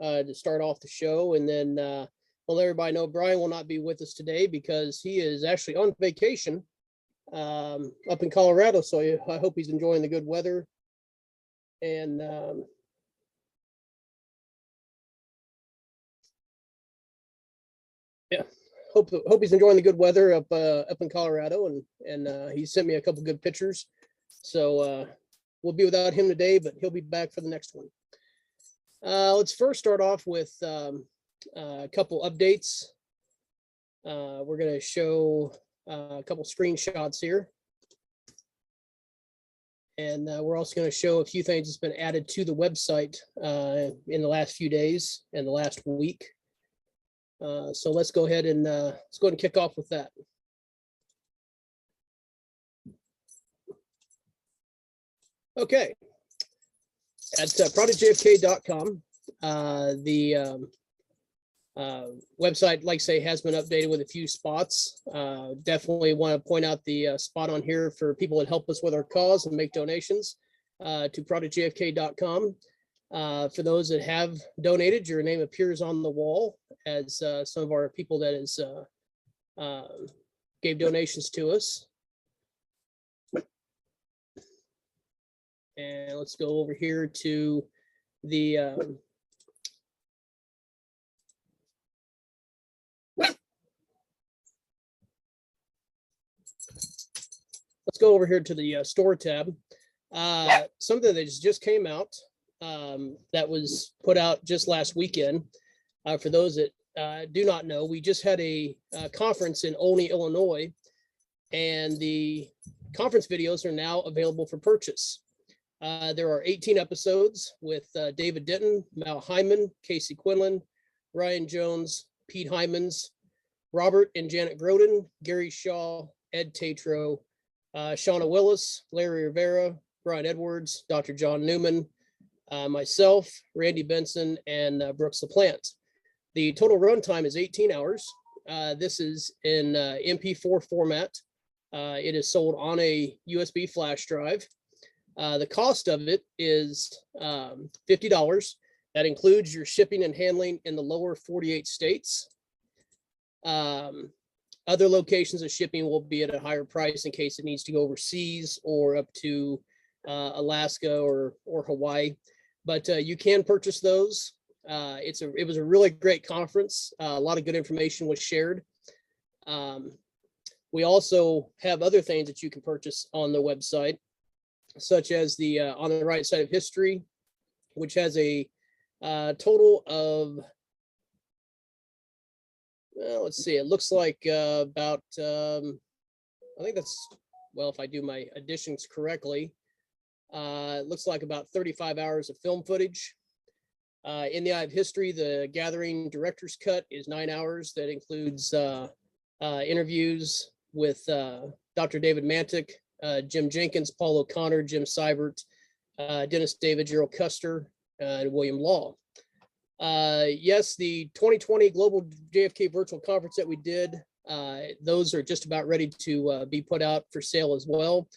to start off the show, and then we'll let everybody know Brian will not be with us today because he is actually on vacation up in Colorado. So I hope he's enjoying the good weather. And yeah, hope he's enjoying the good weather up in Colorado, and he sent me a couple good pictures. So we'll be without him today, but he'll be back for the next one. Let's first start off with a couple updates. We're going to show a couple screenshots here. And we're also going to show a few things that's been added to the website in the last few days and the last week. So let's go ahead and kick off with that. Okay. At projectjfk.com, the website, like I say, has been updated with a few spots. Definitely want to point out the spot on here for people that help us with our cause and make donations to projectjfk.com. For those that have donated, your name appears on the wall as some of our people that is gave donations to us. And let's go over here to the store tab. Something that just came out that was put out just last weekend. For those that do not know, we just had a conference in Olney, Illinois, and the conference videos are now available for purchase. There are 18 episodes with David Denton, Mal Hyman, Casey Quinlan, Ryan Jones, Pete Hymans, Robert and Janet Groden, Gary Shaw, Ed Tatro, Shauna Willis, Larry Rivera, Brian Edwards, Dr. John Newman, myself, Randy Benson, and Brooks LaPlante. The total runtime is 18 hours. This is in MP4 format. It is sold on a USB flash drive. The cost of it is $50. That includes your shipping and handling in the lower 48 states. Other locations of shipping will be at a higher price in case it needs to go overseas or up to Alaska or Hawaii. But you can purchase those. It was a really great conference. A lot of good information was shared. We also have other things that you can purchase on the website, such as the On the Right Side of History, which has a total of, well, let's see, it looks like about, I think that's, well, if I do my additions correctly, it looks like about 35 hours of film footage. In the Eye of History, the Gathering Director's Cut is 9 hours. That includes interviews with Dr. David Mantic, Jim Jenkins, Paul O'Connor, Jim Seibert, Dennis David, Gerald Custer, and William Law. Yes, the 2020 Global JFK Virtual Conference that we did, those are just about ready to be put out for sale as well,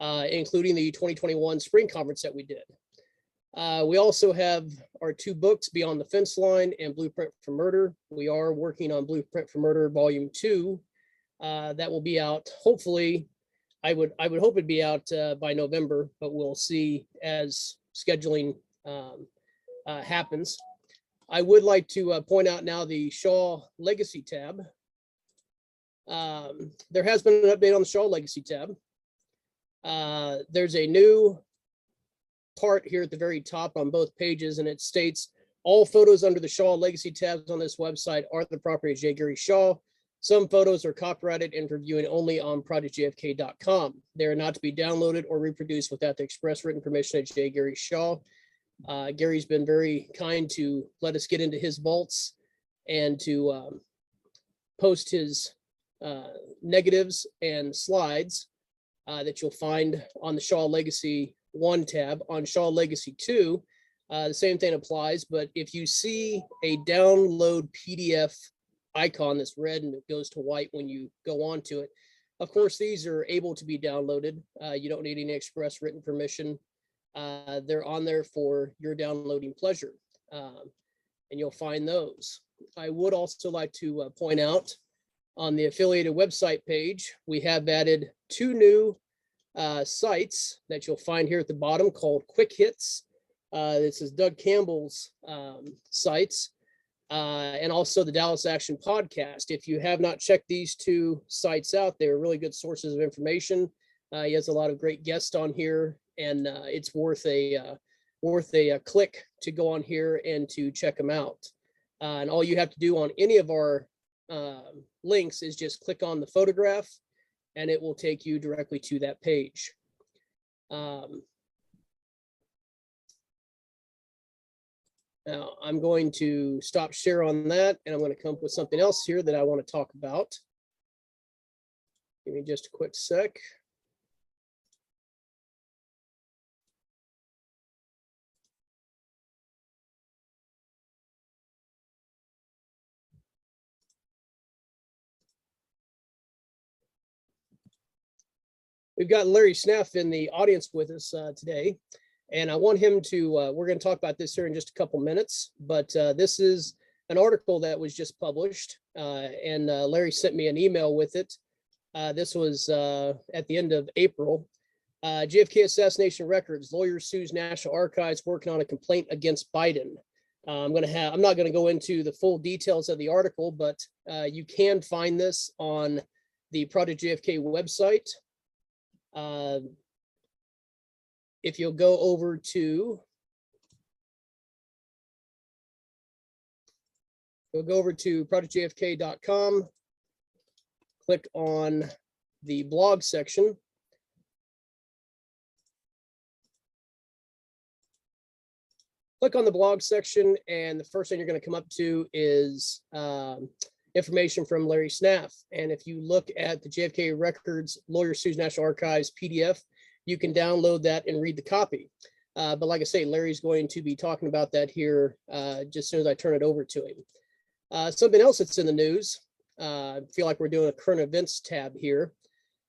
including the 2021 Spring Conference that we did. We also have our two books, Beyond the Fence Line and Blueprint for Murder. We are working on Blueprint for Murder Volume 2. That will be out, hopefully, I would hope it'd be out by November, but we'll see as scheduling happens. I would like to point out now the Shaw Legacy tab. There has been an update on the Shaw Legacy tab. There's a new part here at the very top on both pages, and it states all photos under the Shaw Legacy tabs on this website are the property of J. Gary Shaw. Some photos are copyrighted and for viewing only on projectjfk.com. They are not to be downloaded or reproduced without the express written permission of J. Gary Shaw. Gary's been very kind to let us get into his vaults and to post his negatives and slides that you'll find on the Shaw Legacy 1 tab. On Shaw Legacy 2, the same thing applies, but if you see a download PDF icon that's red and it goes to white when you go onto it, of course, these are able to be downloaded. You don't need any express written permission. They're on there for your downloading pleasure. and you'll find those. I would also like to point out on the affiliated website page, we have added 2 new sites that you'll find here at the bottom called Quick Hits. This is Doug Campbell's sites, and also the Dallas Action Podcast. If you have not checked these 2 sites out, they're really good sources of information. He has a lot of great guests on here, and it's worth a click to go on here and to check them out. And all you have to do on any of our links is just click on the photograph, and it will take you directly to that page. Now I'm going to stop share on that, and I'm going to come up with something else here that I want to talk about. Give me just a quick sec. We've got Larry Snaff in the audience with us today, and I want him to, we're going to talk about this here in just a couple minutes, but this is an article that was just published, and Larry sent me an email with it. This was at the end of April. JFK Assassination Records, lawyer sues National Archives working on a complaint against Biden. I'm not going to go into the full details of the article, but you can find this on the Project JFK website. If you'll go over to projectjfk.com, click on the blog section. Click on the blog section, and the first thing you're going to come up to is information from Larry Snaff. And if you look at the JFK Records Lawyer Sues National Archives PDF, you can download that and read the copy. But like I say, Larry's going to be talking about that here just as soon as I turn it over to him. Something else that's in the news, I feel like we're doing a current events tab here.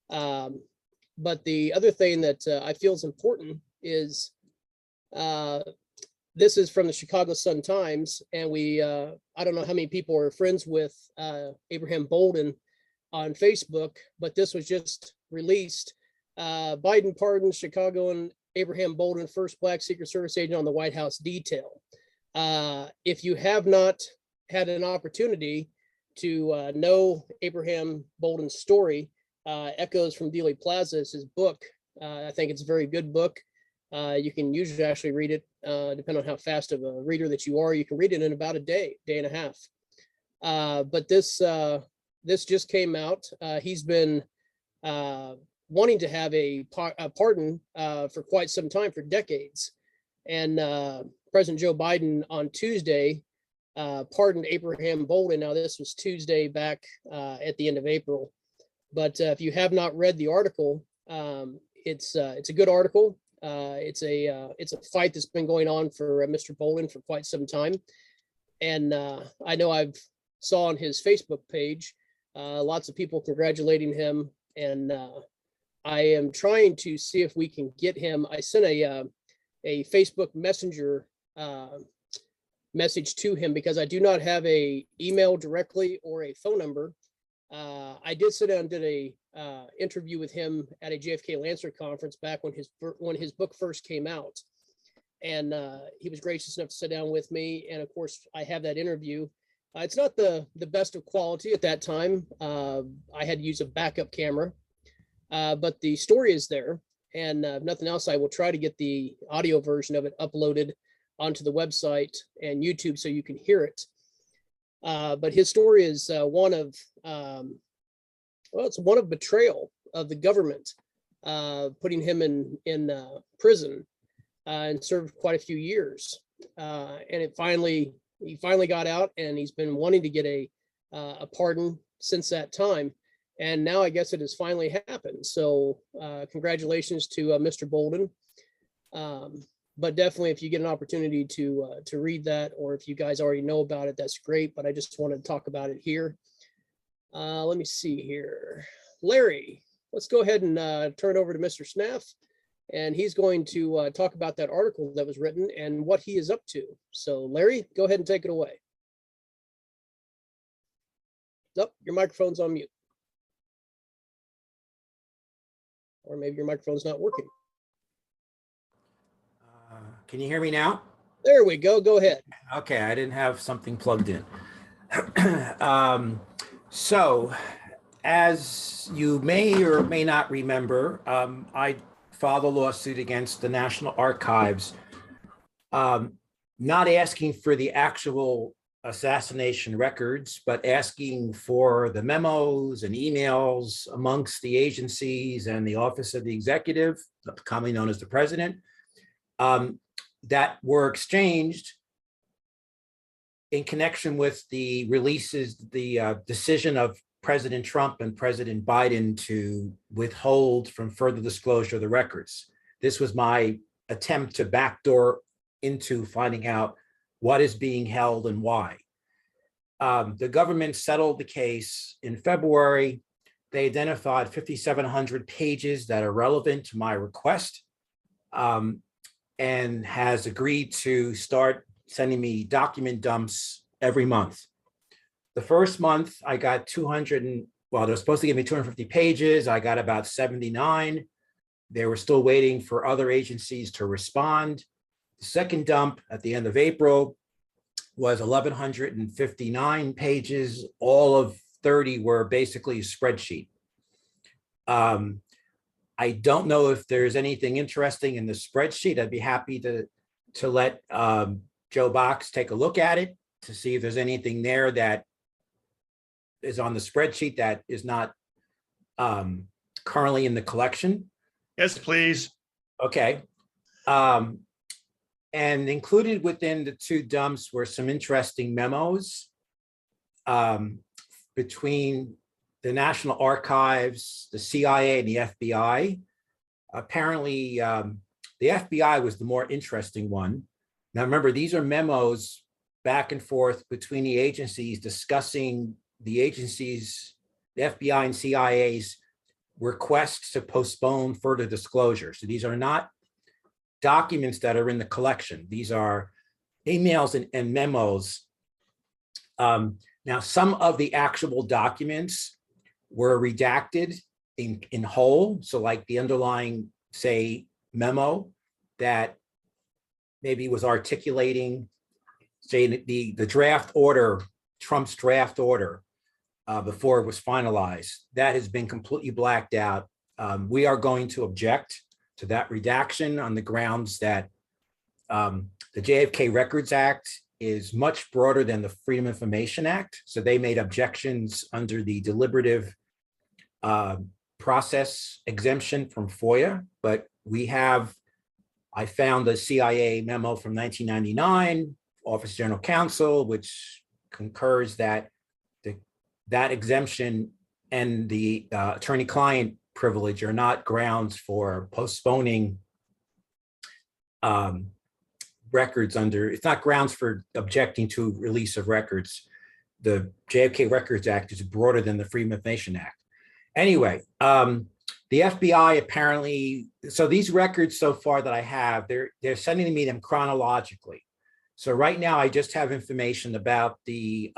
But the other thing that I feel is important is this is from the Chicago Sun-Times, and I don't know how many people are friends with Abraham Bolden on Facebook, but this was just released. Biden pardons Chicagoan Abraham Bolden, first Black Secret Service agent on the White House detail. If you have not had an opportunity to know Abraham Bolden's story, Echoes from Dealey Plaza is his book. I think it's a very good book. You can usually actually read it, depending on how fast of a reader that you are. You can read it in about a day and a half. But this just came out. He's been wanting to have a pardon for quite some time, for decades. And President Joe Biden on Tuesday pardoned Abraham Bolden. Now, this was Tuesday back at the end of April. But if you have not read the article, it's a good article. It's a fight that's been going on for Mr. Bolden for quite some time. And I know I've saw on his Facebook page, lots of people congratulating him. And I am trying to see if we can get him. I sent a Facebook Messenger message to him because I do not have a email directly or a phone number. I did sit down and did a interview with him at a JFK Lancer conference back when his book first came out, and he was gracious enough to sit down with me. And of course, I have that interview. It's not the best of quality at that time. I had to use a backup camera, but the story is there. And if nothing else, I will try to get the audio version of it uploaded onto the website and YouTube so you can hear it. But his story is one of it's one of betrayal of the government, putting him in prison and served quite a few years. And he finally got out, and he's been wanting to get a pardon since that time. And now I guess it has finally happened. So congratulations to Mr. Bolden. But definitely, if you get an opportunity to read that, or if you guys already know about it, that's great. But I just wanted to talk about it here. Let me see here. Larry, let's go ahead and turn it over to Mr. Snaff, and he's going to talk about that article that was written and what he is up to. So Larry, go ahead and take it away. Nope, your microphone's on mute. Or maybe your microphone's not working. Can you hear me now? There we go. Go ahead. Okay, I didn't have something plugged in. So, as you may or may not remember, I filed a lawsuit against the National Archives, not asking for the actual assassination records, but asking for the memos and emails amongst the agencies and the Office of the Executive, commonly known as the President, that were exchanged in connection with the releases, the decision of President Trump and President Biden to withhold from further disclosure of the records. This was my attempt to backdoor into finding out what is being held and why. The government settled the case in February. They identified 5,700 pages that are relevant to my request, and has agreed to start sending me document dumps every month. The first month I got 200, well, they're supposed to give me 250 pages. I got about 79. They were still waiting for other agencies to respond. The second dump at the end of April was 1,159 pages. All of 30 were basically a spreadsheet. I don't know if there's anything interesting in the spreadsheet. I'd be happy to let Joe Box take a look at it to see if there's anything there that is on the spreadsheet that is not currently in the collection. Yes, please. Okay. And included within the two dumps were some interesting memos between the National Archives, the CIA, and the FBI. Apparently, the FBI was the more interesting one. Now, remember, these are memos back and forth between the agencies discussing the agencies, the FBI and CIA's requests to postpone further disclosure. So these are not documents that are in the collection. These are emails and memos. Now, some of the actual documents were redacted in whole. So like the underlying, say, memo that maybe was articulating, say, the draft order, Trump's draft order before it was finalized, that has been completely blacked out. We are going to object to that redaction on the grounds that the JFK Records Act is much broader than the Freedom of Information Act. So they made objections under the deliberative process exemption from FOIA, but we have, I found a CIA memo from 1999, Office of General Counsel, which concurs that that exemption and the attorney-client privilege are not grounds for postponing records under, it's not grounds for objecting to release of records. The JFK Records Act is broader than the Freedom of Information Act. Anyway, the FBI apparently, so these records so far that I have, they're sending me them chronologically. So right now I just have information about the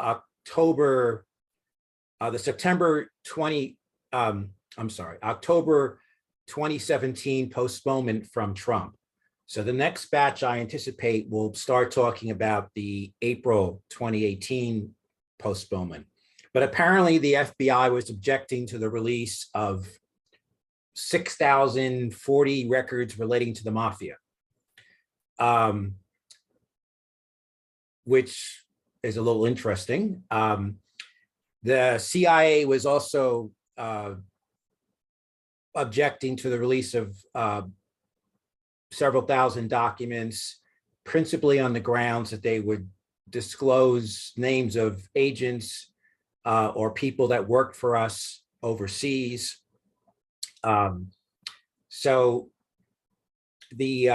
September 2017 postponement from Trump. So the next batch I anticipate will start talking about the April 2018 postponement. But apparently the FBI was objecting to the release of 6,040 records relating to the mafia, which is a little interesting. The CIA was also objecting to the release of several thousand documents, principally on the grounds that they would disclose names of agents or people that worked for us overseas. So the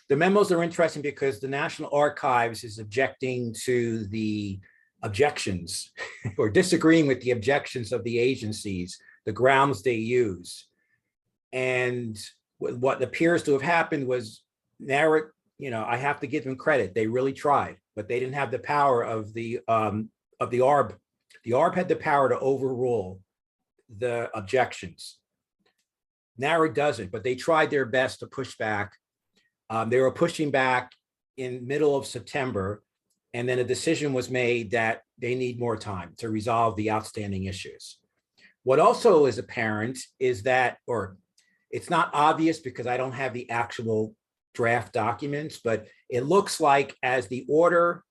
memos are interesting because the National Archives is objecting to the objections or disagreeing with the objections of the agencies, the grounds they use. And what appears to have happened was narrow. I have to give them credit. They really tried, but they didn't have the power of the ARB. The ARB had the power to overrule the objections. NARA doesn't, but they tried their best to push back. They were pushing back in middle of September, and then a decision was made that they need more time to resolve the outstanding issues. What also is apparent is that, or it's not obvious because I don't have the actual draft documents, but it looks like as the order,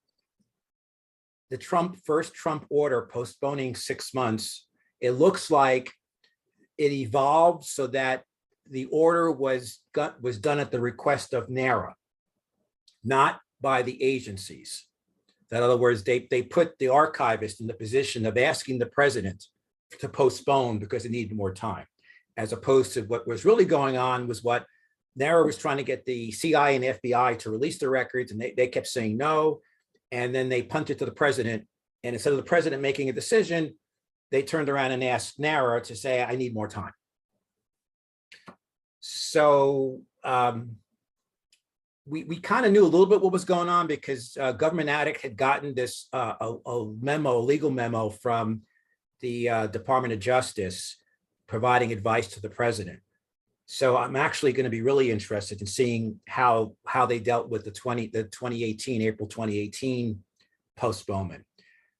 the first Trump order postponing 6 months, it looks like it evolved so that the order was done at the request of NARA, not by the agencies. In other words, they put the archivist in the position of asking the president to postpone because they needed more time, as opposed to what was really going on was what NARA was trying to get the CIA and FBI to release the records, and they kept saying no. And then they punted to the president. And instead of the president making a decision, they turned around and asked NARA to say, I need more time. So we kind of knew a little bit what was going on because Government Addict had gotten this a legal memo from the Department of Justice providing advice to the president. So I'm actually going to be really interested in seeing how they dealt with the 2018, April 2018 postponement.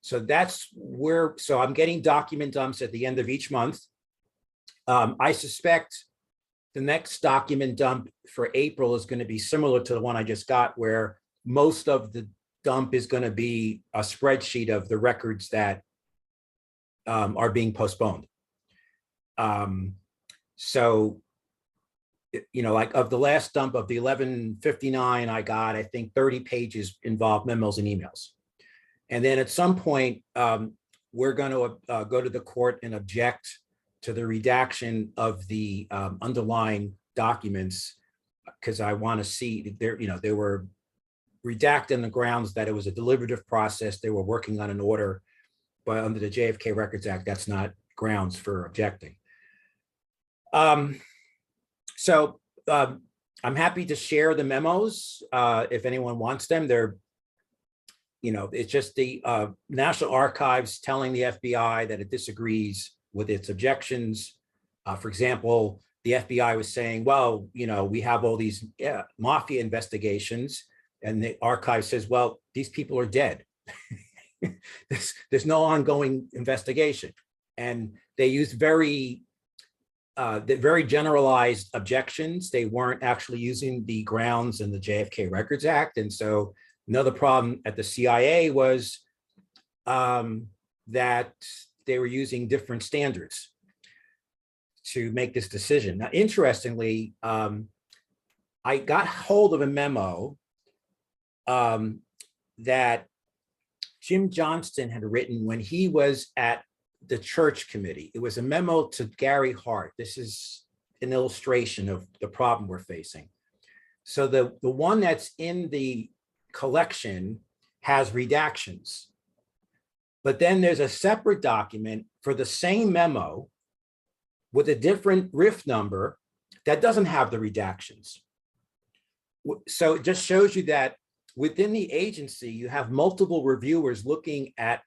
So that's where, so I'm getting document dumps at the end of each month. I suspect the next document dump for April is going to be similar to the one I just got, where most of the dump is going to be a spreadsheet of the records that are being postponed. So, like of the last dump of the 1159 I got, I think 30 pages involved memos and emails. And then at some point, we're going to go to the court and object to the redaction of the underlying documents, because I want to see they were redacted on the grounds that it was a deliberative process. They were working on an order, but under the JFK Records Act, that's not grounds for objecting. So I'm happy to share the memos if anyone wants them. They're, it's just the National Archives telling the FBI that it disagrees with its objections. For example, the FBI was saying, well, we have all these mafia investigations, and the archive says, well, these people are dead. There's no ongoing investigation. And they used very generalized objections. They weren't actually using the grounds in the JFK Records Act. And so another problem at the CIA was that they were using different standards to make this decision. Now, interestingly, I got hold of a memo that Jim Johnston had written when he was at the church committee. It was a memo to Gary Hart. This is an illustration of the problem we're facing. So the one that's in the collection has redactions, but then there's a separate document for the same memo with a different RIF number that doesn't have the redactions. So it just shows you that within the agency, you have multiple reviewers looking at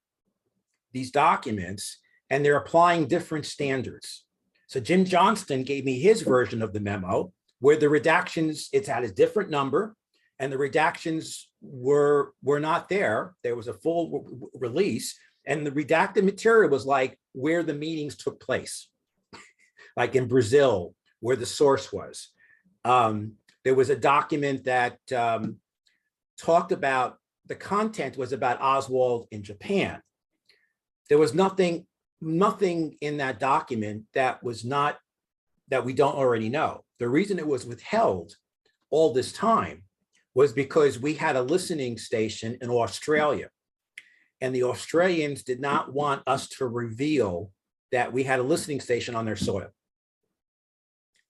these documents, and they're applying different standards. So Jim Johnston gave me his version of the memo where the redactions, it's at a different number, and the redactions were not there. There was a full release, and the redacted material was like where the meetings took place, like in Brazil, where the source was. There was a document that talked about, the content was about Oswald in Japan. There was nothing in that document that was not, that we don't already know. The reason it was withheld all this time was because we had a listening station in Australia, and the Australians did not want us to reveal that we had a listening station on their soil.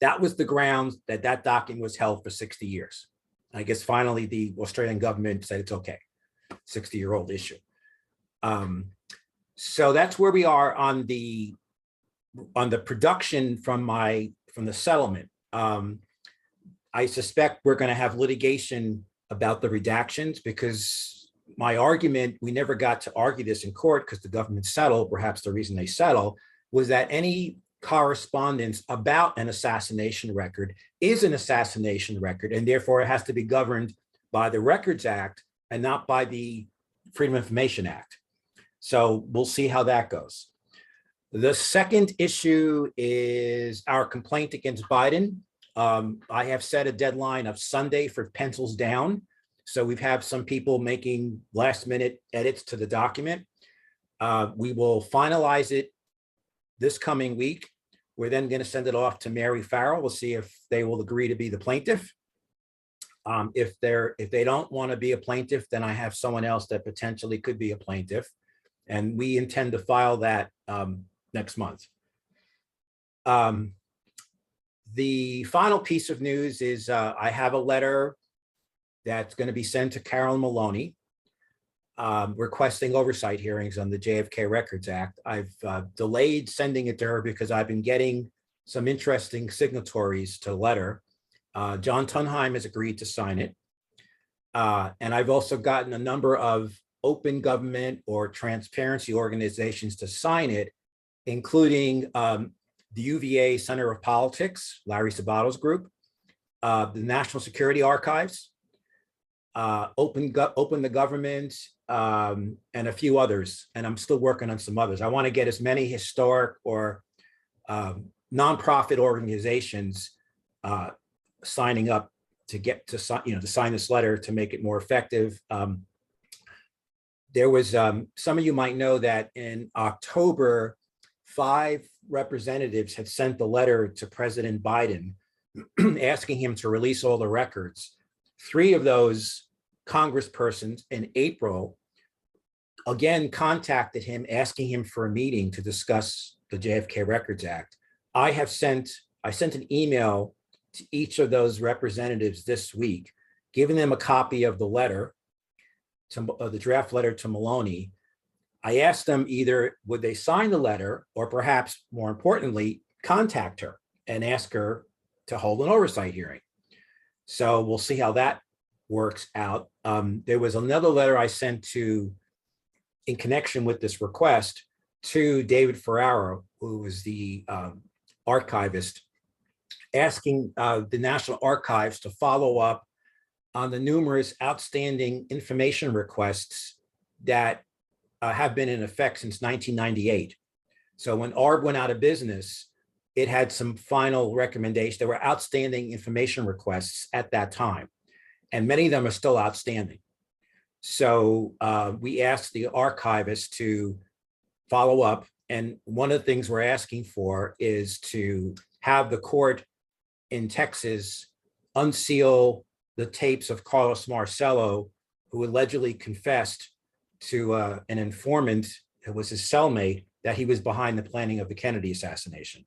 That was the grounds that that document was held for 60 years. I guess finally the Australian government said it's okay, 60-year-old issue. So that's where we are on the production from the settlement. I suspect we're going to have litigation about the redactions, because my argument, we never got to argue this in court because the government settled. Perhaps the reason they settled was that any correspondence about an assassination record is an assassination record, and therefore it has to be governed by the Records Act and not by the Freedom of Information Act. So we'll see how that goes. The second issue is our complaint against Biden. I have set a deadline of Sunday for pencils down. So we've had some people making last minute edits to the document. We will finalize it this coming week. We're then going to send it off to Mary Farrell. We'll see if they will agree to be the plaintiff. If they don't want to be a plaintiff, then I have someone else that potentially could be a plaintiff. And we intend to file that next month. The final piece of news is I have a letter that's going to be sent to Carolyn Maloney requesting oversight hearings on the JFK Records Act. I've delayed sending it to her because I've been getting some interesting signatories to the letter. John Tunheim has agreed to sign it. And I've also gotten a number of open government or transparency organizations to sign it, including the UVA Center of Politics, Larry Sabato's group, the National Security Archives, Open the Government, and a few others. And I'm still working on some others. I want to get as many historic or nonprofit organizations signing up to get to sign this letter to make it more effective. There was some of you might know that in October, 5 representatives had sent the letter to President Biden asking him to release all the records. 3 of those congresspersons in April again contacted him asking him for a meeting to discuss the JFK Records Act. I sent an email to each of those representatives this week, giving them a copy of the letter, the draft letter to Maloney. I asked them either would they sign the letter, or perhaps more importantly, contact her and ask her to hold an oversight hearing. So we'll see how that works out. There was another letter I sent in connection with this request to David Ferraro, who was the archivist, asking the National Archives to follow up on the numerous outstanding information requests that have been in effect since 1998. So when ARB went out of business, it had some final recommendations. There were outstanding information requests at that time, and many of them are still outstanding. So we asked the archivist to follow up. And one of the things we're asking for is to have the court in Texas unseal the tapes of Carlos Marcello, who allegedly confessed to an informant who was his cellmate that he was behind the planning of the Kennedy assassination.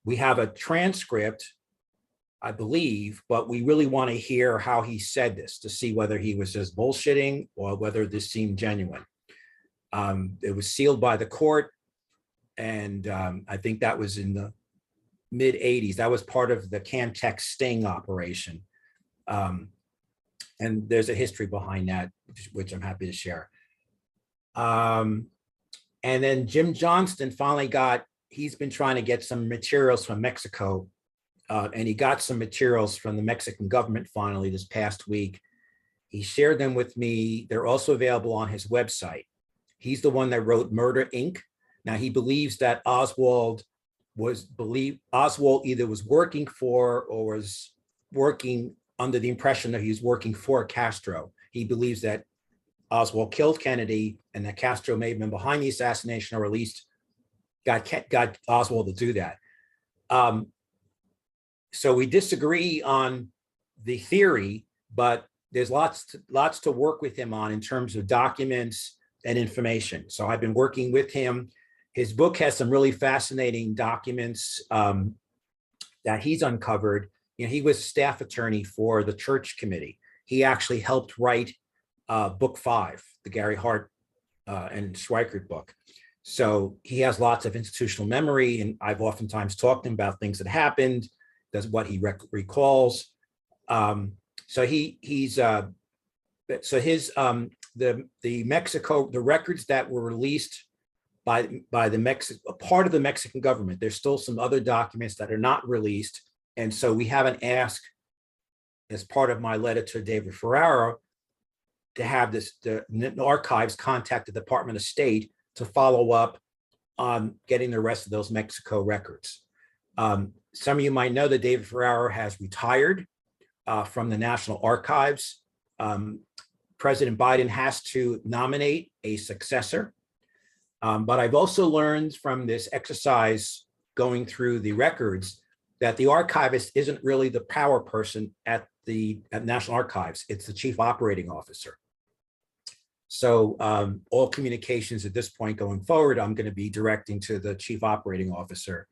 We have a transcript, I believe, but we really want to hear how he said this to see whether he was just bullshitting or whether this seemed genuine. It was sealed by the court, and I think that was in the mid 80s. That was part of the Camtech sting operation. And there's a history behind that, which I'm happy to share. And then Jim Johnston finally he's been trying to get some materials from Mexico, and he got some materials from the Mexican government finally this past week. He shared them with me. They're also available on his website. He's the one that wrote Murder, Inc. Now he believes that Oswald either was working for or was working under the impression that he was working for Castro. He believes that Oswald killed Kennedy and that Castro may have been behind the assassination, or at least got Oswald to do that. So we disagree on the theory, but there's lots to work with him on in terms of documents and information. So I've been working with him. His book has some really fascinating documents that he's uncovered. He was staff attorney for the Church Committee. He actually helped write book 5, the Gary Hart and Schweikert book. So he has lots of institutional memory, and I've oftentimes talked to him about things that happened, does what he recalls. So the records that were released by the part of the Mexican government, there's still some other documents that are not released. And so we haven't asked, as part of my letter to David Ferraro, to have the archives contact the Department of State to follow up on getting the rest of those Mexico records. Some of you might know that David Ferraro has retired from the National Archives. President Biden has to nominate a successor. But I've also learned from this exercise going through the records that the archivist isn't really the power person at National Archives. It's the chief operating officer. So all communications at this point going forward, I'm going to be directing to the chief operating officer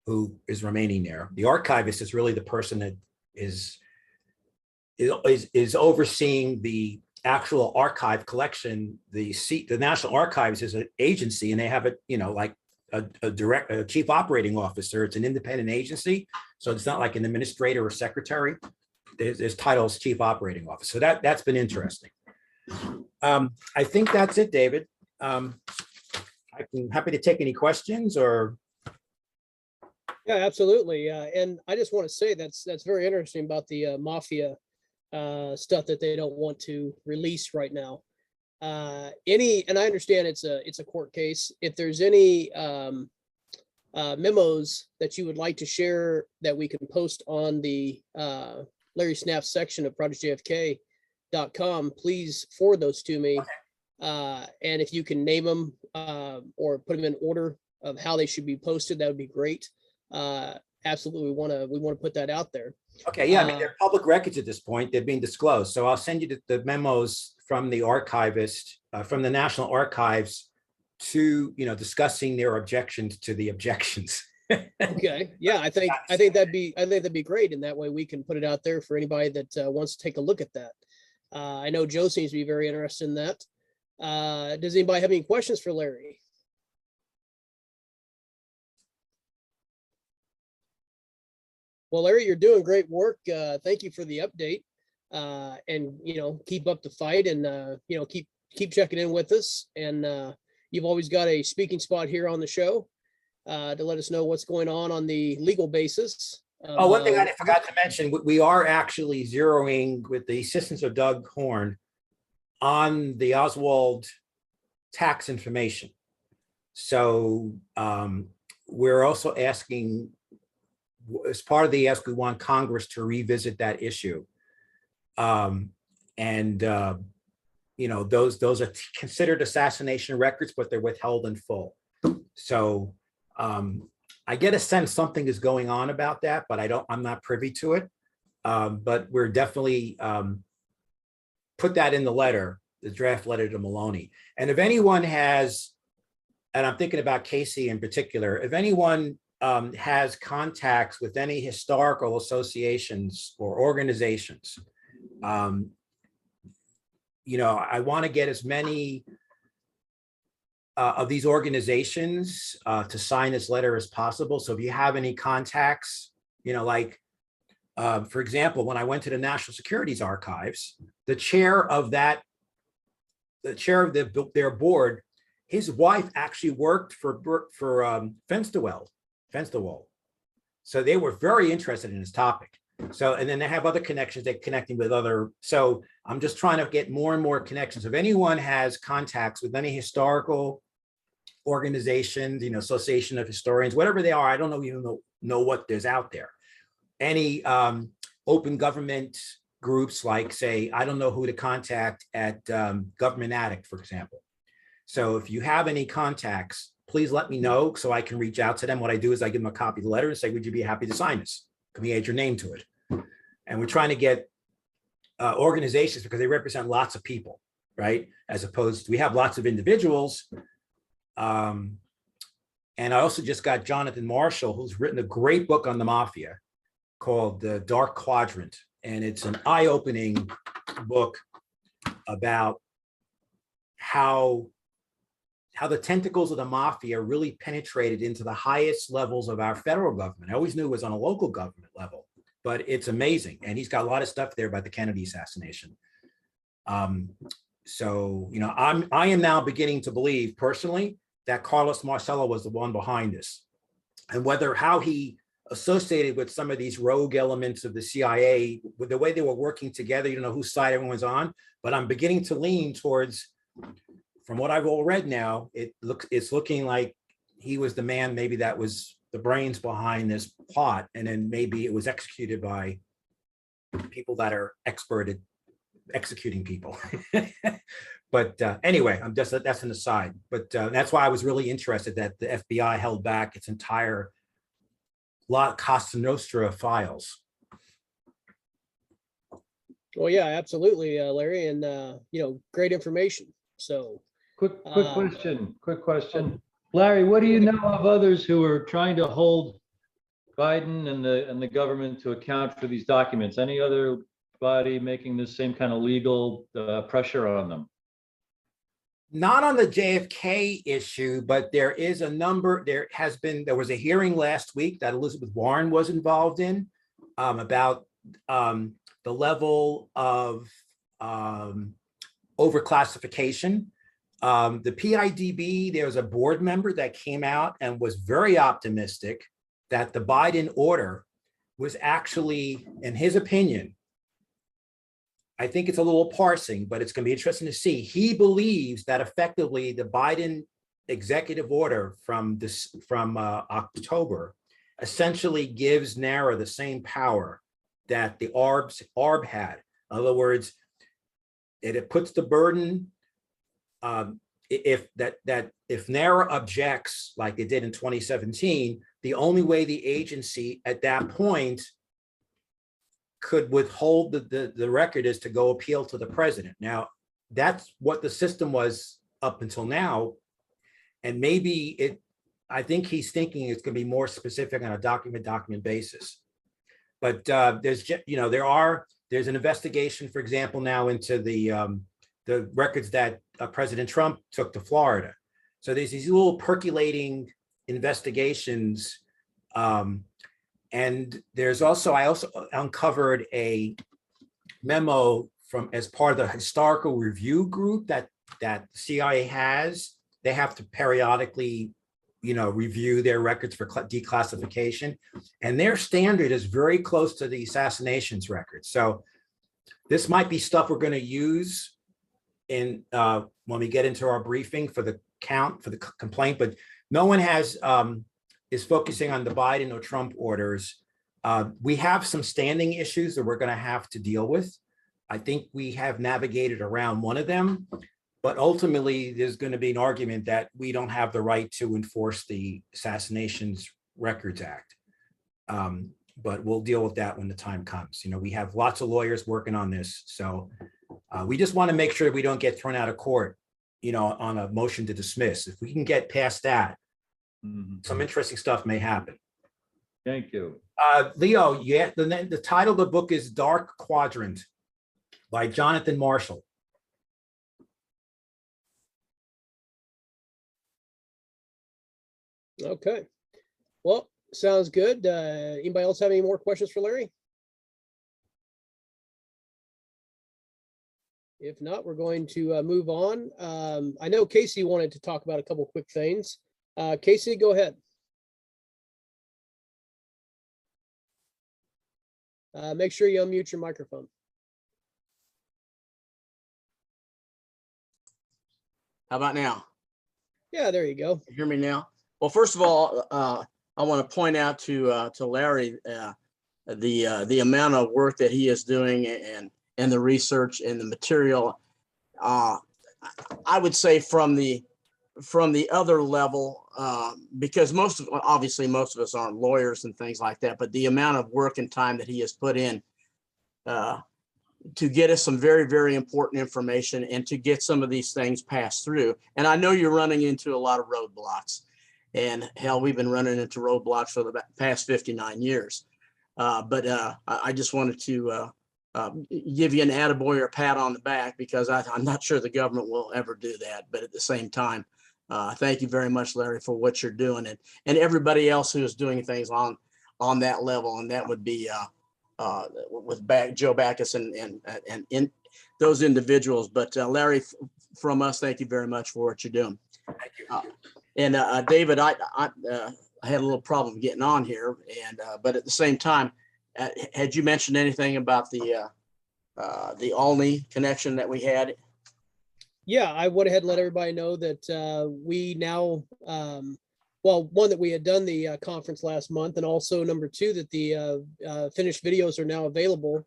who is remaining there. The archivist is really the person that is overseeing the actual archive collection. The National Archives is an agency, and they have a chief operating officer. It's an independent agency, so it's not like an administrator or secretary. There's titles chief operating officer. So that's been interesting. I think that's it, David. I'm happy to take any questions or. Yeah, absolutely. And I just want to say that's very interesting about the mafia stuff that they don't want to release right now. And I understand it's a court case. If there's any memos that you would like to share that we can post on the Larry Snapp section of ProjectJFK.com, please forward those to me. Okay. And if you can name them or put them in order of how they should be posted, that would be great. Absolutely, we want to put that out there. Okay, yeah, I mean, they're public records at this point. They're being disclosed. So I'll send you the memos from the archivist, from the National Archives, to discussing their objections to the objections. Okay, yeah, I think that'd be great, and that way we can put it out there for anybody that wants to take a look at that. I know Joe seems to be very interested in that. Does anybody have any questions for Larry? Well, Larry, you're doing great work. Thank you for the update, and keep up the fight, and keep checking in with us. And you've always got a speaking spot here on the show to let us know what's going on the legal basis. One thing I forgot to mention: we are actually zeroing, with the assistance of Doug Horn, on the Oswald tax information. So we're also asking, as part of the ask, we want Congress to revisit that issue. Those are considered assassination records, but they're withheld in full. So I get a sense something is going on about that, but I'm not privy to it. But we're definitely put that in the letter, the draft letter to Maloney. And if anyone has, and I'm thinking about Casey in particular, if anyone has contacts with any historical associations or organizations, I want to get as many of these organizations to sign this letter as possible. So if you have any contacts, for example, when I went to the National Securities Archives, the chair of their board, his wife actually worked for Fenstowell. So they were very interested in this topic. So, and then they have other connections, they're connecting with other. So I'm just trying to get more and more connections. If anyone has contacts with any historical organizations, Association of Historians, whatever they are, I don't know what there's out there. Any open government groups, like, say, I don't know who to contact at Government Addict, for example. So if you have any contacts, please let me know so I can reach out to them. What I do is I give them a copy of the letter and say, would you be happy to sign this? Can we add your name to it? And we're trying to get organizations, because they represent lots of people, right? As opposed to, we have lots of individuals. And I also just got Jonathan Marshall, who's written a great book on the mafia called The Dark Quadrant. And it's an eye-opening book about how the tentacles of the mafia really penetrated into the highest levels of our federal government. I always knew it was on a local government level, but it's amazing. And he's got a lot of stuff there about the Kennedy assassination. So, you know, I am now beginning to believe personally that Carlos Marcello was the one behind this. And how he associated with some of these rogue elements of the CIA, with the way they were working together, you don't know whose side everyone's on, but I'm beginning to lean towards, from what I've all read now, it's looking like he was the man, maybe that was the brains behind this plot, and then maybe it was executed by people that are expert at executing people. But anyway, that's an aside. But that's why I was really interested that the FBI held back its entire Cosa Nostra files. Well, yeah, absolutely, Larry, and you know, great information. So, quick question. Larry, what do you know of others who are trying to hold Biden and the government to account for these documents? Any other body making the same kind of legal pressure on them? Not on the JFK issue, but there is a number. There was a hearing last week that Elizabeth Warren was involved in about the level of overclassification. The PIDB, there was a board member that came out and was very optimistic that the Biden order was actually, in his opinion, I think it's a little parsing, but it's going to be interesting to see. He believes that effectively the Biden executive order from October essentially gives NARA the same power that the ARB had. In other words, it puts the burden, if NARA objects like it did in 2017, the only way the agency at that point could withhold the record is to go appeal to the president. Now, that's what the system was up until now. And maybe I think he's thinking it's going to be more specific on a document basis. But there's an investigation, for example, now into the records that President Trump took to Florida. So there's these little percolating investigations. And I also uncovered a memo as part of the historical review group that the CIA has. They have to periodically, review their records for declassification, and their standard is very close to the assassinations record. So this might be stuff we're going to use when we get into our briefing for the complaint, but no one is focusing on the Biden or Trump orders. We have some standing issues that we're going to have to deal with. I think we have navigated around one of them, but ultimately there's going to be an argument that we don't have the right to enforce the Assassinations Records Act. But we'll deal with that when the time comes. We have lots of lawyers working on this. So we just want to make sure we don't get thrown out of court, on a motion to dismiss. If we can get past that, some interesting stuff may happen. Thank you. Leo, the title of the book is Dark Quadrant by Jonathan Marshall. Okay. Well, sounds good. Anybody else have any more questions for Larry? If not, we're going to move on. I know Casey wanted to talk about a couple quick things. Casey, go ahead. Make sure you unmute your microphone. How about now? Yeah, there you go. You hear me now? Well, first of all, I want to point out to Larry the amount of work that he is doing and the research and the material. I would say from the other level, because obviously most of us aren't lawyers and things like that, but the amount of work and time that he has put in to get us some very, very important information and to get some of these things passed through. And I know you're running into a lot of roadblocks, and hell, we've been running into roadblocks for the past 59 years. But I just wanted to give you an attaboy or a pat on the back, because I'm not sure the government will ever do that. But at the same time, thank you very much, Larry, for what you're doing, and everybody else who is doing things on that level. And that would be Joe Backus and in those individuals. But Larry, from us, thank you very much for what you're doing. Thank you. David, I had a little problem getting on here, but at the same time, had you mentioned anything about the Alney connection that we had? Yeah, I went ahead and let everybody know that we now, well, one, that we had done the conference last month, and also number two, that the finished videos are now available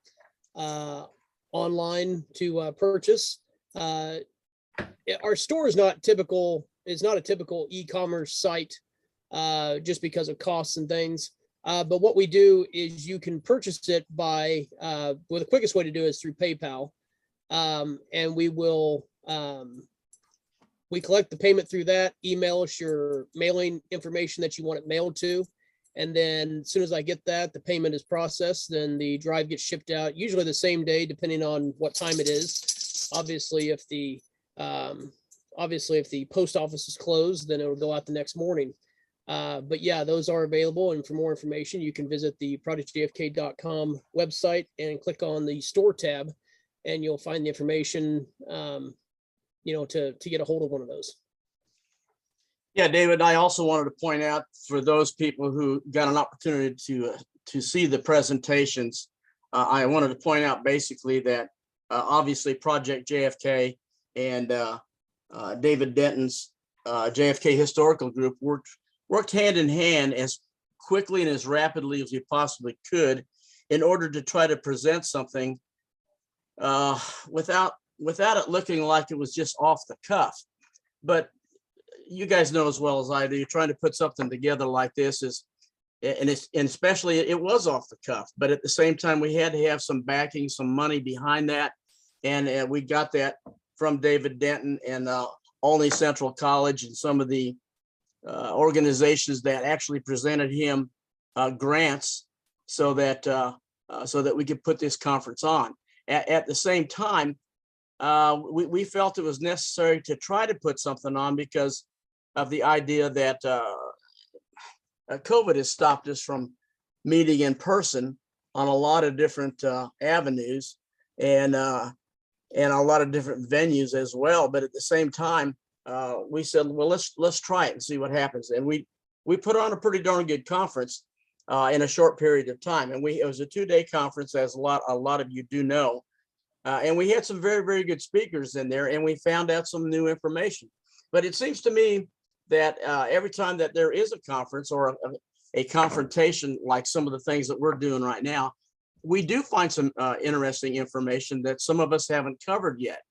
online to purchase. Our store is not typical. It's not a typical e-commerce site just because of costs and things. But what we do is you can purchase it by, well, the quickest way to do it is through PayPal. And we will, we collect the payment through that, email us your mailing information that you want it mailed to. And then as soon as I get that, the payment is processed, then the drive gets shipped out, usually the same day, depending on what time it is. Obviously, if the post office is closed, then it'll go out the next morning. But yeah, those are available. And for more information, you can visit the projectjfk.com website and click on the store tab, and you'll find the information, to get a hold of one of those. Yeah, David, I also wanted to point out for those people who got an opportunity to see the presentations, I wanted to point out basically that obviously Project JFK and David Denton's JFK Historical Group worked hand in hand as quickly and as rapidly as we possibly could in order to try to present something without it looking like it was just off the cuff. But you guys know as well as I do, you're trying to put something together like this and especially it was off the cuff, but at the same time, we had to have some backing, some money behind that. And we got that from David Denton and Olney Central College and some of the organizations that actually presented him grants so that we could put this conference on. At the same time, we felt it was necessary to try to put something on because of the idea that COVID has stopped us from meeting in person on a lot of different avenues and a lot of different venues as well. But at the same time, we said, well, let's try it and see what happens. And we put on a pretty darn good conference in a short period of time. And it was a 2-day conference, as a lot of you do know. And we had some very, very good speakers in there, and we found out some new information. But it seems to me that every time that there is a conference or a confrontation like some of the things that we're doing right now, we do find some interesting information that some of us haven't covered yet.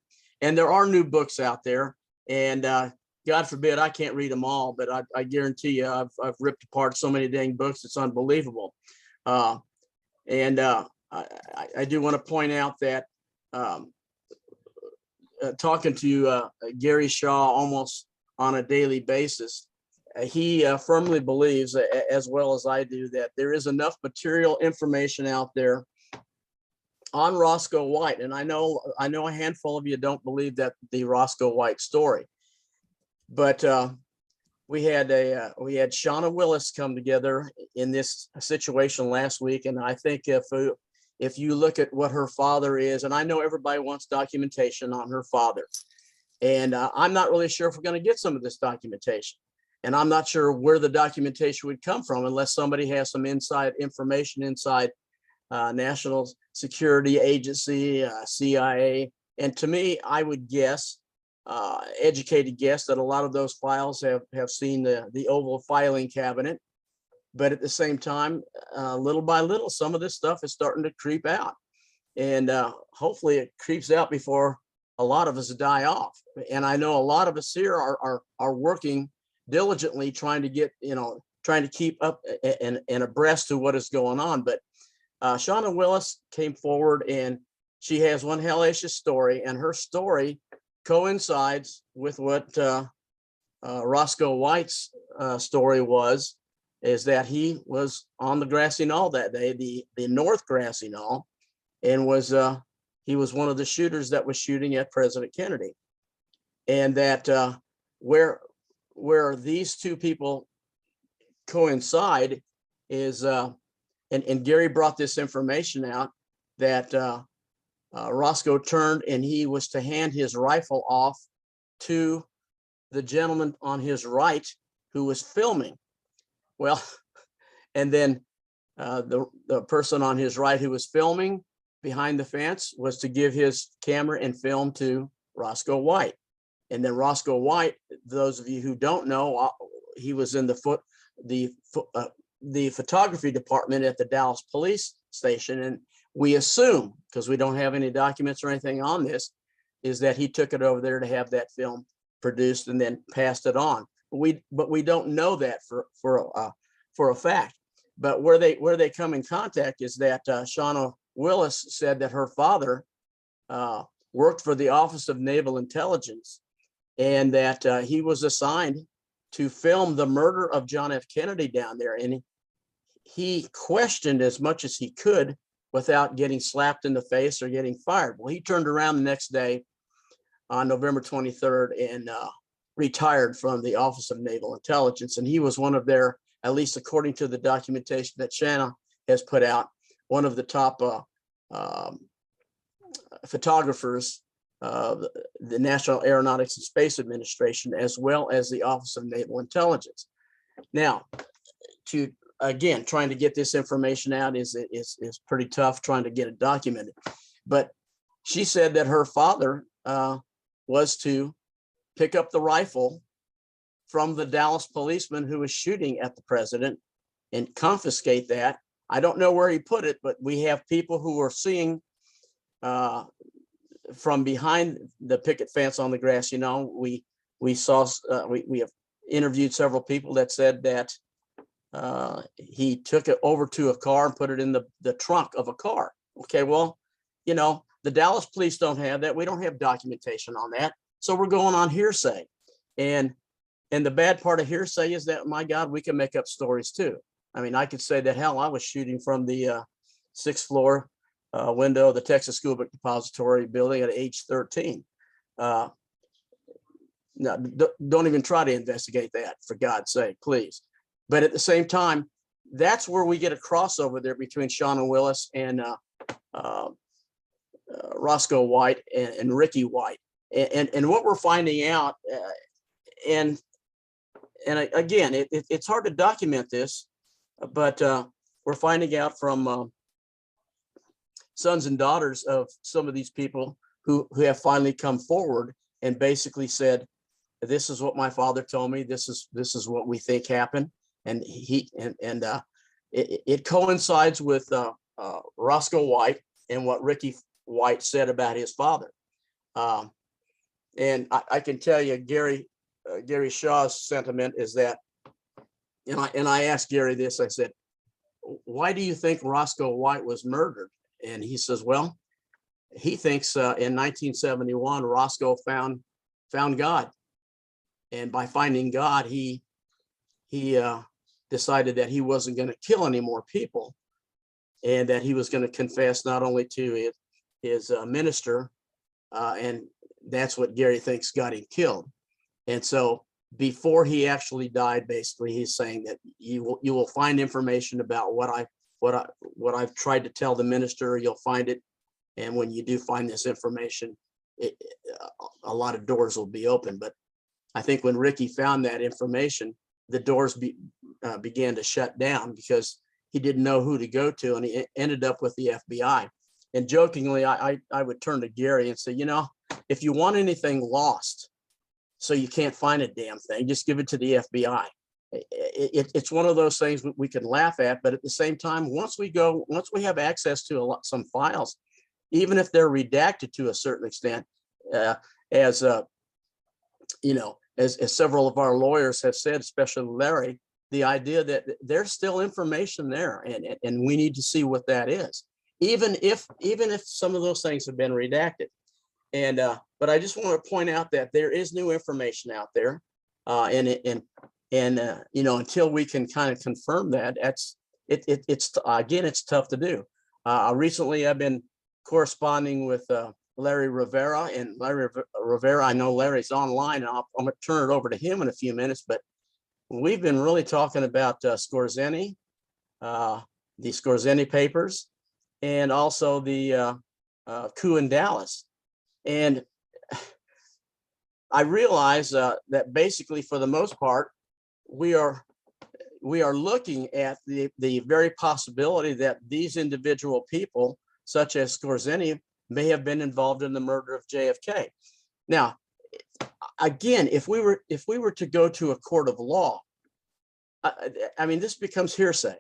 And there are new books out there, and God forbid I can't read them all, but I guarantee you I've ripped apart so many dang books, it's unbelievable. I do want to point out that talking to Gary Shaw almost on a daily basis, he firmly believes, as well as I do, that there is enough material information out there on Roscoe White. And I know a handful of you don't believe that the Roscoe White story, but we had Shauna Willis come together in this situation last week. And I think if you look at what her father is, and I know everybody wants documentation on her father, and I'm not really sure if we're going to get some of this documentation. And I'm not sure where the documentation would come from unless somebody has some inside information inside National Security Agency, CIA. And to me, I would guess, educated guess, that a lot of those files have seen the Oval Filing Cabinet. But at the same time, little by little, some of this stuff is starting to creep out. And hopefully it creeps out before a lot of us die off. And I know a lot of us here are working diligently trying to keep up and abreast to what is going on. But Shauna Willis came forward, and she has one hellacious story, and her story coincides with what Roscoe White's story is that he was on the grassy knoll that day, the North Grassy Knoll, and he was one of the shooters that was shooting at President Kennedy. And that where these two people coincide is and Gary brought this information out that Roscoe turned and he was to hand his rifle off to the gentleman on his right who was filming. Well, and then the person on his right who was filming behind the fence was to give his camera and film to Roscoe White. And then Roscoe White, those of you who don't know, he was in the photography department at the Dallas police station. And we assume, because we don't have any documents or anything on this, is that he took it over there to have that film produced and then passed it on. But we don't know that for a fact. But where they come in contact is that Shauna Willis said that her father worked for the Office of Naval Intelligence, and that he was assigned to film the murder of John F. Kennedy down there. And he questioned as much as he could without getting slapped in the face or getting fired. Well, he turned around the next day on November 23rd and retired from the Office of Naval Intelligence. And he was one of their, at least according to the documentation that Shanna has put out, one of the top photographers of the National Aeronautics and Space Administration, as well as the Office of Naval Intelligence. Now, again, trying to get this information out is pretty tough, trying to get it documented. But she said that her father was to pick up the rifle from the Dallas policeman who was shooting at the president and confiscate that. I don't know where he put it, but we have people who are seeing from behind the picket fence on the grass. You know, we have interviewed several people that said that he took it over to a car and put it in the trunk of a car. Okay, well, you know, the Dallas police don't have that. We don't have documentation on that. So we're going on hearsay. And the bad part of hearsay is that, my God, we can make up stories too. I mean, I could say that, hell, I was shooting from the 6th floor window of the Texas School Book Depository building at age 13. No, don't even try to investigate that, for God's sake, please. But at the same time, that's where we get a crossover there between Shauna Willis and Roscoe White and Ricky White. And what we're finding out, and again, it's hard to document this, but we're finding out from sons and daughters of some of these people who have finally come forward and basically said, this is what my father told me. This is what we think happened. And it coincides with Roscoe White and what Ricky White said about his father. And I can tell you, Gary Shaw's sentiment is that, and I asked Gary this, I said, why do you think Roscoe White was murdered? And he says, well, he thinks in 1971, Roscoe found God. And by finding God, he decided that he wasn't going to kill any more people, and that he was going to confess not only to his minister, and that's what Gary thinks got him killed. And so before he actually died, basically, he's saying that you will find information about what I've tried to tell the minister. You'll find it, and when you do find this information, a lot of doors will be open. But I think when Ricky found that information, the doors began to shut down because he didn't know who to go to, and he ended up with the FBI. And jokingly, I would turn to Gary and say, you know, if you want anything lost, so you can't find a damn thing, just give it to the FBI. It's one of those things we can laugh at, but at the same time, once we have access to some files, even if they're redacted to a certain extent, as several of our lawyers have said, especially Larry, the idea that there's still information there, and we need to see what that is, even if some of those things have been redacted. And but I just want to point out that there is new information out there, and until we can kind of confirm that, it's tough to do. Recently, I've been corresponding with Larry Rivera, and Larry Rivera, I know Larry's online, and I'm going to turn it over to him in a few minutes, but we've been really talking about Scorsani, the Scorsani papers, and also the coup in Dallas. And I realize that basically, for the most part, we are looking at the very possibility that these individual people, such as Scorsani, may have been involved in the murder of JFK. Now, again, if we were to go to a court of law, I mean, this becomes hearsay,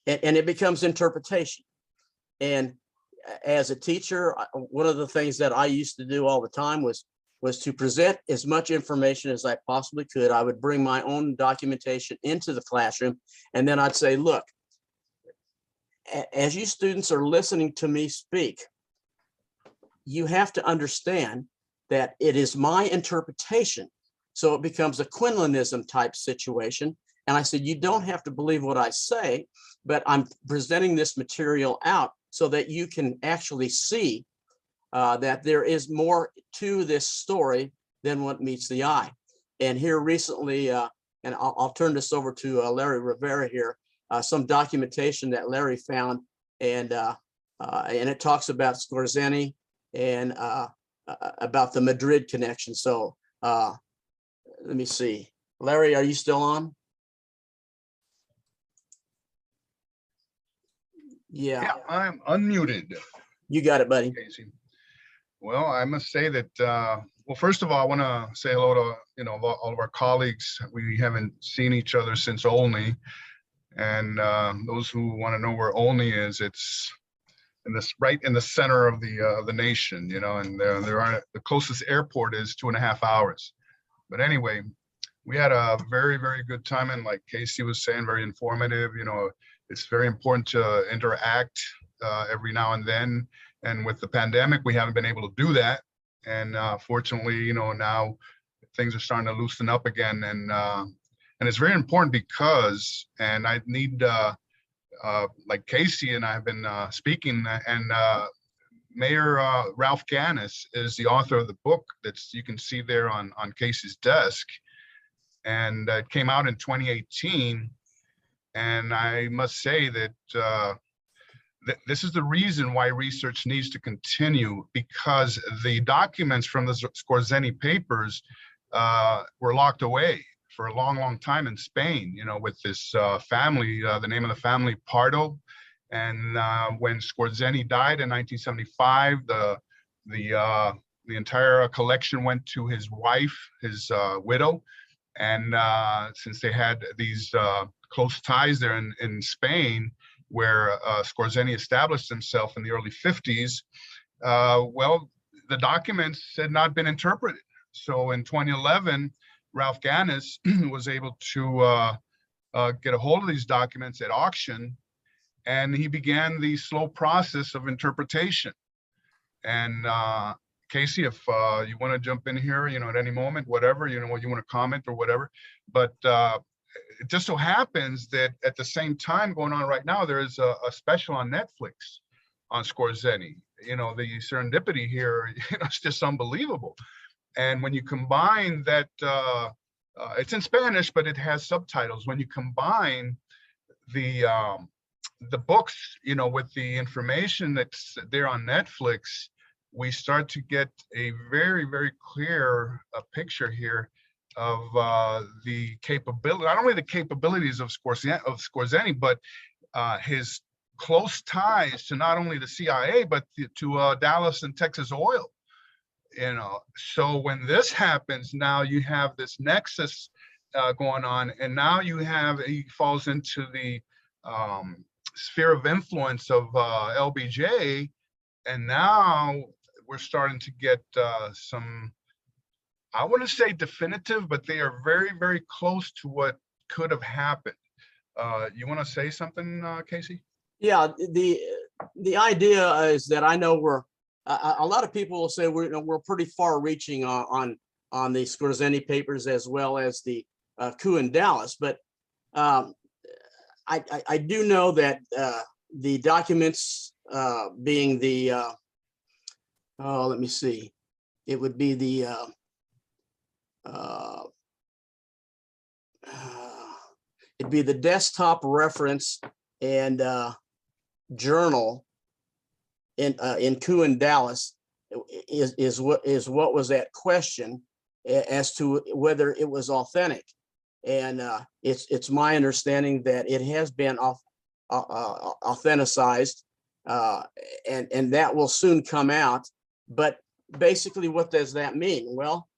and it becomes interpretation. And as a teacher, one of the things that I used to do all the time was to present as much information as I possibly could. I would bring my own documentation into the classroom, and then I'd say, look, as you students are listening to me speak, you have to understand that it is my interpretation. So it becomes a Quinlanism type situation. And I said, you don't have to believe what I say, but I'm presenting this material out so that you can actually see that there is more to this story than what meets the eye. And here recently, and I'll turn this over to Larry Rivera here, some documentation that Larry found, and it talks about Scorsani and about the Madrid connection. So let me see. Larry, are you still on? Yeah, I'm unmuted. you got it, buddy. Casey. Well, I must say that, well, first of all, I want to say hello to, all of our colleagues. We haven't seen each other since Olney. And those who want to know where Olney is, it's in this right in the center of the nation, and the closest airport is 2.5 hours. But anyway, we had a very, very good time. And like Casey was saying, very informative. It's very important to interact every now and then. And with the pandemic, we haven't been able to do that. And fortunately, now things are starting to loosen up again. And it's very important because, and I need, like Casey and I have been speaking, and Mayor Ralph Gannis is the author of the book that's you can see there on Casey's desk. And it came out in 2018. And I must say that this is the reason why research needs to continue, because the documents from the Scorsani papers were locked away for a long, long time in Spain, with this family, the name of the family, Pardo. And when Scorsani died in 1975, the entire collection went to his wife, his widow. And since they had these close ties there in Spain, where Scorsani established himself in the early 50s, well, the documents had not been interpreted. So in 2011, Ralph Gannis was able to get a hold of these documents at auction, and he began the slow process of interpretation. And Casey, if you want to jump in here, at any moment, whatever, you want to comment or whatever, but it just so happens that at the same time going on right now, there is a special on Netflix on Scorsani. The serendipity here, it's just unbelievable. And when you combine that, it's in Spanish, but it has subtitles. When you combine the books, with the information that's there on Netflix, we start to get a very, very clear picture here of the capability, not only the capabilities of Scorsani, but his close ties to not only the CIA, but to Dallas and Texas Oil. So when this happens, now you have this nexus going on, and now he falls into the sphere of influence of LBJ, and now we're starting to get some, I wouldn't say definitive, but they are very, very close to what could have happened. You want to say something, Casey? Yeah, the idea is that I know we're a lot of people will say we're pretty far-reaching on the Scorsani papers as well as the coup in Dallas, but I do know that the documents being the let me see, it would be the it'd be the desktop reference and journal in Coup, Dallas is what was at question as to whether it was authentic. And it's my understanding that it has been authenticized, and that will soon come out. But basically, what does that mean? Well,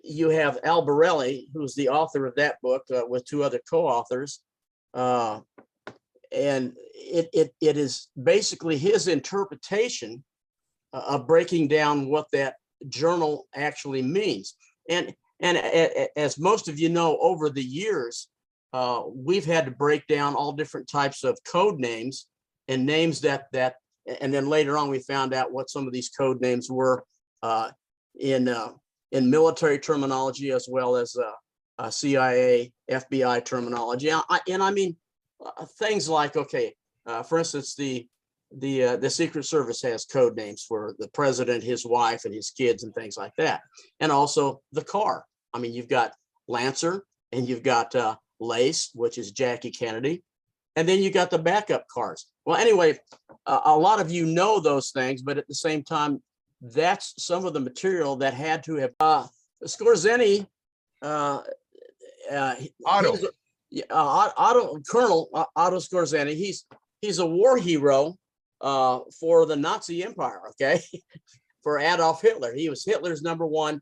you have Al Borelli, who's the author of that book, with two other co-authors, and it is basically his interpretation of breaking down what that journal actually means. And as most of you know, over the years, we've had to break down all different types of code names and names and then later on we found out what some of these code names were in military terminology, as well as CIA, FBI terminology. And I mean things like, okay, for instance, the Secret Service has code names for the president, his wife, and his kids, and things like that. And also the car. I mean, you've got Lancer, and you've got Lace, which is Jackie Kennedy, and then you got the backup cars. Well, anyway, a lot of you know those things, but at the same time, that's some of the material that had to have Scorsani. Otto. Colonel Otto Scorsani. He's a war hero for the Nazi Empire. Okay, for Adolf Hitler. He was Hitler's #1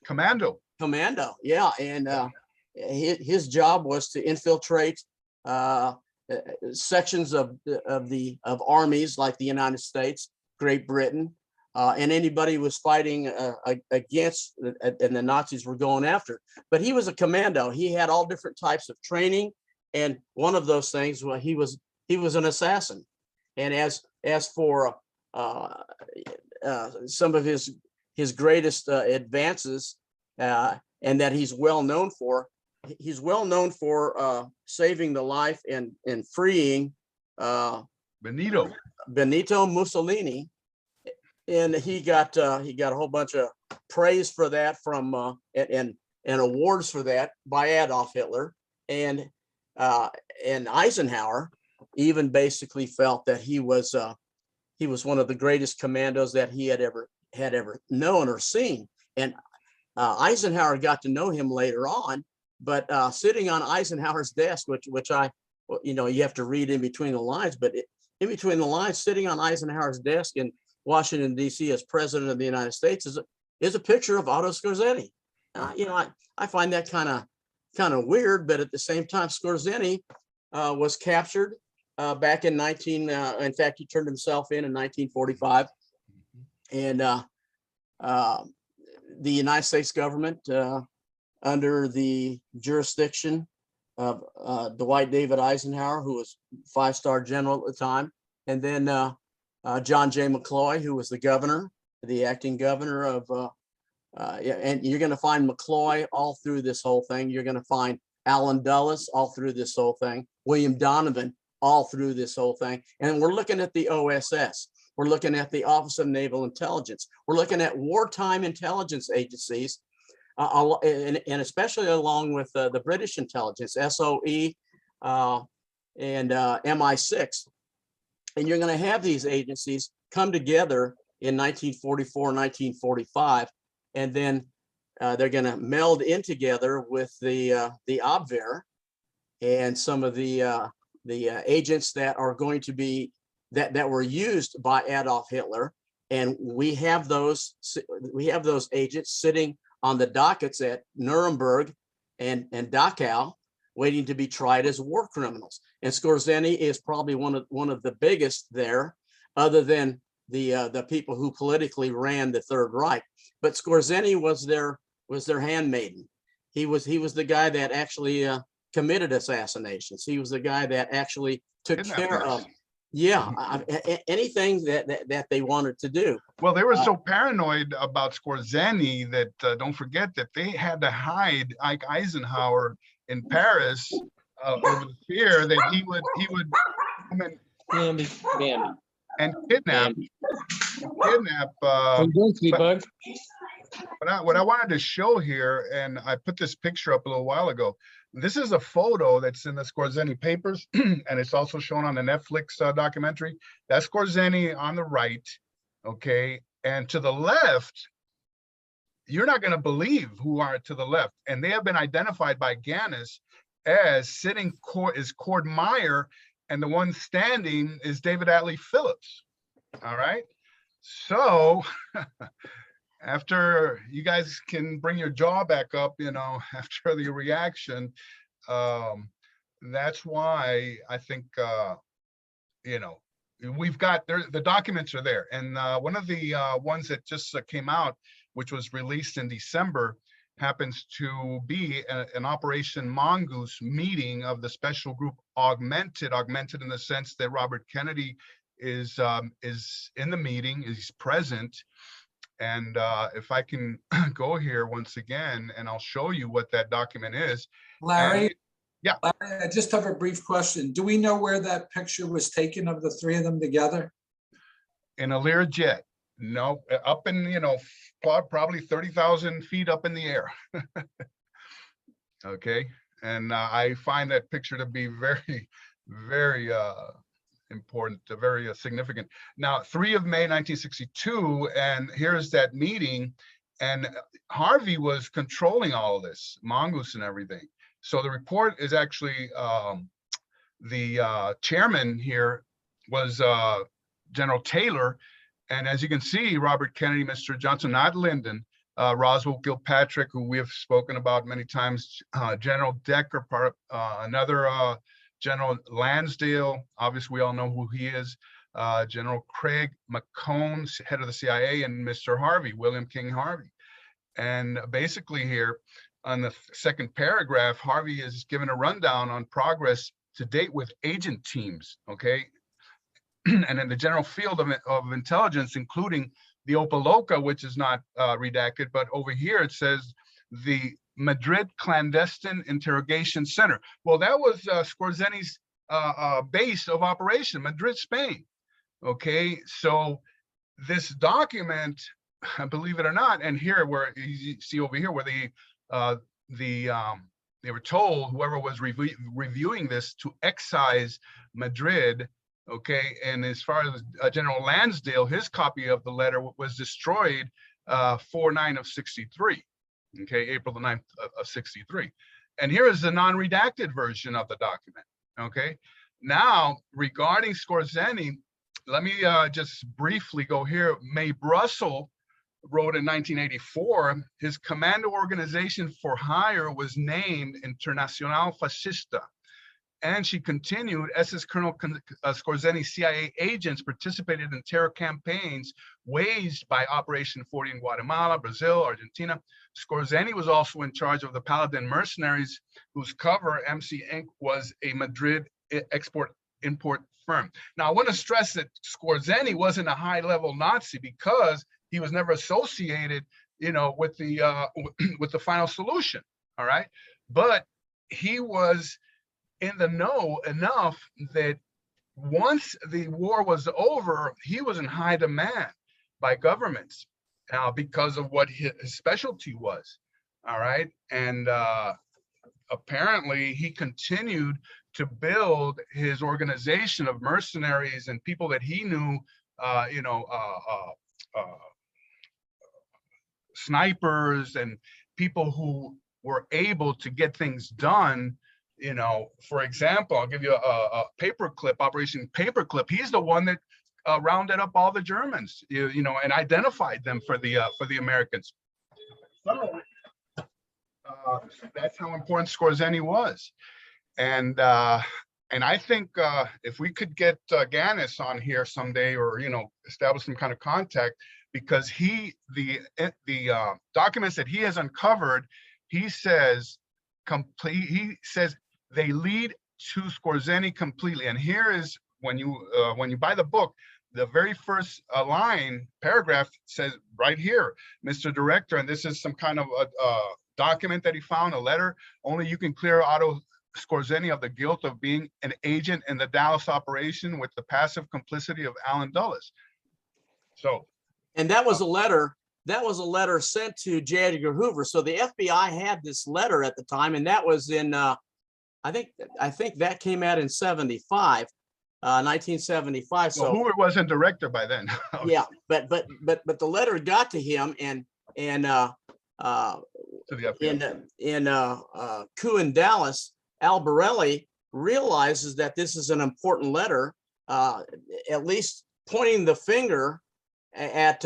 Commando. Yeah, and his job was to infiltrate sections of armies like the United States, Great Britain, and anybody who was fighting against and the Nazis were going after. But he was a commando. He had all different types of training, and one of those things, well, he was an assassin. And as for some of his greatest advances, and that he's well known for, saving the life and freeing Benito Mussolini. And he got a whole bunch of praise for that from and awards for that by Adolf Hitler, and Eisenhower even basically felt that he was one of the greatest commandos that he had ever known or seen. And Eisenhower got to know him later on, but sitting on Eisenhower's desk, which I, you have to read in between the lines, but in between the lines, sitting on Eisenhower's desk in Washington, D.C. as president of the United States is a picture of Otto Scorsani. I find that kind of weird, but at the same time, Scorsani was captured back in in fact, he turned himself in 1945. And the United States government, under the jurisdiction of Dwight David Eisenhower, who was 5-star general at the time, and then John J. McCloy, who was the acting governor of, and you're going to find McCloy all through this whole thing. You're going to find Allen Dulles all through this whole thing, William Donovan all through this whole thing. And we're looking at the OSS. We're looking at the Office of Naval Intelligence. We're looking at wartime intelligence agencies, and especially along with the British intelligence, SOE and MI6. And you're going to have these agencies come together in 1944, 1945, and then they're going to meld in together with the Abwehr and some of the agents that are going to be that were used by Adolf Hitler. And we have those agents sitting on the dockets at Nuremberg and Dachau, waiting to be tried as war criminals. And Scorsani is probably one of the biggest there, other than the people who politically ran the Third Reich. But Scorsani was their handmaiden. He was the guy that actually committed assassinations. He was the guy that actually took care of anything that they wanted to do. Well, they were so paranoid about Scorsani that don't forget that they had to hide Ike Eisenhower in Paris over the fear that he would come in and kidnap. what I wanted to show here, and I put this picture up a little while ago. This is a photo that's in the Scorsani papers, and it's also shown on the Netflix documentary. That's Scorsani on the right, okay? And to the left, you're not going to believe who are to the left. And they have been identified by Gannis as sitting is Cord Meyer, and the one standing is David Atlee Phillips. All right. So after you guys can bring your jaw back up, you know, after the reaction, that's why I think, you know, we've got there, the documents are there. And one of the ones that just came out, which was released in December, happens to be an Operation Mongoose meeting of the special group augmented in the sense that Robert Kennedy is in the meeting, is present. And if I can go here once again, and I'll show you what that document is. Larry? And, yeah. Larry, I just have a brief question. Do we know where that picture was taken of the three of them together? In a Learjet. No, up in, you know, probably 30,000 feet up in the air. Okay. And I find that picture to be very, very important, very significant. Now, 3 of May 1962, and here's that meeting, and Harvey was controlling all of this, Mongoose and everything. So the report is actually, the chairman here was General Taylor. And as you can see, Robert Kennedy, Mr. Johnson, not Lyndon, Roswell Kilpatrick, who we have spoken about many times, General Decker, another General Lansdale, obviously we all know who he is, General Craig McComb, head of the CIA, and Mr. Harvey, William King Harvey. And basically here on the second paragraph, Harvey is given a rundown on progress to date with agent teams, okay? And in the general field of intelligence, including the Opaloka, which is not redacted, but over here it says the Madrid Clandestine Interrogation Center. Well, that was Scorsani's base of operation, Madrid, Spain. Okay, so this document, believe it or not, and here where you see over here where they were told whoever was reviewing this to excise Madrid. Okay, and as far as General Lansdale, his copy of the letter was destroyed 4/9 of 63. Okay, April the 9th of 63. And here is the non-redacted version of the document. Okay, now regarding Scorsani, let me just briefly go here. May Brussel wrote in 1984, his commando organization for hire was named Internacional Fascista. And she continued, SS Colonel Scorsani CIA agents participated in terror campaigns waged by Operation 40 in Guatemala, Brazil, Argentina. Scorsani was also in charge of the Paladin mercenaries, whose cover, MC Inc., was a Madrid export-import firm. Now, I want to stress that Scorsani wasn't a high-level Nazi because he was never associated, you know, with the final solution, all right? But he was in the know enough that once the war was over, he was in high demand by governments because of what his specialty was. All right. And apparently he continued to build his organization of mercenaries and people that he knew, snipers and people who were able to get things done. You know, for example, I'll give you a paperclip, Operation Paperclip. He's the one that rounded up all the Germans, you know, and identified them for the Americans. So that's how important Scorsani was, and I think if we could get Gannis on here someday, or you know, establish some kind of contact, because the documents that he has uncovered, he says they lead to Scorsani completely. And here is when you buy the book, the very first paragraph says right here, Mr. Director, and this is some kind of a document that he found, a letter. Only you can clear Otto Scorsani of the guilt of being an agent in the Dallas operation with the passive complicity of Allen Dulles. So, and that was a letter that was a letter sent to J. Edgar Hoover. So the FBI had this letter at the time, and that was in, I think that came out in 75, 1975. Well, So Hoover wasn't director by then. yeah, but the letter got to him, and To the FBI. in coup in Dallas, Albarelli realizes that this is an important letter, at least pointing the finger at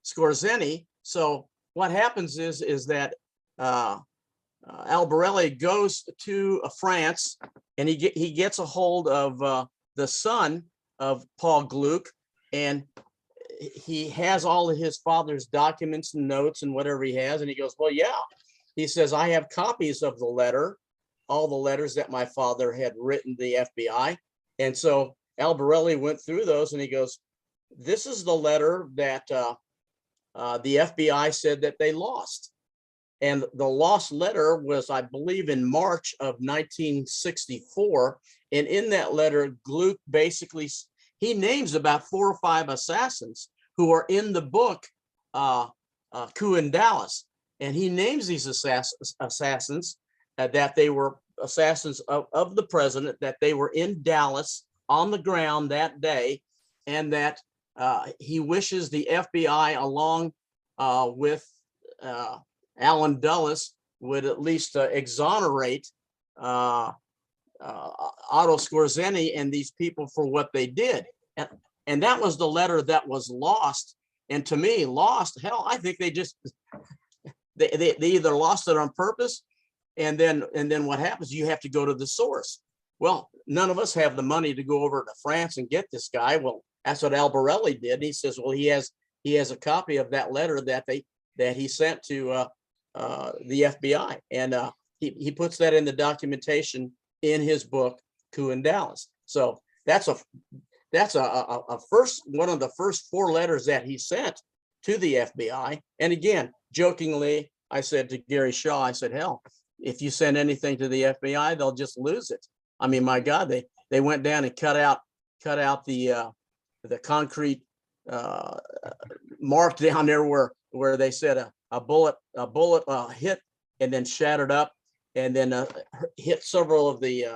Scorsani. So what happens is that Albarelli goes to France, and he gets a hold of the son of Paul Gluck, and he has all of his father's documents and notes and whatever he has. And he goes, well, yeah, he says, I have copies of the letter, all the letters that my father had written to the FBI. And so Albarelli went through those, and he goes, this is the letter that the FBI said that they lost. And the lost letter was, I believe, in March of 1964. And in that letter, Gluck basically, he names about 4 or 5 assassins who are in the book, Coup in Dallas. And he names these assassins that they were assassins of the president, that they were in Dallas on the ground that day, and that he wishes the FBI, along with Alan Dulles, would at least exonerate Otto Scorsani and these people for what they did. And that was the letter that was lost. And to me, lost, hell, I think they either lost it on purpose, and then what happens, you have to go to the source. Well, none of us have the money to go over to France and get this guy. Well, that's what Albarelli did. And he says, well, he has a copy of that letter that he sent to the FBI, and he puts that in the documentation in his book, Coup in Dallas. So that's a first, one of the first 4 letters that he sent to the FBI. And again, jokingly, I said to Gary Shaw, I said, hell, if you send anything to the FBI, they'll just lose it. I mean, my God, they went down and cut out the concrete mark down there where they said a bullet hit and then shattered up, and then hit several of the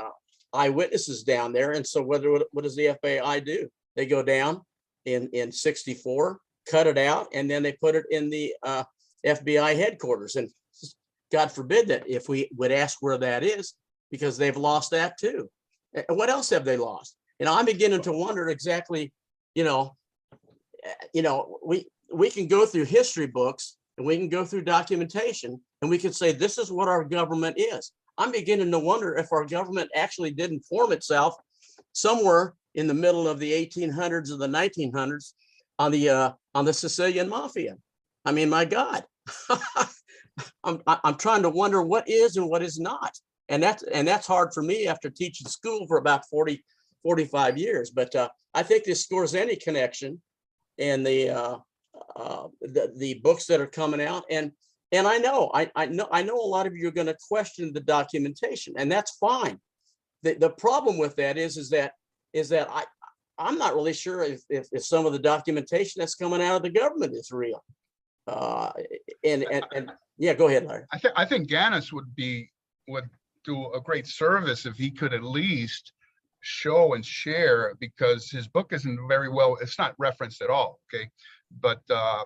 eyewitnesses down there. And so what does the FBI do? They go down in 64, cut it out, and then they put it in the FBI headquarters. And God forbid that if we would ask where that is, because they've lost that too. And what else have they lost? I'm beginning to wonder exactly, we can go through history books, and we can go through documentation, and we can say, this is what our government is. I'm beginning to wonder if our government actually didn't form itself somewhere in the middle of the 1800s or the 1900s on the Sicilian Mafia. I mean, my God, I'm trying to wonder what is and what is not. And that's hard for me after teaching school for about 45 years. But I think this Scorsani connection and the books that are coming out, and I know a lot of you are going to question the documentation, and that's fine. The problem with that is that I'm not really sure if some of the documentation that's coming out of the government is real. And yeah, go ahead, Larry. I think Ganis would do a great service if he could at least show and share, because his book isn't very well, it's not referenced at all. Okay. But, a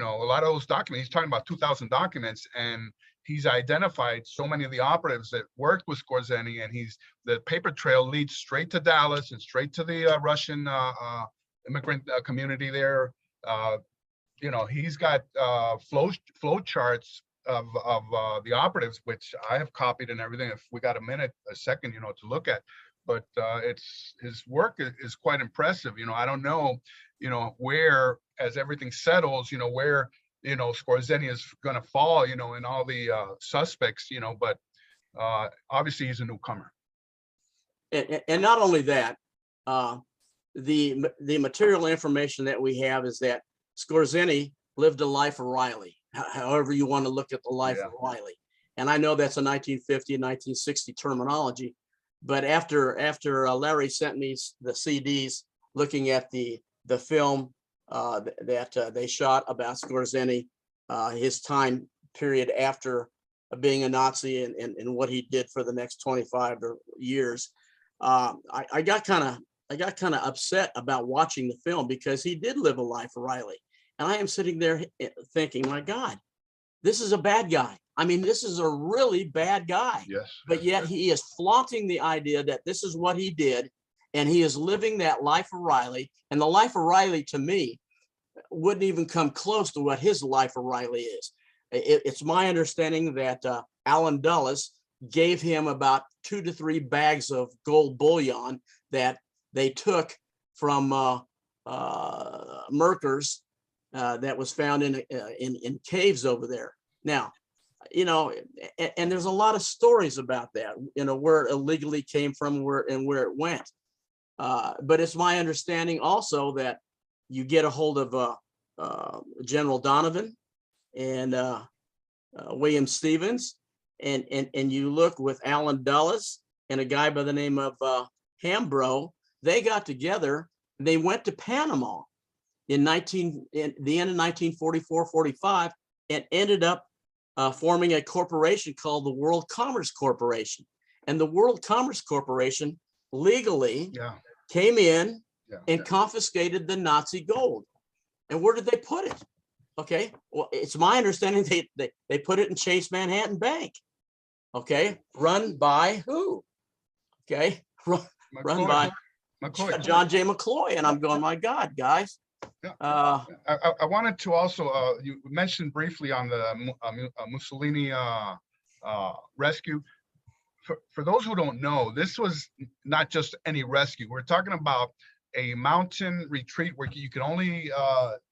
lot of those documents, he's talking about 2,000 documents, and he's identified so many of the operatives that worked with Scorsani, and the paper trail leads straight to Dallas and straight to the Russian immigrant community there. He's got flow charts of the operatives, which I have copied and everything. If we got a second, to look at, but his work is quite impressive. I don't know, where, as everything settles, where, Scorsani is going to fall, in all the suspects, but obviously he's a newcomer. And not only that, the material information that we have is that Scorsani lived a life of Riley, however you want to look at the life of Riley. And I know that's a 1950, 1960 terminology, but after Larry sent me the CDs looking at the film that they shot about Scorsani, his time period after being a Nazi and what he did for the next 25 years. I got kind of upset about watching the film because he did live a life of Riley. And I am sitting there thinking, my God, this is a bad guy. I mean, this is a really bad guy. Yes. But yet he is flaunting the idea that this is what he did. And he is living that life of Riley. And the life of Riley, to me, wouldn't even come close to what his life of Riley is. It's my understanding that Alan Dulles gave him about 2 to 3 bags of gold bullion that they took from Merkers that was found in caves over there. Now, you know, and there's a lot of stories about that, you know, where it illegally came from, where it went. But it's my understanding also that you get a hold of General Donovan and William Stevens, and you look with Alan Dulles and a guy by the name of Hambro. They got together. They went to Panama in the end of 1944-45 and ended up forming a corporation called the World Commerce Corporation. And the World Commerce Corporation legally came in and confiscated the Nazi gold. And where did they put it? Okay, well, it's my understanding they put it in Chase Manhattan Bank. Okay, run by who? Okay, run by McCloy. John J. McCloy. And I'm going, my God, guys. Yeah. I wanted to also, you mentioned briefly on the Mussolini rescue. For those who don't know, this was not just any rescue. We're talking about a mountain retreat where you can only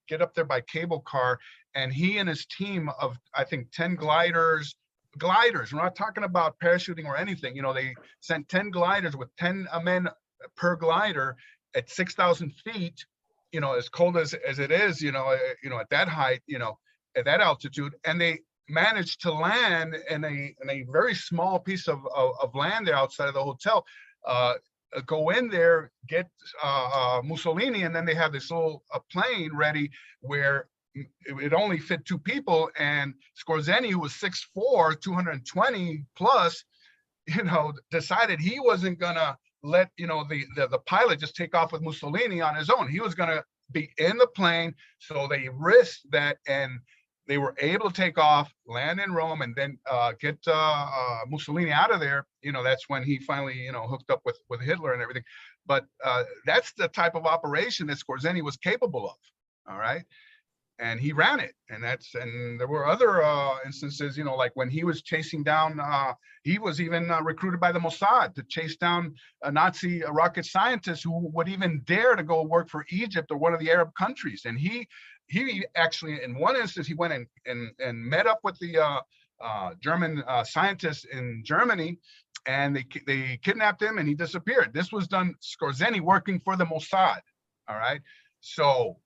get up there by cable car. And he and his team of, I think, 10 gliders. We're not talking about parachuting or anything. You know, they sent 10 gliders with 10 men per glider at 6,000 feet. You know, as cold as it is, you know, at that height, you know, at that altitude, and they managed to land in a very small piece of land there outside of the hotel. Go in there, get Mussolini, and then they have this little plane ready where it only fit 2 people, and Scorsani, who was 6'4", 220 plus, you know, decided he wasn't gonna let, you know, the pilot just take off with Mussolini on his own. He was going to be in the plane. So they risked that, and they were able to take off, land in Rome, and then get Mussolini out of there. You know, that's when he finally, you know, hooked up with Hitler and everything. But that's the type of operation that Scorsani was capable of. All right. And he ran it, and there were other instances, you know, like when he was chasing down, he was even recruited by the Mossad to chase down a Nazi rocket scientist who would even dare to go work for Egypt or one of the Arab countries. And he actually, in one instance, he went and met up with the German scientists in Germany, and they kidnapped him, and he disappeared. This was done, Scorsani working for the Mossad. All right, so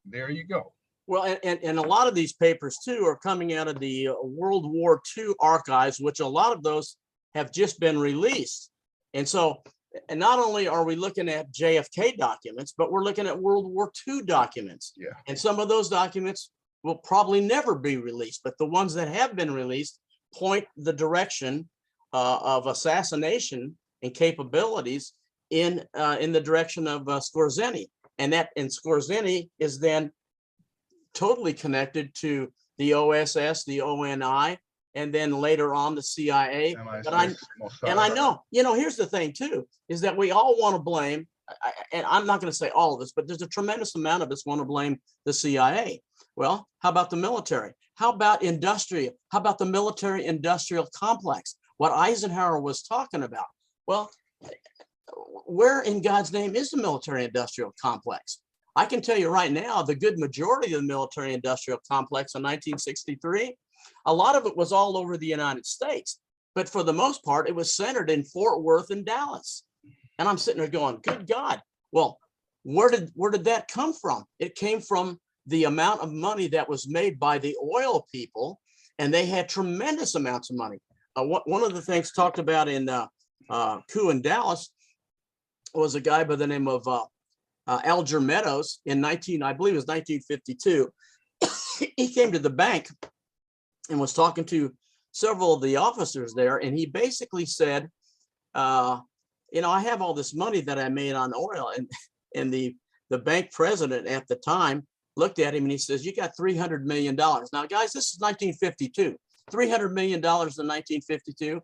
there you go. Well, and a lot of these papers, too, are coming out of the World War II archives, which a lot of those have just been released. And so, and not only are we looking at JFK documents, but we're looking at World War II documents. Yeah. And some of those documents will probably never be released, but the ones that have been released point the direction of assassination and capabilities in the direction of Scorsani. And Scorsani is then totally connected to the OSS, the ONI, and then later on the CIA. But I know, you know, here's the thing too, is that we all want to blame, and I'm not going to say all of us, but there's a tremendous amount of us want to blame the CIA. Well, how about the military? How about industrial? How about the military industrial complex? What Eisenhower was talking about. Well, where in God's name is the military industrial complex? I can tell you right now, the good majority of the military industrial complex in 1963, a lot of it was all over the United States. But for the most part, it was centered in Fort Worth and Dallas. And I'm sitting there going, good God. Well, where did that come from? It came from the amount of money that was made by the oil people, and they had tremendous amounts of money. One of the things talked about in coup in Dallas was a guy by the name of Alger Meadows in I believe it was 1952. He came to the bank and was talking to several of the officers there, and he basically said, you know, I have all this money that I made on oil, and the bank president at the time looked at him and he says, you got $300 million. Now, guys, this is 1952. $300 million in 1952.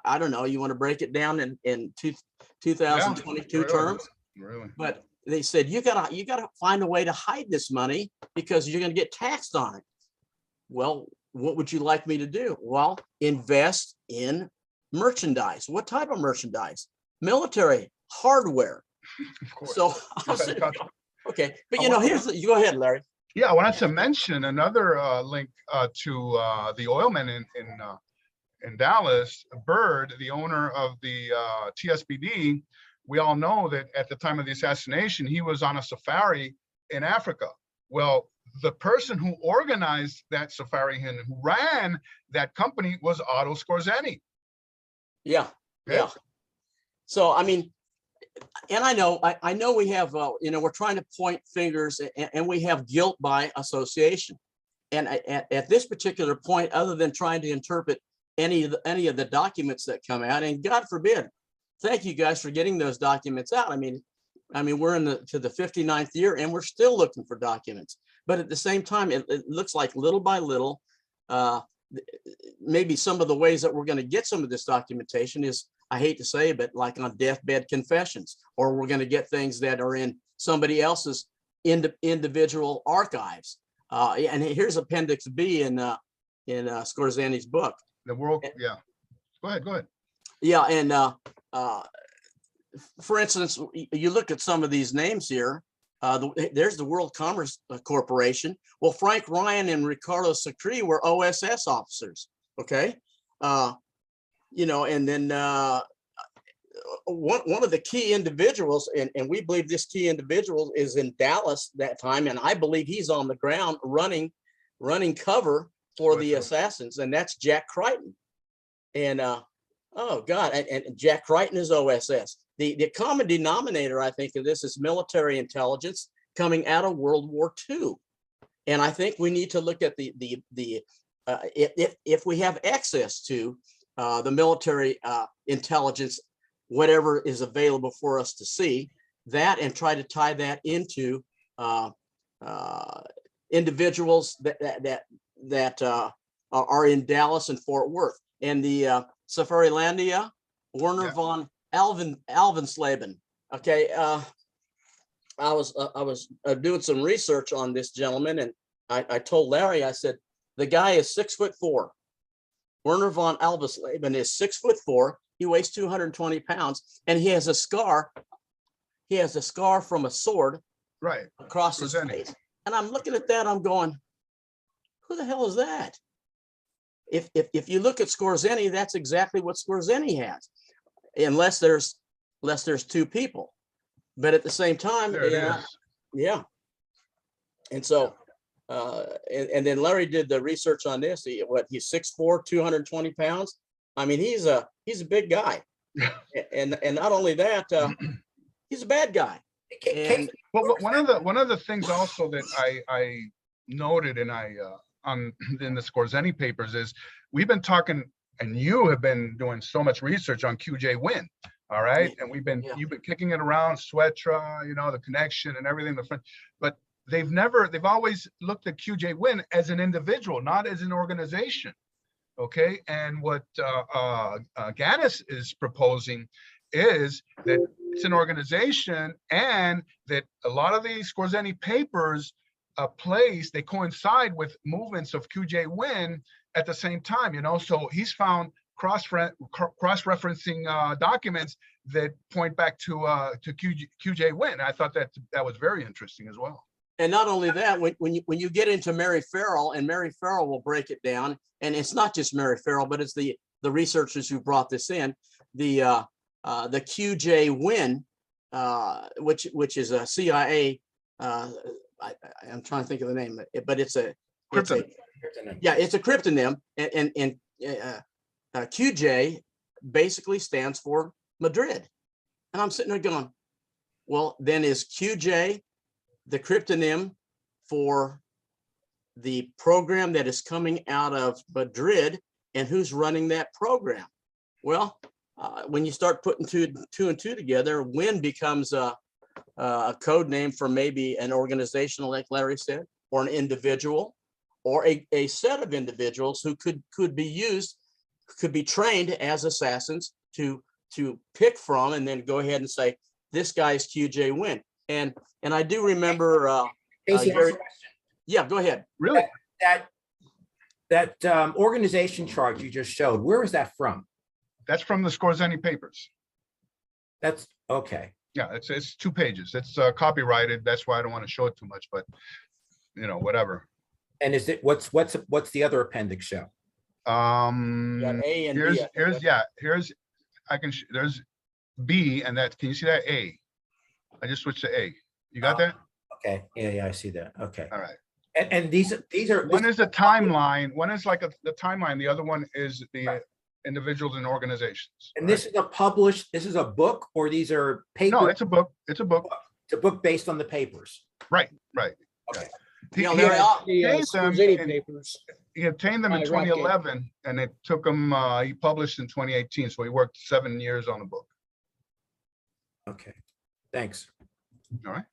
I don't know. You want to break it down in 2022 really, terms? Really? But they said, you gotta find a way to hide this money because you're going to get taxed on it. Well, what would you like me to do? Well, invest in merchandise. What type of merchandise? Military hardware. Of course. So I was sitting there going, okay, but you know, you go ahead, Larry. Yeah, I wanted to mention another link to the oilman in Dallas, Byrd, the owner of the TSBD. We all know that at the time of the assassination, he was on a safari in Africa. Well, the person who organized that safari and who ran that company was Otto Scorsani. Yeah, yeah. So, I mean, and I know we have, you know, we're trying to point fingers and we have guilt by association. And at this particular point, other than trying to interpret any of the documents that come out, and God forbid, thank you guys for getting those documents out. I mean, we're to the 59th year and we're still looking for documents. But at the same time, it looks like little by little, maybe some of the ways that we're going to get some of this documentation is, I hate to say, but like on deathbed confessions, or we're going to get things that are in somebody else's individual archives. And here's Appendix B in Scorsani's book. The world, yeah. Go ahead. Yeah, and for instance, you look at some of these names here. There's the World Commerce Corporation. Well, Frank Ryan and Ricardo Sacre were OSS officers. Okay, you know, and then one of the key individuals, and we believe this key individual is in Dallas that time, and I believe he's on the ground running cover for the assassins, and that's Jack Crichton. And oh God, and Jack Crichton is OSS. The common denominator, I think, of this is military intelligence coming out of World War II. And I think we need to look at if we have access to the military intelligence, whatever is available for us to see that, and try to tie that into individuals that are in Dallas and Fort Worth. And the Safarilandia, Werner von Alvensleben. Okay, I was doing some research on this gentleman, and I told Larry, I said, the guy is 6'4". Werner von Alvensleben is 6'4". He weighs 220 pounds, and he has a scar. He has a scar from a sword Right across his face. And I'm looking at that, I'm going, who the hell is that? If you look at Scorsani, that's exactly what Scorsani has, unless there's two people. But at the same time, yeah. And so, and then Larry did the research on this. He's 6'4", 220 pounds. I mean, he's a big guy, and not only that, he's a bad guy. And well, one of the things also that I noted and in the Scorsani papers is we've been talking, and you have been doing so much research on QJ Wynn. All right. And you've been kicking it around, Swetra, you know, the connection and everything, but they've always looked at QJ Wynn as an individual, not as an organization. Okay. And what Gaddis is proposing is that it's an organization, and that a lot of these Scorsani papers they coincide with movements of QJ Wynn at the same time, you know, so he's found cross-referencing documents that point back to QJ Wynn. I thought that was very interesting as well. And not only that, when you get into Mary Farrell, and Mary Farrell will break it down, and it's not just Mary Farrell, but it's the researchers who brought this in, the QJ Wynn, which is a CIA. I'm trying to think of the name, but it's a cryptonym, and QJ basically stands for Madrid. And I'm sitting there going, Well, then is QJ the cryptonym for the program that is coming out of Madrid, and who's running that program? Well, when you start putting two and two together, WIN becomes a code name for maybe an organization, like Larry said, or an individual, or a set of individuals who could be trained as assassins to pick from, and then go ahead and say, this guy's QJ WIN. And I do remember. Casey, Gary, yeah, go ahead. Really? That organization chart you just showed, where is that from? That's from the Scorsani papers. That's okay. Yeah, it's 2 pages. It's copyrighted. That's why I don't want to show it too much, but whatever. And is it what's the other appendix show? Got A and Here's B. there's B, and that, can you see that? A. I just switched to A. You got that? Okay. Yeah, I see that. Okay. All right. And these are One is a timeline. One is like the timeline. The other one is the individuals and organizations. and this is a book, or these are papers? No, it's a book. It's a book. It's a book based on the papers. Right. Okay. Yeah, He Larry, obtained them Scorsani in- papers. he obtained them in By Rockgate. 2011, and it took him, he published in 2018. So he worked 7 years on the book. Okay. Thanks. All right.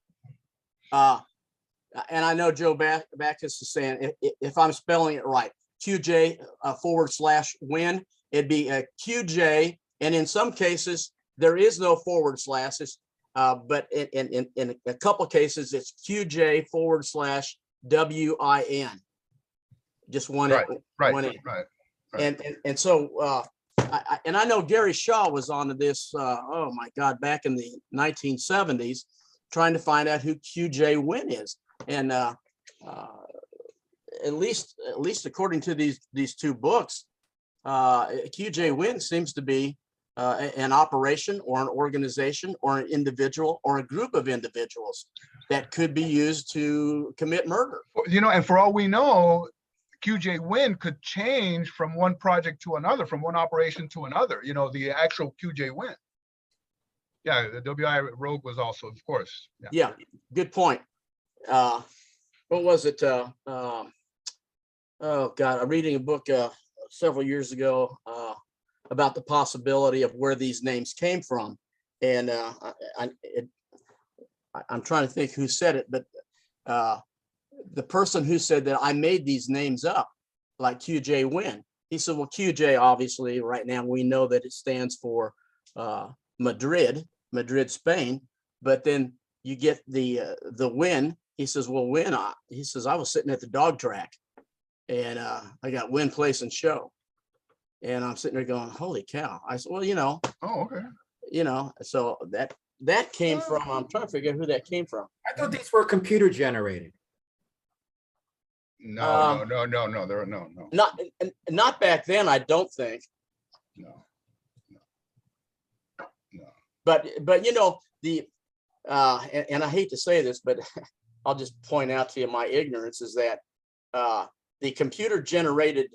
And I know Joe Backus is saying, if I'm spelling it right, QJ /WIN, it'd be a QJ. And in some cases, there is no forward slashes. But in a couple of cases, it's QJ /WIN. Just one. Right. one in. Right. And so, I know Gary Shaw was onto this, oh my God, back in the 1970s, trying to find out who QJ WIN is. And at least according to these 2 books, QJ WIN seems to be an operation or an organization or an individual or a group of individuals that could be used to commit murder. And for all we know, QJ WIN could change from one project to another, from one operation to another, the actual QJ WIN. Yeah, the WI Rogue was also, of course. Yeah, good point. What was it? Oh God, I'm reading a book several years ago about the possibility of where these names came from. And I'm trying to think who said it, but the person who said that I made these names up, like QJ WIN, he said, well, QJ, obviously, right now we know that it stands for Madrid, Spain, but then you get the WIN. He says, well, WIN, he says, I was sitting at the dog track and I got WIN Place and Show. And I'm sitting there going, holy cow. I said, well, Oh, okay. So that came from, I'm trying to figure out who that came from. I thought these were computer generated. No. There are no. Not back then, I don't think. No. But the and I hate to say this, but I'll just point out to you my ignorance is that the computer generated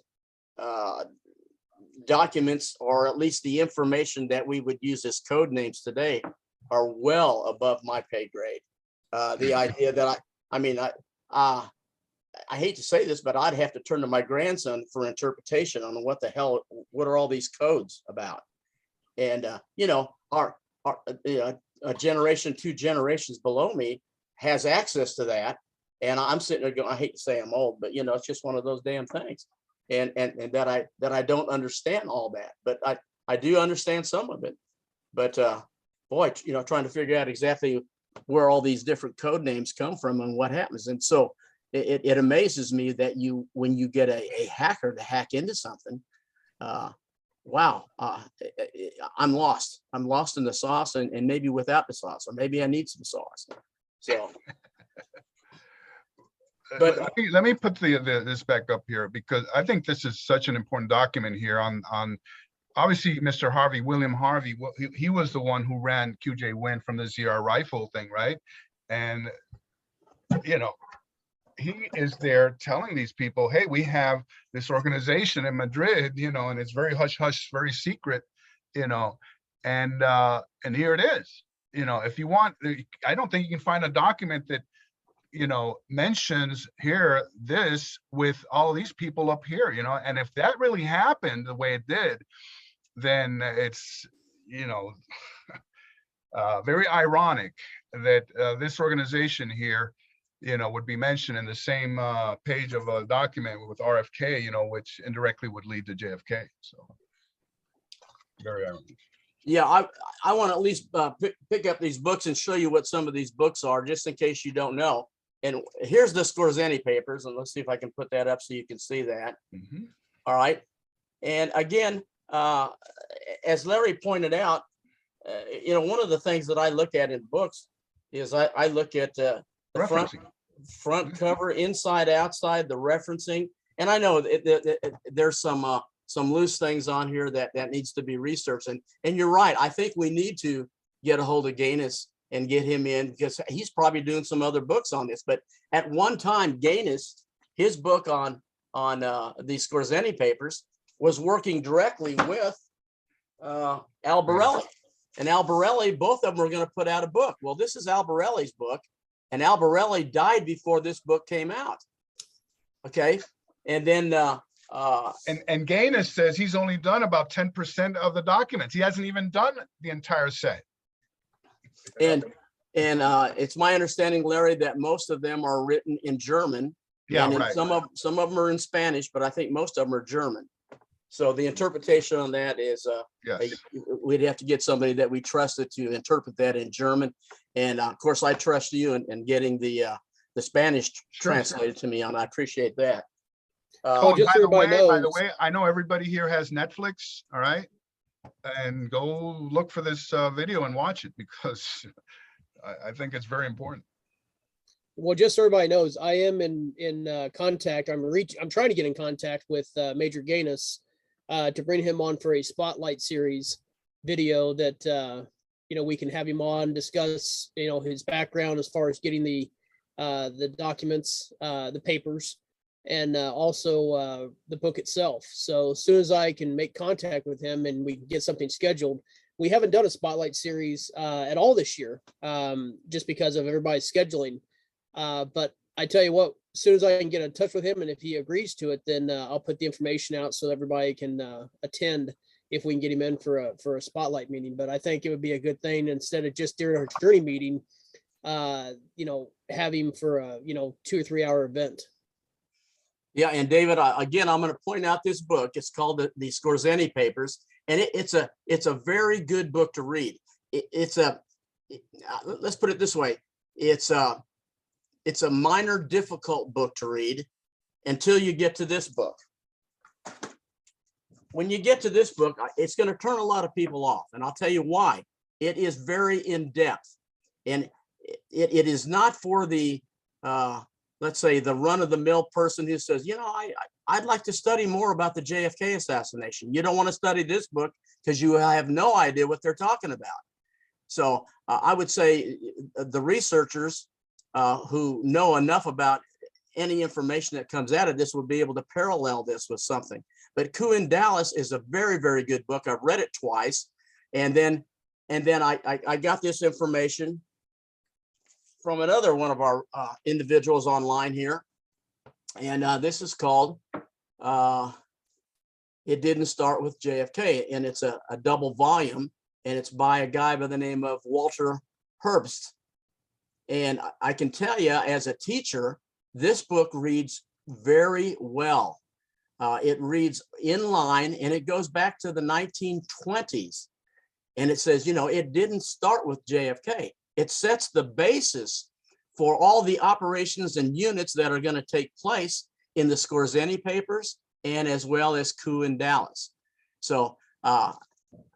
documents, or at least the information that we would use as code names today, are well above my pay grade. The idea that I hate to say this, but I'd have to turn to my grandson for interpretation on what are all these codes about. And a generation, 2 generations below me has access to that. And I'm sitting there going, I hate to say I'm old, but it's just one of those damn things. And that I don't understand all that, but I do understand some of it. But boy, trying to figure out exactly where all these different code names come from and what happens. And so it amazes me that when you get a hacker to hack into something, wow, I'm lost. I'm lost in the sauce, and maybe without the sauce, or maybe I need some sauce. So, but let me put this back up here, because I think this is such an important document here on obviously Mr. Harvey, William Harvey. He was the one who ran QJ WIN from the ZR rifle thing, right? And he is there telling these people, hey, we have this organization in Madrid, and it's very hush hush, very secret, and here it is, if you want, I don't think you can find a document that, mentions here this with all of these people up here, and if that really happened the way it did, then it's, very ironic that this organization here, would be mentioned in the same page of a document with RFK, which indirectly would lead to JFK. So very ironic. Yeah, I want to at least pick up these books and show you what some of these books are, just in case you don't know. And here's the Scorsani papers, and let's see if I can put that up so you can see that. Mm-hmm. All right. And again, as Larry pointed out, one of the things that I look at in books is I look at the front cover, inside, outside, the referencing. And I know there's some loose things on here that needs to be researched. And you're right. I think we need to get a hold of Gaines and get him in, because he's probably doing some other books on this. But at one time, Gaines, his book on the Scorsani papers, was working directly with Albarelli. And Albarelli, both of them are going to put out a book. Well, this is Albarelli's book, and Albarelli died before this book came out. Okay. And then and Gaines says he's only done about 10% of the documents. He hasn't even done the entire set. And it's my understanding, Larry, that most of them are written in German. Yeah, and right. Some of them are in Spanish, but I think most of them are German. So the interpretation on that is, yes, we'd have to get somebody that we trusted to interpret that in German. And of course, I trust you in getting the Spanish translated to me, and I appreciate that. Just by so the everybody way, I know everybody here has Netflix, all right? And go look for this video and watch it, because I think it's very important. Well, just so everybody knows, I am in contact. I'm trying to get in contact with Major Gaines to bring him on for a spotlight series video that we can have him on, discuss his background as far as getting the documents, the papers, and also the book itself. So as soon as I can make contact with him and we can get something scheduled, we haven't done a spotlight series at all this year, just because of everybody's scheduling. But I tell you what, as soon as I can get in touch with him, and if he agrees to it, then I'll put the information out so everybody can attend if we can get him in for a spotlight meeting. But I think it would be a good thing, instead of just during our journey meeting, have him for a 2 or 3 hour event. Yeah, and David, again, I'm going to point out this book. It's called the Scorsani Papers, and it's a very good book to read. Let's put it this way: it's a minor difficult book to read until you get to this book. When you get to this book, it's going to turn a lot of people off, and I'll tell you why. It is very in depth, and it is not for the let's say the run-of-the-mill person who says, I'd like to study more about the JFK assassination. You don't want to study this book because you have no idea what they're talking about. So I would say the researchers who know enough about any information that comes out of this would be able to parallel this with something. But Coup in Dallas is a very, very good book. I've read it twice. And then I got this information from another one of our individuals online here. And this is called It Didn't Start with JFK. And it's a double volume, and it's by a guy by the name of Walter Herbst. And I can tell you, as a teacher, this book reads very well. It reads in line, and it goes back to the 1920s. And it says, it didn't start with JFK. It sets the basis for all the operations and units that are going to take place in the Scorsani papers, and as well as Coup in Dallas. So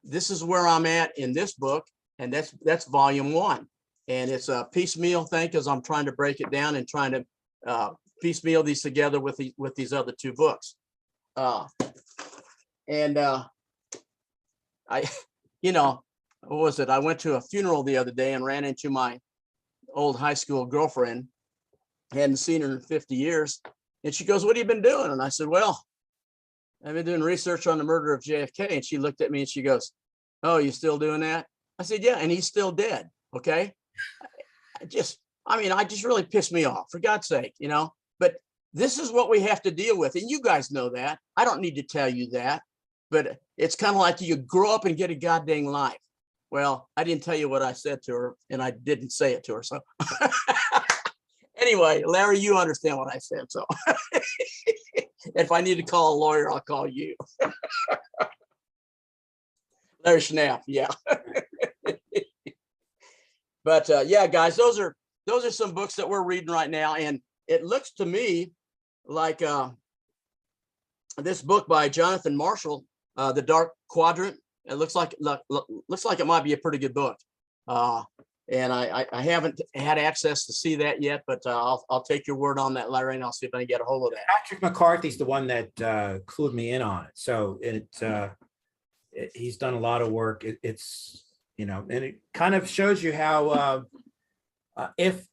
this is where I'm at in this book, and that's volume 1. And it's a piecemeal thing, because I'm trying to break it down and trying to piecemeal these together with these other 2 books. What was it? I went to a funeral the other day and ran into my old high school girlfriend. Hadn't seen her in 50 years. And she goes, "What have you been doing?" And I said, "Well, I've been doing research on the murder of JFK." And she looked at me and she goes, "Oh, you still doing that?" I said, "Yeah, and he's still dead." Okay. I just really pissed me off, for God's sake, but this is what we have to deal with. And you guys know that. I don't need to tell you that, but it's kind of like you grow up and get a goddamn life. Well, I didn't tell you what I said to her, and I didn't say it to her. So anyway, Larry, you understand what I said. So if I need to call a lawyer, I'll call you. Larry Schnapp, yeah. But yeah, guys, those are some books that we're reading right now, and it looks to me like this book by Jonathan Marshall, The Dark Quadrant. It looks like it might be a pretty good book, and I haven't had access to see that yet, but I'll take your word on that, Larry, and I'll see if I can get a hold of that. Patrick McCarthy's the one that clued me in on it. So he's done a lot of work. It's and it kind of shows you how if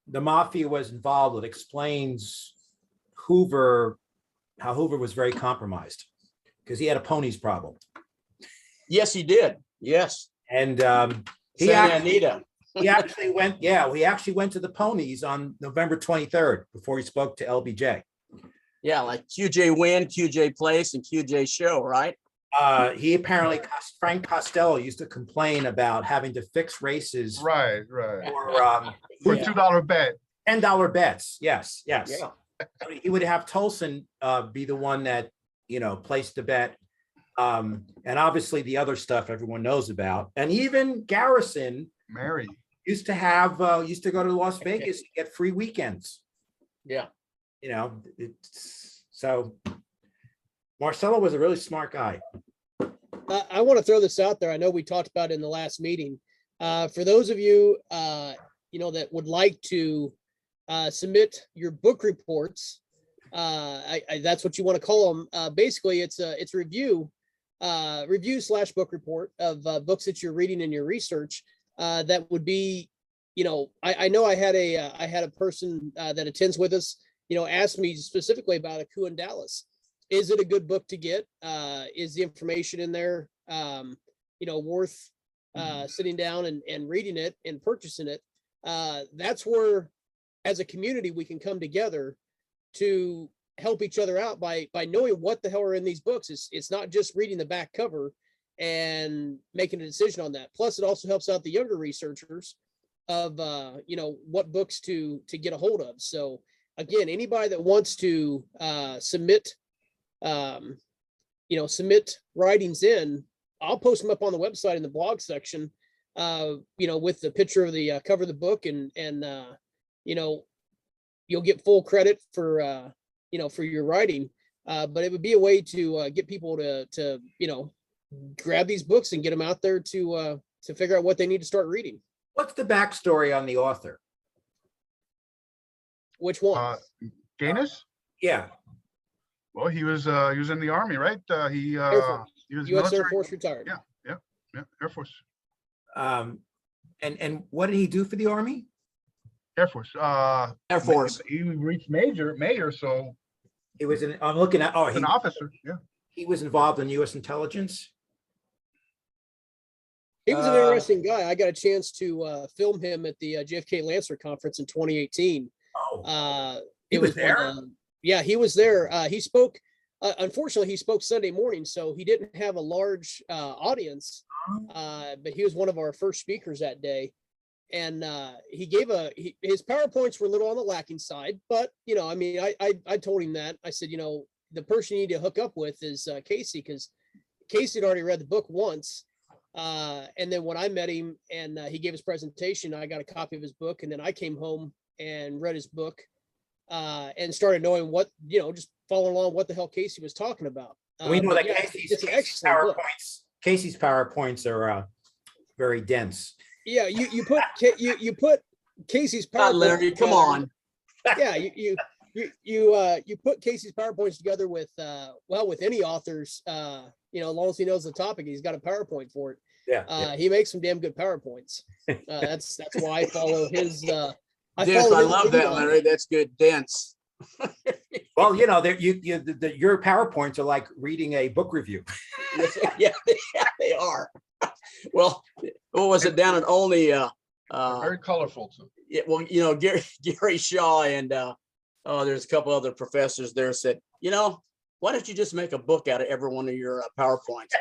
the mafia was involved, it explains how Hoover was very compromised because he had a ponies problem. Yes, he did. Yes. And He actually went to the ponies on November 23rd before he spoke to LBJ. Yeah, like QJ Win, QJ Place, and QJ Show, right? He apparently, Frank Costello used to complain about having to fix races. Right. For $2 bet. $10 bets. Yes. Yeah. He would have Tolson be the one that, placed the bet. And obviously the other stuff everyone knows about. And even Garrison Mary used to go to Las Vegas to get free weekends. Yeah. So Marcelo was a really smart guy. I want to throw this out there. I know we talked about it in the last meeting. For those of you, that would like to submit your book reports, that's what you want to call them. Basically, it's a review / book report of books that you're reading in your research. That would be, I know I had a person that attends with us, asked me specifically about A Coup in Dallas. Is it a good book to get? Is the information in there, worth sitting down and reading it and purchasing it? That's where, as a community, we can come together to help each other out by knowing what the hell are in these books. It's not just reading the back cover and making a decision on that. Plus, it also helps out the younger researchers of what books to get a hold of. So again, anybody that wants to submit writings in, I'll post them up on the website in the blog section, with the picture of the cover of the book, and you'll get full credit for your writing. But it would be a way to get people to grab these books and get them out there to figure out what they need to start reading. What's the backstory on the author? Which one? Gaines? Yeah. Well, he was in the Army, right? He was U.S. Air military. Force retired. Yeah, Air Force. And what did he do for the Army? Air Force. Air Force. He reached mayor, so I'm looking at, an officer. Yeah. he was involved in U.S. intelligence. He was an interesting guy. I got a chance to film him at the JFK Lancer Conference in 2018. He was there? Yeah, he was there. He spoke. Unfortunately, he spoke Sunday morning, so he didn't have a large audience. But he was one of our first speakers that day, and he gave his PowerPoints were a little on the lacking side. But I told him that. I said, the person you need to hook up with is Casey, because Casey had already read the book once. And then when I met him and he gave his presentation, I got a copy of his book, and then I came home and read his book and started knowing what, just following along what the hell Casey was talking about. We know that it's an excellent book. Casey's PowerPoints are very dense. Yeah, you put Casey's PowerPoint. Larry, come on. Yeah, you put Casey's PowerPoints together with with any author's, as long as he knows the topic, he's got a PowerPoint for it. Yeah. He makes some damn good PowerPoints. That's why I follow his. I love that, Larry. That's good. Dense. Well, your PowerPoints are like reading a book review. Yeah, they are. Well, what was it down in Olney? Very colorful too. Yeah, well, you know, Gary Shaw and there's a couple other professors there said, you know, why don't you just make a book out of every one of your PowerPoints?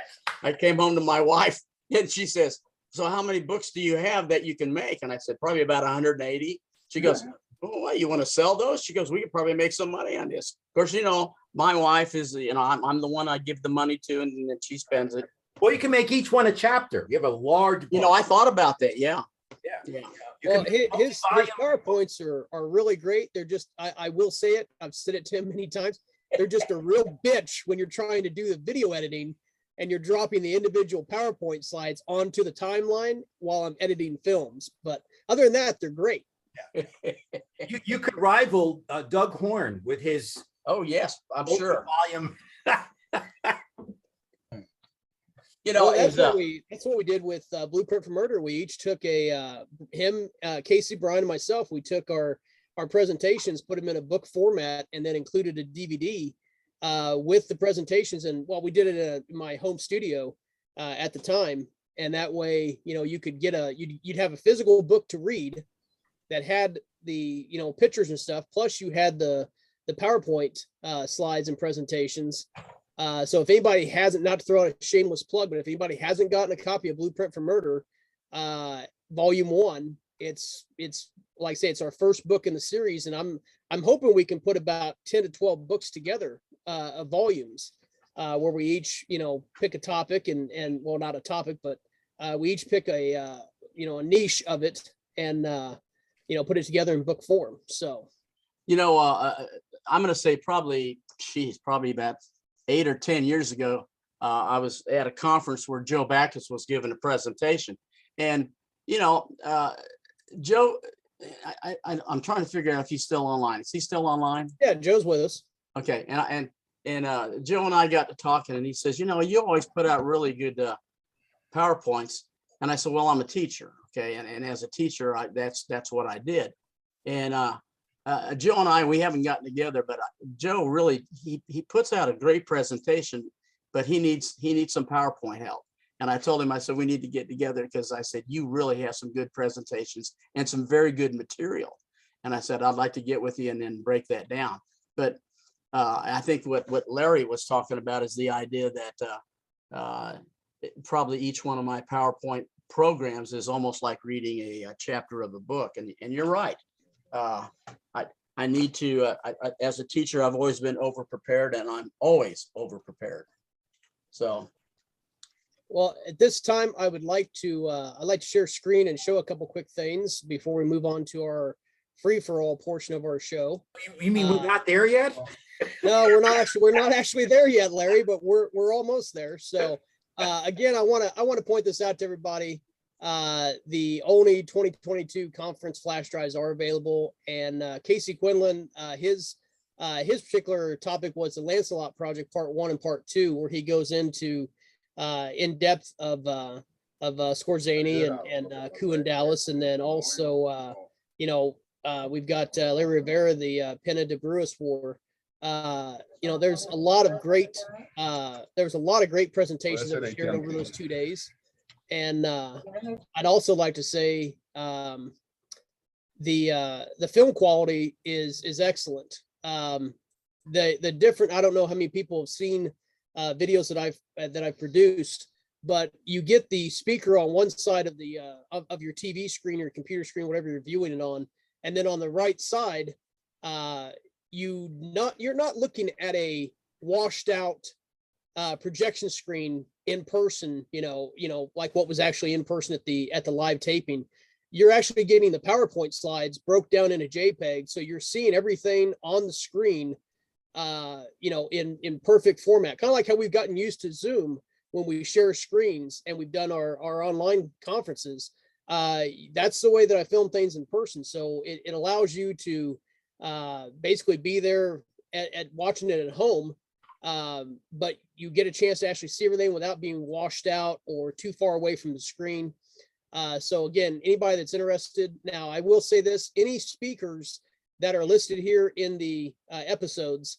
I came home to my wife and she says, so how many books do you have that you can make? And I said, probably about 180. She goes, oh, what, you want to sell those? She goes, we could probably make some money on this. Of course, you know, my wife is, you know, I'm the one I give the money to, and then she spends it. Well, you can make each one a chapter. You have a large book. You know, I thought about that. Yeah. Yeah. Yeah. You Well, can make his multi-volume- PowerPoints are really great. They're just, I will say it, I've said it to him many times. They're just a real bitch when you're trying to do the video editing and you're dropping the individual PowerPoint slides onto the timeline while I'm editing films. But other than that, they're great. You could rival Doug Horn with his Oh, yes, I'm sure. volume. You know, Well, it's, that's what we did with Blueprint for Murder. We each took him, Casey, Brian, and myself. We took our presentations, put them in a book format, and then included a DVD with the presentations. And well, we did it in my home studio at the time, and that way, you know, you could get you'd have a physical book to read that had the, you know, pictures and stuff. Plus, you had the PowerPoint slides and presentations. So if anybody hasn't, not to throw out a shameless plug, but if anybody hasn't gotten a copy of Blueprint for Murder, Volume 1, it's like I say, it's our first book in the series, and I'm hoping we can put about 10 to 12 books together of volumes where we each, you know, pick a topic and well, not a topic, but we each pick a you know, a niche of it and you know, put it together in book form. So, you know, I'm going to say probably about 8 or 10 years ago, I was at a conference where Joe Backus was giving a presentation, and you know, Joe, I'm trying to figure out if he's still online. Is he still online? yeah, Joe's with us. Okay, and Joe and I got to talking, and he says, you know, you always put out really good PowerPoints, and I said, well, I'm a teacher, okay, and as a teacher, that's what I did, and Joe and I, we haven't gotten together, but Joe really, he puts out a great presentation, but he needs some PowerPoint help. And I told him, I said, we need to get together because I said, you really have some good presentations and some very good material. And I said, I'd like to get with you and then break that down. But I think what Larry was talking about is the idea that probably each one of my PowerPoint programs is almost like reading a chapter of a book. And you're right. I need to, as a teacher, I've always been over-prepared, and I'm always over-prepared. So. Well, at this time, I'd like to share screen and show a couple quick things before we move on to our free-for-all portion of our show. You mean we're not there yet? No, we're not actually there yet, Larry, but we're almost there. So again, I want to point this out to everybody. The only 2022 conference flash drives are available, and Casey Quinlan, his particular topic was the Lancelot Project Part 1 and Part 2, where he goes into in depth of Scorsani and Coup in Dallas, and then also you know, we've got Larry Rivera, the Pena de Bruis War. You know, there's a lot of great presentations that were shared over those 2 days. And I'd also like to say the film quality is excellent. The different, I don't know how many people have seen videos that I've produced, but you get the speaker on one side of the of your TV screen or computer screen, whatever you're viewing it on, and then on the right side, you're not looking at a washed out projection screen in person, you know, like what was actually in person at the live taping. You're actually getting the PowerPoint slides broke down in a JPEG, so you're seeing everything on the screen, you know, in perfect format, kind of like how we've gotten used to Zoom when we share screens and we've done our online conferences. That's the way that I film things in person, so it allows you to basically be there at watching it at home. But you get a chance to actually see everything without being washed out or too far away from the screen. So again, anybody that's interested, now I will say this, any speakers that are listed here in the episodes,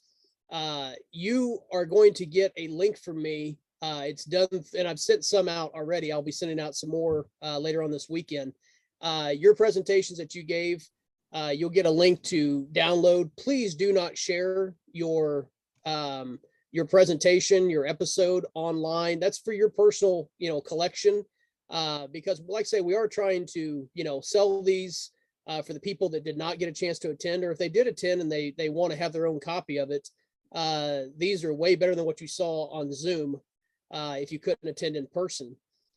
you are going to get a link from me It's done, and I've sent some out already. I'll be sending out some more later on this weekend. Your presentations that you gave, you'll get a link to download. Please do not share your presentation, your episode online. That's for your personal, collection. Because like I say, we are trying to, sell these for the people that did not get a chance to attend, or if they did attend and they want to have their own copy of it. These are way better than what you saw on Zoom if you couldn't attend in person.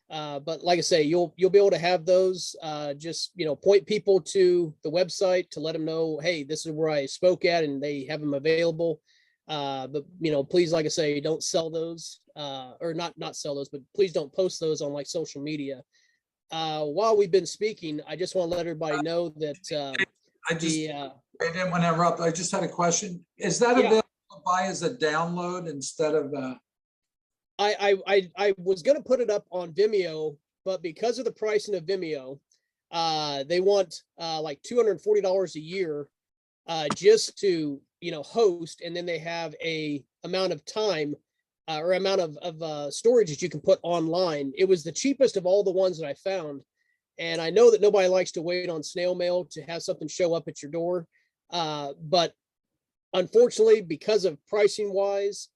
But like I say, you'll be able to have those. Just point people to the website to let them know, hey, this is where I spoke at, and they have them available. But please, like I say, don't sell those, or not sell those, but please don't post those on like social media. While we've been speaking, I just want to let everybody know that I didn't want to interrupt. I just had a question. Is that Yeah. available to buy as a download instead of I was gonna put it up on Vimeo, but because of the pricing of Vimeo, they want like $240 a year just to host, and then they have a amount of time or amount of storage that you can put online. It was the cheapest of all the ones that I found, and I know that nobody likes to wait on snail mail to have something show up at your door, but unfortunately, because of pricing wise,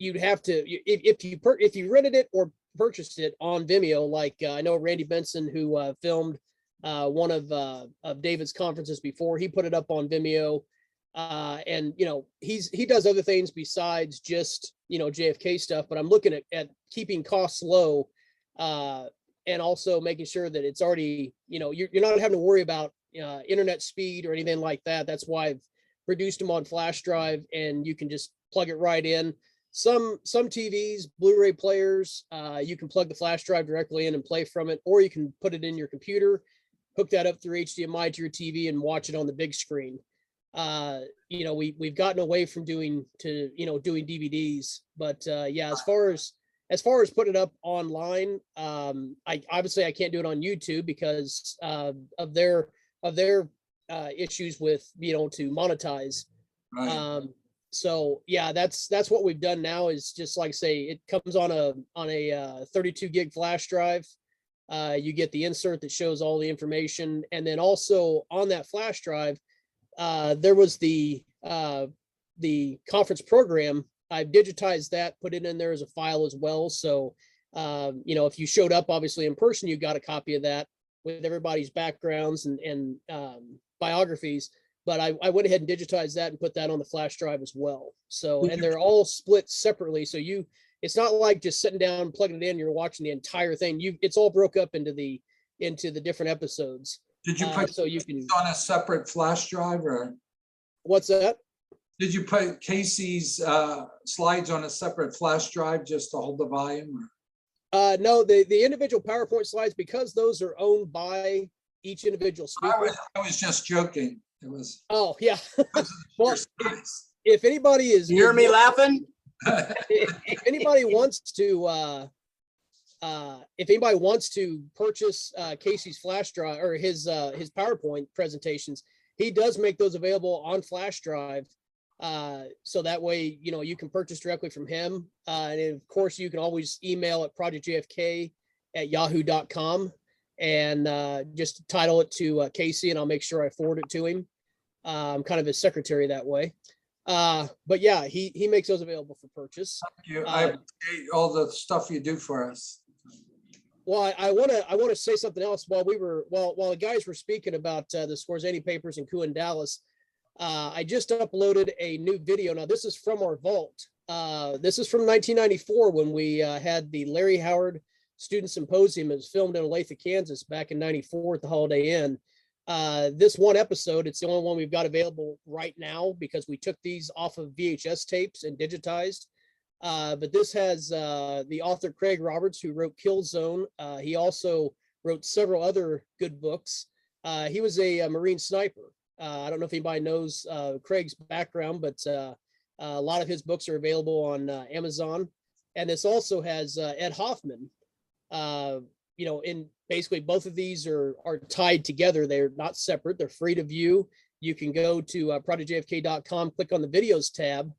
you'd have to, if you rented it or purchased it on Vimeo, like I know Randy Benson, who filmed one of David's conferences before, he put it up on Vimeo, and he does other things besides just JFK stuff. But I'm looking at keeping costs low, and also making sure that it's already you're not having to worry about internet speed or anything like that. That's why I've produced them on flash drive, and you can just plug it right in. Some TVs, Blu-ray players, you can plug the flash drive directly in and play from it, or you can put it in your computer, hook that up through HDMI to your TV, and watch it on the big screen. We've gotten away from doing DVDs, but yeah, as far as putting it up online, I obviously I can't do it on YouTube because of their issues with to monetize. right? So yeah, that's what we've done now, is just like say it comes on a 32 gig flash drive. You get the insert that shows all the information, and then also on that flash drive, there was the conference program. I've digitized that, put it in there as a file as well. So if you showed up obviously in person, you got a copy of that with everybody's backgrounds and biographies. But I went ahead and digitized that and put that on the flash drive as well. So, and they're all split separately. So it's not like just sitting down and plugging it in, you're watching the entire thing. It's all broke up into the different episodes. Did you put so you can on a separate flash drive, or what's that? did you put Casey's slides on a separate flash drive just to hold the volume? No, the individual PowerPoint slides, because those are owned by each individual speaker. I was just joking. It was. Oh yeah. Well, if anybody is, You hear me laughing? if anybody wants to purchase Casey's flash drive or his PowerPoint presentations, he does make those available on flash drive. So that way, you can purchase directly from him. And of course, you can always email at projectjfk@yahoo.com and just title it to Casey, and I'll make sure I forward it to him. I'm kind of his secretary that way. But yeah, he makes those available for purchase. Thank you. I appreciate all the stuff you do for us. Well, I want to say something else while the guys were speaking about the Scorsani papers in Kuhn, Dallas. I just uploaded a new video. Now, this is from our vault. This is from 1994 when we had the Larry Howard Student Symposium. It was filmed in Olathe, Kansas back in '94 at the Holiday Inn. This one episode, it's the only one we've got available right now because we took these off of VHS tapes and digitized. But this has the author Craig Roberts, who wrote Killzone. He also wrote several other good books. He was a Marine sniper. I don't know if anybody knows Craig's background, but a lot of his books are available on Amazon. And this also has Ed Hoffman. In basically both of these are tied together. They're not separate. They're free to view. You can go to projectjfk.com, click on the videos tab,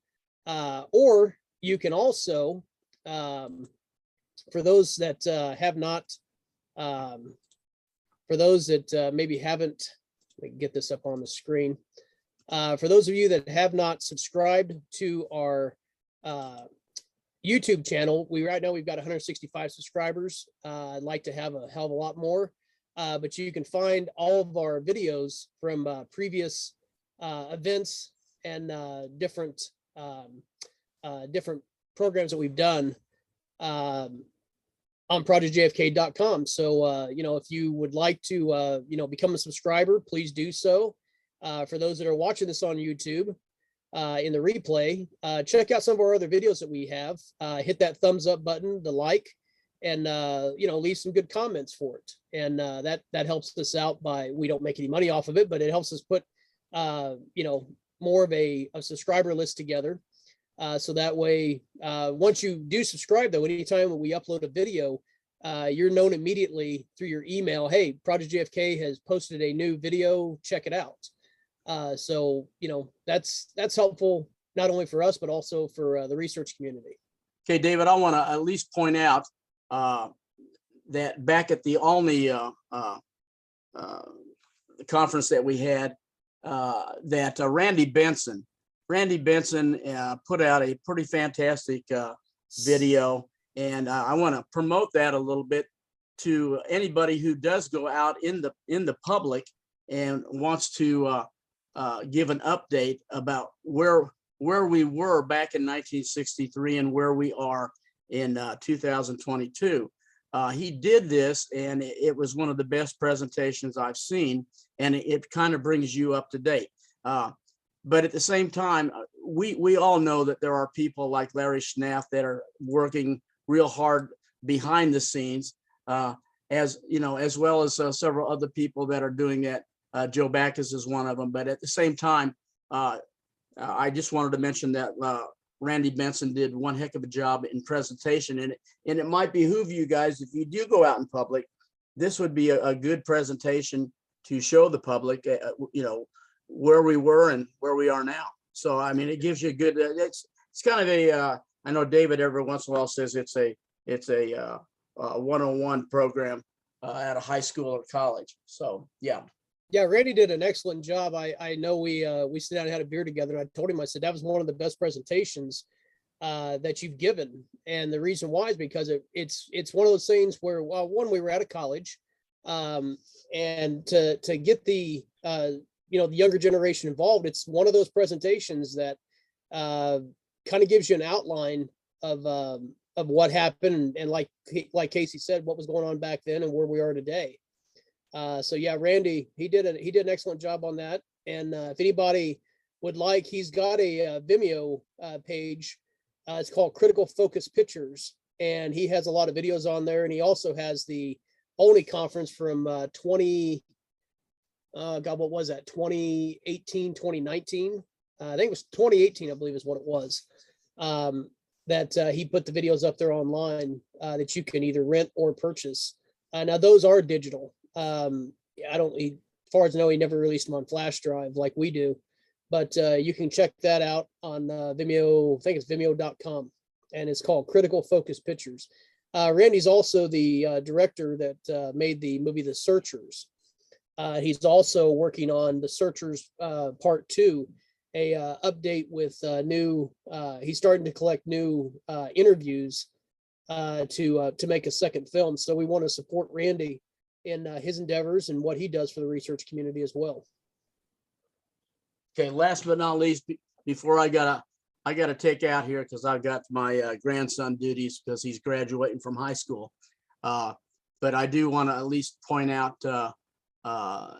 or you can also, for those that have not, for those that maybe haven't, let me get this up on the screen. For those of you that have not subscribed to our YouTube channel, right now we've got 165 subscribers. I'd like to have a hell of a lot more, but you can find all of our videos from previous events and different programs that we've done on projectjfk.com. So, if you would like to, become a subscriber, please do so. For those that are watching this on YouTube, in the replay, check out some of our other videos that we have. Hit that thumbs up button, the like, and leave some good comments for it. And that helps us out by, we don't make any money off of it, but it helps us put more of a subscriber list together. So that way, once you do subscribe, though, anytime we upload a video, you're known immediately through your email. Hey, Project JFK has posted a new video. Check it out. So that's helpful not only for us but also for the research community. Okay, David, I want to at least point out that back at the Olney conference that we had, that Randy Benson put out a pretty fantastic video, and I want to promote that a little bit to anybody who does go out in the public and wants to give an update about where we were back in 1963 and where we are in 2022. He did this, and it was one of the best presentations I've seen, and it kind of brings you up to date. But at the same time, we all know that there are people like Larry Schnath that are working real hard behind the scenes, as well as several other people that are doing that. Joe Backus is one of them. But at the same time, I just wanted to mention that Randy Benson did one heck of a job in presentation, and it might behoove you guys, if you do go out in public, this would be a good presentation to show the public, where we were and where we are now. So, I mean, it gives you a good, it's kind of a, I know David every once in a while says it's a 101 program at a high school or college. So, yeah. Yeah, Randy did an excellent job. I know we sat down and had a beer together. I told him, I said, that was one of the best presentations that you've given. And the reason why is because it's one of those things where, well, one, we were out of college, and to get the the younger generation involved, it's one of those presentations that kind of gives you an outline of what happened, and like Casey said, what was going on back then and where we are today. So yeah, Randy, he did an excellent job on that. And if anybody would like, he's got a Vimeo page. It's called Critical Focus Pictures, and he has a lot of videos on there. And he also has the Olney conference from 2018, 2019. I think it was 2018, I believe is what it was. That he put the videos up there online that you can either rent or purchase. Now those are digital. As far as I know, he never released them on flash drive like we do, but you can check that out on Vimeo. I think it's vimeo.com, and it's called Critical Focus Pictures. Randy's also the director that made the movie The Searchers. He's also working on The Searchers Part 2, a update with new. He's starting to collect new interviews to make a second film. So we want to support Randy in his endeavors and what he does for the research community as well. Okay, last but not least, before I gotta take out here because I've got my grandson duties because he's graduating from high school. But I do want to at least point out a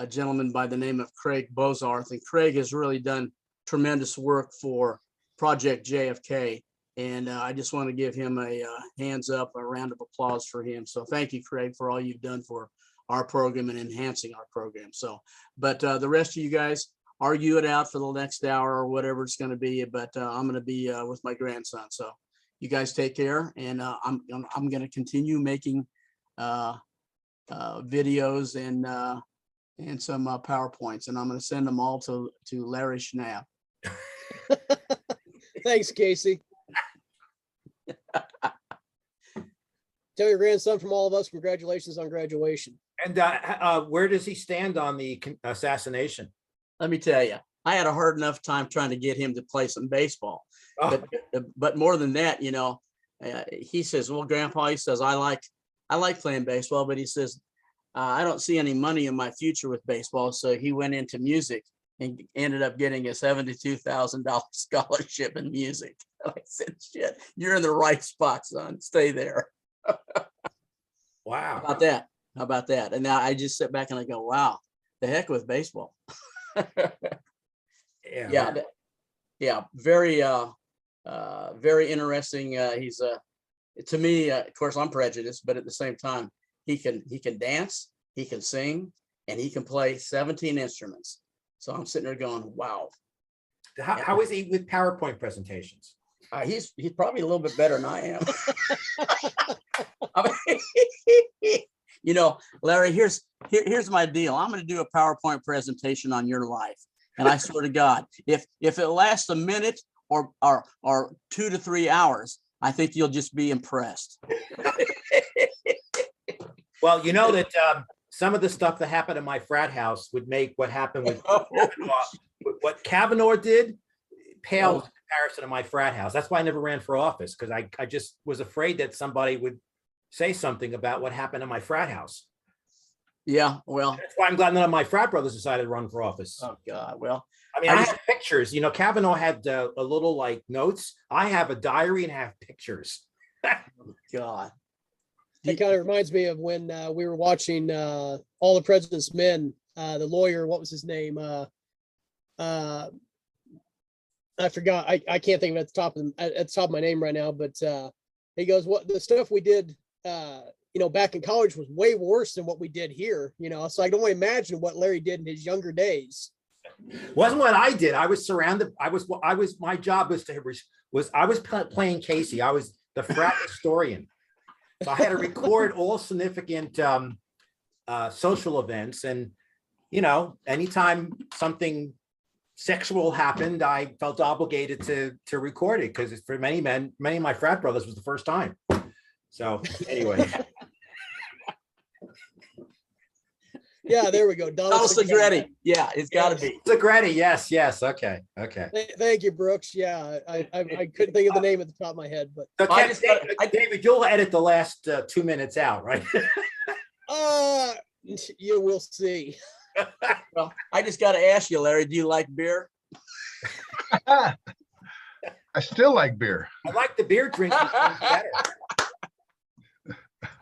gentleman by the name of Craig Bozarth, and Craig has really done tremendous work for Project JFK. And I just want to give him a hands up, a round of applause for him. So thank you, Craig, for all you've done for our program and enhancing our program. So, but the rest of you guys, argue it out for the next hour or whatever it's going to be. But I'm going to be with my grandson. So you guys take care. And I'm going to continue making videos and some PowerPoints. And I'm going to send them all to Larry Schnapp. Thanks, Casey. Tell your grandson from all of us, congratulations on graduation. And where does he stand on the assassination? Let me tell you, I had a hard enough time trying to get him to play some baseball. Oh, But more than that, he says, well, Grandpa, he says, I like playing baseball, but he says, I don't see any money in my future with baseball. So he went into music and ended up getting a $72,000 scholarship in music. I said, shit, you're in the right spot, son. Stay there. wow. How about that? And now I just sit back and I go, wow, the heck with baseball. Yeah. Yeah. Very, very interesting. He's to me, of course, I'm prejudiced, but at the same time, he can dance, he can sing, and he can play 17 instruments. So I'm sitting there going, wow. How is he with PowerPoint presentations? He's probably a little bit better than I am. I mean, Larry, here's my deal. I'm going to do a PowerPoint presentation on your life. And I swear to God, if it lasts a minute or 2 to 3 hours, I think you'll just be impressed. Well, you know that some of the stuff that happened in my frat house would make what happened with Kavanaugh, what Kavanaugh did pales in comparison to my frat house. That's why I never ran for office, because I just was afraid that somebody would say something about what happened in my frat house. Yeah, well, that's why I'm glad none of my frat brothers decided to run for office. Oh God, well, I mean, I have pictures. Kavanaugh had a little like notes. I have a diary and I have pictures. God. It kind of reminds me of when we were watching All the President's Men. The lawyer, what was his name? I forgot. I can't think of it at the top of my name right now. But he goes, "What the stuff we did, back in college was way worse than what we did here." So I can only imagine what Larry did in his younger days. Wasn't what I did. I was surrounded. My job I was playing Casey. I was the frat historian. So I had to record all significant social events. And, anytime something sexual happened, I felt obligated to record it, because for many of my frat brothers was the first time. So anyway. Yeah, there we go. Donald Segretti. Yeah, it's got to be. Segretti, yes. Okay. Thank you, Brooks. Yeah, I couldn't think of the name at the top of my head, but David, you'll edit the last 2 minutes out, right? You will see. Well, I just got to ask you, Larry, do you like beer? I still like beer. I like the beer drinking better.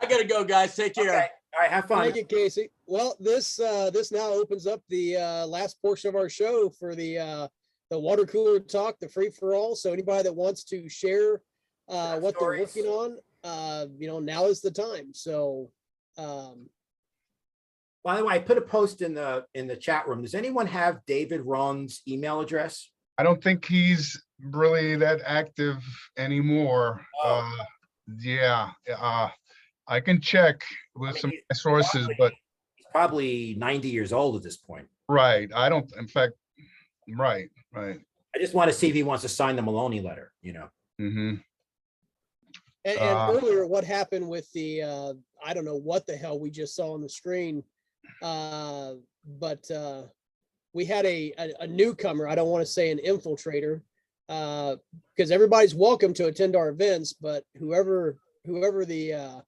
I got to go, guys. Take care. Okay. All right, have fun. Thank you, Casey. Well, this now opens up the last portion of our show for the water cooler talk, the free for all. So anybody that wants to share what they're working on, now is the time. So, by the way, I put a post in the chat room. Does anyone have David Ron's email address? I don't think he's really that active anymore. Oh. I can check with some sources, but he's probably 90 years old at this point. Right. I don't, in fact, right. I just want to see if he wants to sign the Maloney letter, Mm-hmm. And earlier, what happened with the, I don't know what the hell we just saw on the screen, but we had a newcomer, I don't want to say an infiltrator, because everybody's welcome to attend our events, but whoever the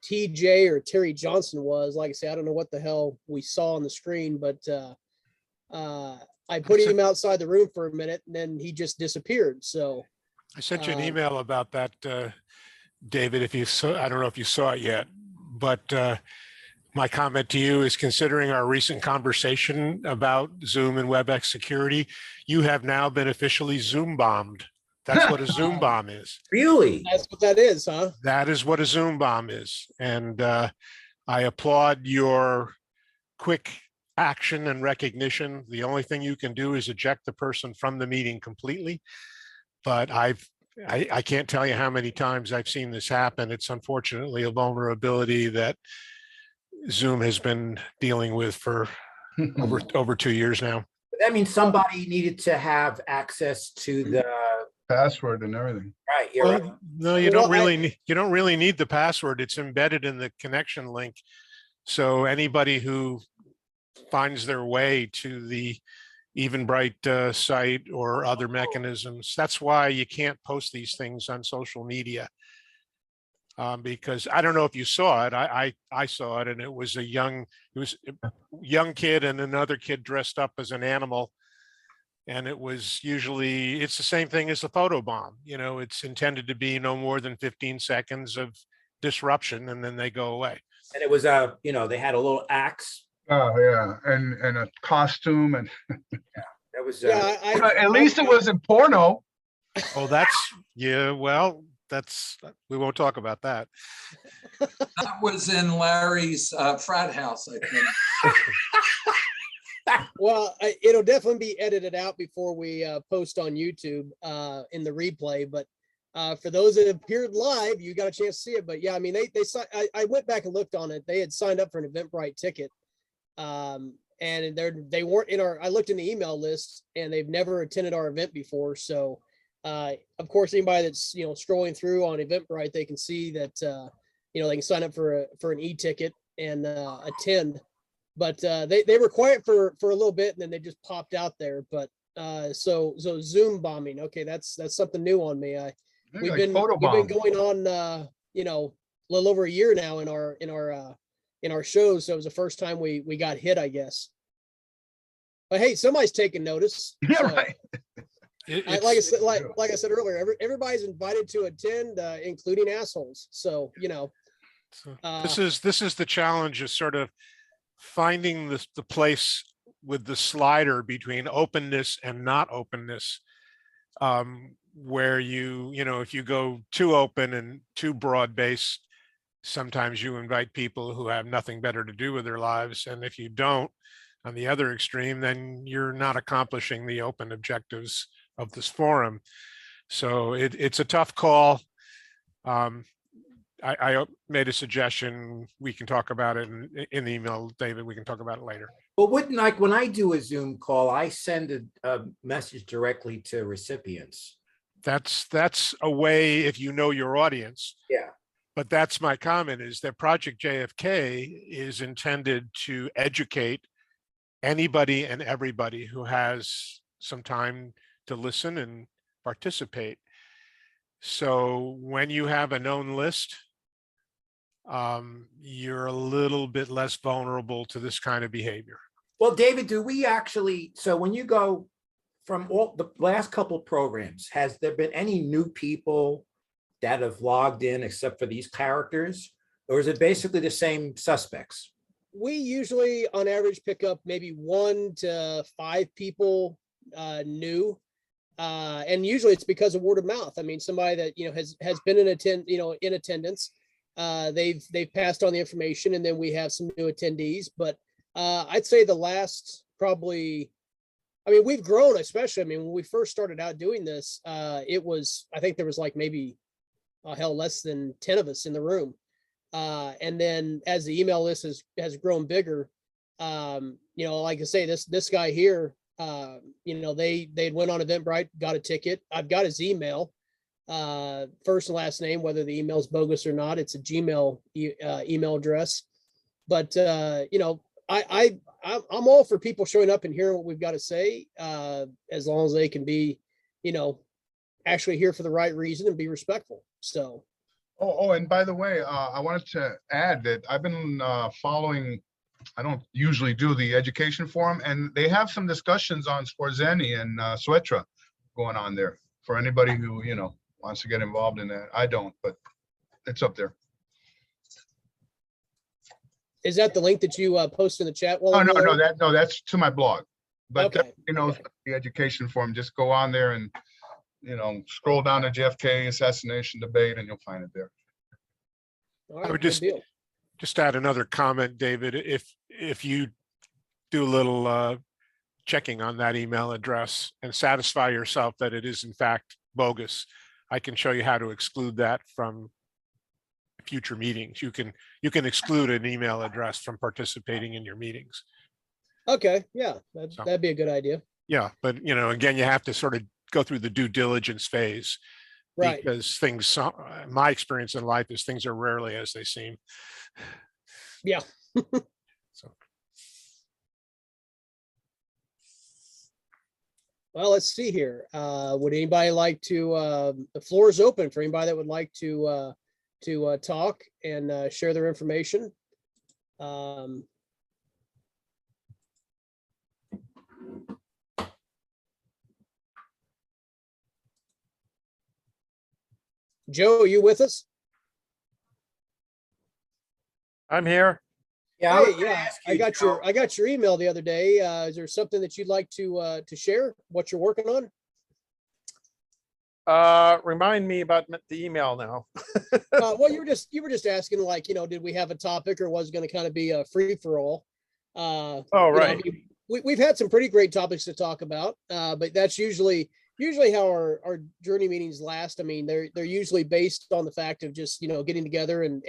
TJ or Terry Johnson was, like I say, I don't know what the hell we saw on the screen, but I put him outside the room for a minute and then he just disappeared. So I sent you an email about that, David, if you saw, I don't know if you saw it yet, but my comment to you is, considering our recent conversation about Zoom and WebEx security, you have now been officially Zoom bombed. That's what a Zoom bomb is. Really? that's what that is, huh? That is what a Zoom bomb is. And I applaud your quick action and recognition. The only thing you can do is eject the person from the meeting completely. But I can't tell you how many times I've seen this happen. It's unfortunately a vulnerability that Zoom has been dealing with for over 2 years now. That means somebody needed to have access to the password and everything. Right, you're right. Well, no, you Well, don't really need, you don't really need the password. It's embedded in the connection link. So anybody who finds their way to the Eventbrite site or other mechanisms, that's why you can't post these things on social media. Because I don't know if you saw it. I saw it, and it was a young kid and another kid dressed up as an animal. And it was usually, it's the same thing as the photo bomb. You know, it's intended to be no more than 15 seconds of disruption, and then they go away. And it was you know, they had a little axe. Oh, yeah, and a costume and That was Yeah, at least it wasn't porno. Oh, that's, yeah, well, that's, we won't talk about that. That was in Larry's frat house, I think. well, it'll definitely be edited out before we post on YouTube in the replay. But for those that appeared live, you got a chance to see it. But yeah, I mean, I went back and looked on it. They had signed up for an Eventbrite ticket, and they weren't in our. I looked in the email list, and they've never attended our event before. So, of course, anybody that's scrolling through on Eventbrite, they can see that they can sign up for an e-ticket and attend. But they were quiet for a little bit, and then they just popped out there. But so Zoom bombing, okay, that's something new on me. We've been going on a little over a year now in our shows, so it was the first time we got hit, I guess. But hey, somebody's taking notice. Yeah, so, right. like I said earlier, everybody's invited to attend, including assholes. So This is the challenge, is sort of finding the place with the slider between openness and not openness, where if you go too open and too broad based, sometimes you invite people who have nothing better to do with their lives, and if you don't, on the other extreme, then you're not accomplishing the open objectives of this forum. So it's a tough call. I made a suggestion. We can talk about it in the email, David. We can talk about it later. But when I do a Zoom call, I send a message directly to recipients. That's a way, if you know your audience. Yeah. But that's my comment, is that Project JFK is intended to educate anybody and everybody who has some time to listen and participate. So when you have a known list, you're a little bit less vulnerable to this kind of behavior. Well, David, do we actually, so when you go from all the last couple of programs, has there been any new people that have logged in except for these characters? Or is it basically the same suspects? We usually on average pick up maybe 1 to 5 people new. And usually it's because of word of mouth. I mean, somebody that, has been in attendance, they've passed on the information, and then we have some new attendees. But I'd say the last probably, I mean, we've grown, especially, I mean, when we first started out doing this, I think there was like maybe less than 10 of us in the room. And then as the email list has grown bigger, like I say, this guy here, they went on Eventbrite, got a ticket. I've got his email, first and last name, whether the email's bogus or not. It's a Gmail email address. But I'm all for people showing up and hearing what we've got to say, as long as they can be, actually here for the right reason and be respectful. So. Oh, and by the way, I wanted to add that I've been following. I don't usually do the education forum, and they have some discussions on Scorsani and Suetra going on there for anybody who wants to get involved in that. I don't, but it's up there. Is that the link that you post in the chat? Oh, no, that's to my blog. But okay. The education forum, just go on there and scroll down to JFK assassination debate, and you'll find it there. All right, I would just add another comment, David. If you do a little checking on that email address and satisfy yourself that it is in fact bogus, I can show you how to exclude that from future meetings. You can exclude an email address from participating in your meetings. Okay, yeah, that'd be a good idea. Yeah, but again, you have to sort of go through the due diligence phase. Right. Because things, my experience in life is things are rarely as they seem. Yeah. So, Well, let's see here. Would anybody like to, the floor is open for anybody that would like to talk and share their information. Joe, are you with us? I'm here. Yeah, I was Hey, gonna yeah, ask I you, got Joe. your email the other day. Is there something that you'd like to share? What you're working on? Remind me about the email now. Well, you were just asking, like, did we have a topic, or was it going to kind of be a free for all? Oh, I right. mean, we've had some pretty great topics to talk about, but that's usually how our journey meetings last. I mean, they're usually based on the fact of just getting together and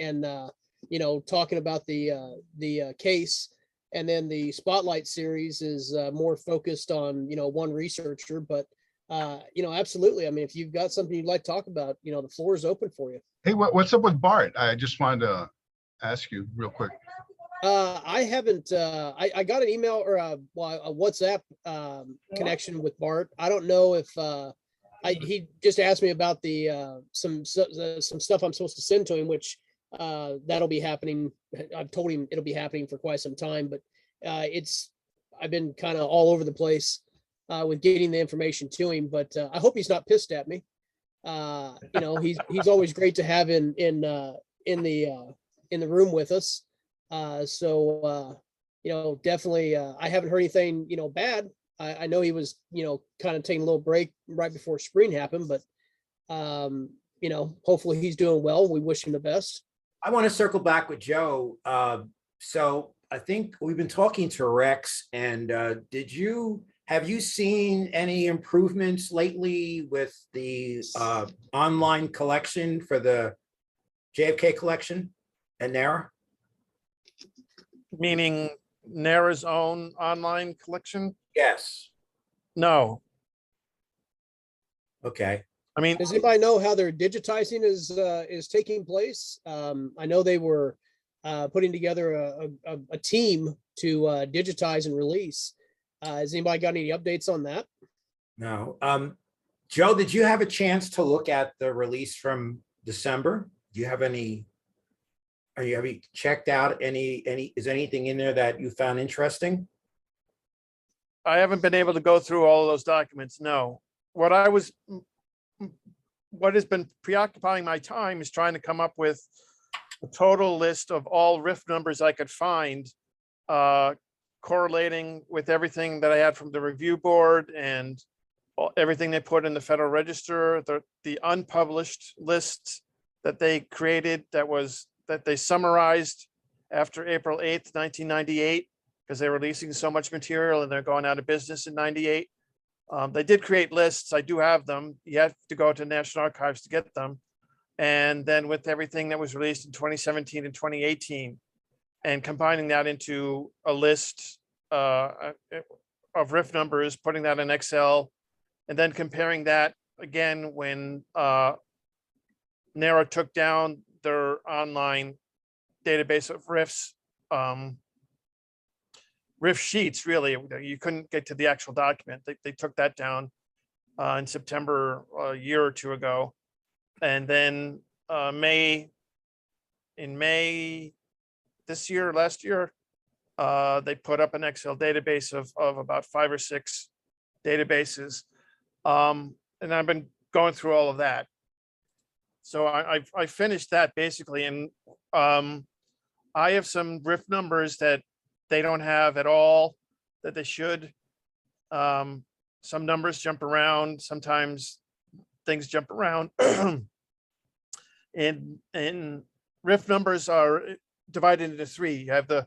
talking about the case, and then the spotlight series is more focused on one researcher. But absolutely. I mean, if you've got something you'd like to talk about, the floor is open for you. Hey, what's up with Bart? I just wanted to ask you real quick. I haven't, I got an email or a WhatsApp connection with Bart. I don't know if he just asked me about the some stuff I'm supposed to send to him, which that'll be happening. I've told him it'll be happening for quite some time, but I've been kind of all over the place with getting the information to him, but I hope he's not pissed at me. He's always great to have in the room with us. Definitely, I haven't heard anything, bad. I know he was, kind of taking a little break right before spring happened, but, hopefully he's doing well. We wish him the best. I want to circle back with Joe. So I think we've been talking to Rex, and have you seen any improvements lately with the online collection for the JFK collection and NARA? Meaning NARA's own online collection? Yes. No. Okay. I mean, Does anybody know how their digitizing is taking place? I know they were putting together a team to digitize and release. Has anybody got any updates on that? No. Joe, did you have a chance to look at the release from December? Do you have any? Have you checked out any? Is anything in there that you found interesting? I haven't been able to go through all of those documents. No. What has been preoccupying my time is trying to come up with a total list of all RIF numbers I could find, correlating with everything that I had from the review board and everything they put in the Federal Register, the unpublished lists that they created that they summarized after April 8th, 1998, because they were releasing so much material and they're going out of business in 98. They did create lists. I do have them. You have to go to National Archives to get them. And then with everything that was released in 2017 and 2018, and combining that into a list of RIF numbers, putting that in Excel, and then comparing that again when NARA took down their online database of RIFs, RIF sheets, really. You couldn't get to the actual document. They took that down in September a year or two ago. And then in May last year, they put up an Excel database of about 5 or 6 databases. And I've been going through all of that. So I finished that basically. And I have some RIF numbers that they don't have at all that they should. Some numbers jump around. Sometimes things jump around. And RIF numbers are divided into 3. You have the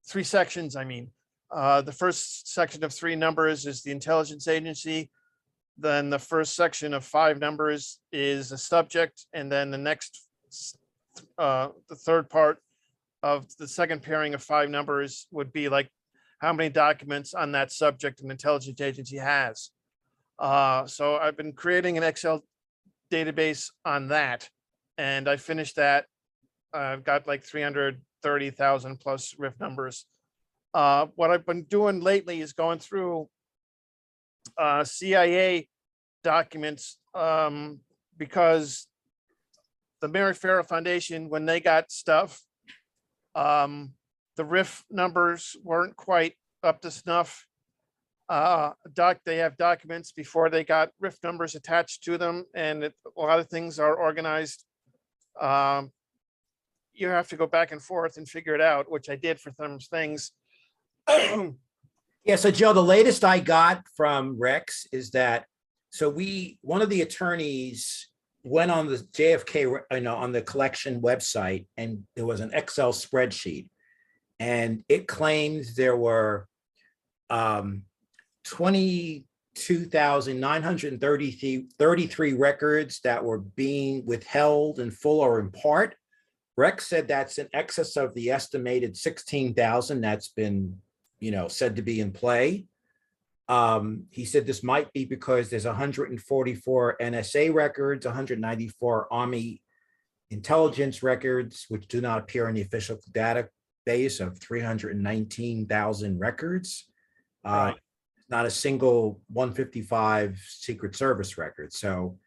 3 sections. I mean, the first section of 3 numbers is the intelligence agency. Then the first section of 5 numbers is the subject. And then the next, the third part of the second pairing of 5 numbers would be like how many documents on that subject an intelligence agency has. So I've been creating an Excel database on that, and I finished that. I've got like 330,000 plus RIF numbers. What I've been doing lately is going through CIA documents, because the Mary Farrell Foundation, when they got stuff, the RIF numbers weren't quite up to snuff. They have documents before they got RIF numbers attached to them, and a lot of things are organized. You have to go back and forth and figure it out, which I did for some things. Yeah, so Joe, the latest I got from Rex is that, so one of the attorneys went on the JFK, on the collection website, and there was an Excel spreadsheet, and it claims there were 22,933 records that were being withheld in full or in part. Rex said that's in excess of the estimated 16,000 that's been, said to be in play. He said this might be because there's 144 NSA records, 194 Army intelligence records, which do not appear in the official database of 319,000 records. Right. Not a single 155 Secret Service record. So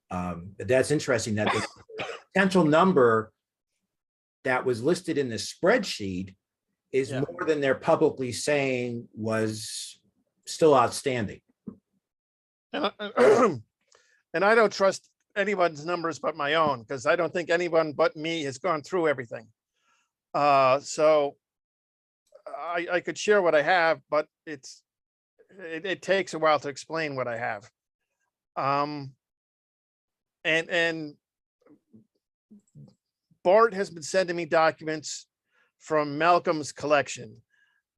that's interesting that the potential number that was listed in the spreadsheet is more than they're publicly saying was still outstanding. And I don't trust anyone's numbers but my own, because I don't think anyone but me has gone through everything. So I could share what I have, but it takes a while to explain what I have. And Bart has been sending me documents from Malcolm's collection,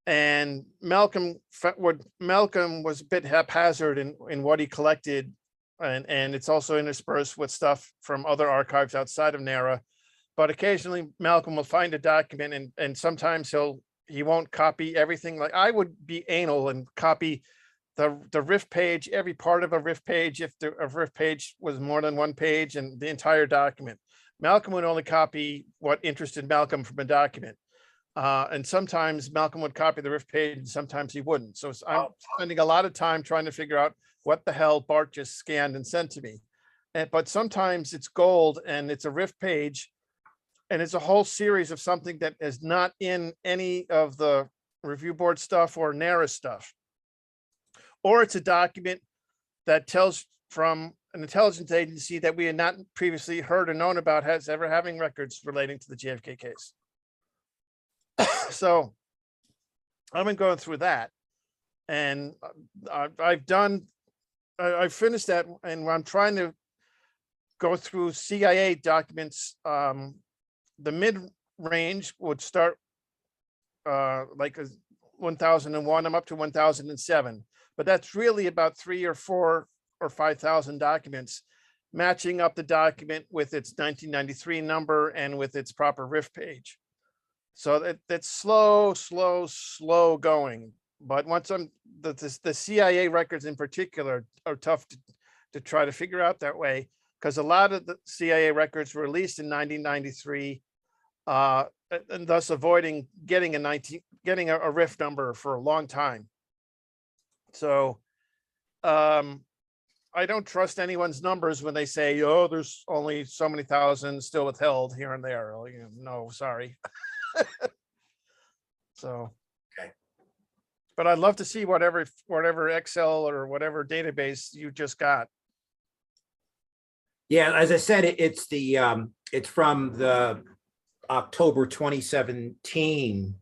and Malcolm was a bit haphazard in what he collected, and it's also interspersed with stuff from other archives outside of NARA. But occasionally Malcolm will find a document, and sometimes he won't copy everything. Like I would be anal and copy the RIF page, every part of a RIF page, if a RIF page was more than one page, and the entire document. Malcolm would only copy what interested Malcolm from a document. And sometimes Malcolm would copy the RIF page and sometimes he wouldn't. So I'm spending a lot of time trying to figure out what the hell Bart just scanned and sent to me. But sometimes it's gold and it's a RIF page, and it's a whole series of something that is not in any of the review board stuff or NARA stuff. Or it's a document that tells from an intelligence agency that we had not previously heard or known about as ever having records relating to the JFK case. So I've been going through that, and I've finished that, and I'm trying to go through CIA documents. The mid-range would start like 1001. I'm up to 1007, but that's really about 3,000 or 4,000 or 5,000 documents, matching up the document with its 1993 number and with its proper RIF page. So that's slow going. But once the CIA records in particular are tough to try to figure out that way, because a lot of the CIA records were released in 1993, and thus avoiding getting a RIF number for a long time. So I don't trust anyone's numbers when they say, oh, there's only so many thousand still withheld here and there. No, sorry. So, okay. But I'd love to see whatever Excel or whatever database you just got. Yeah, as I said, it's from the October 2017.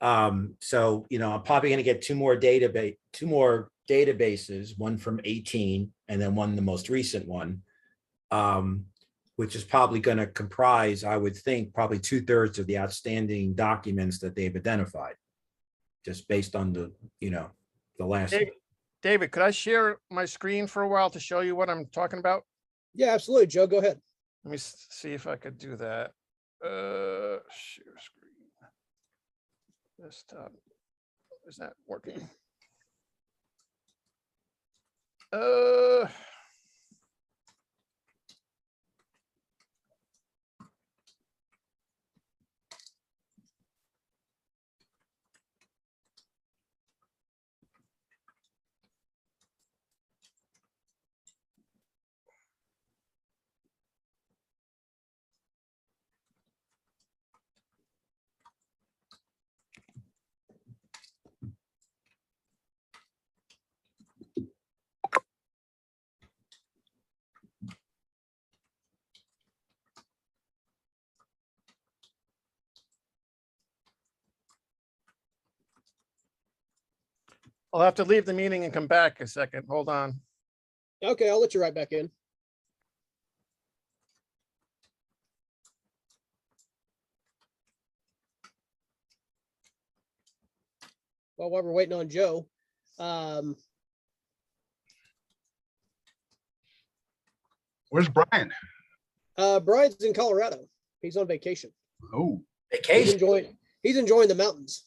So I'm probably going to get two more databases, one from 18 and then one the most recent one, which is probably going to comprise, I would think, probably 2/3 of the outstanding documents that they've identified, just based on the last. David, could I share my screen for a while to show you what I'm talking about? Yeah, absolutely, Joe. Go ahead. Let me see if I could do that. Share screen. Desktop. Is that working? Uh, I'll have to leave the meeting and come back a second. Hold on. Okay, I'll let you right back in. Well, while we're waiting on Joe, Where's Brian? Brian's in Colorado. He's on vacation. Oh, He's Vacation. enjoying the mountains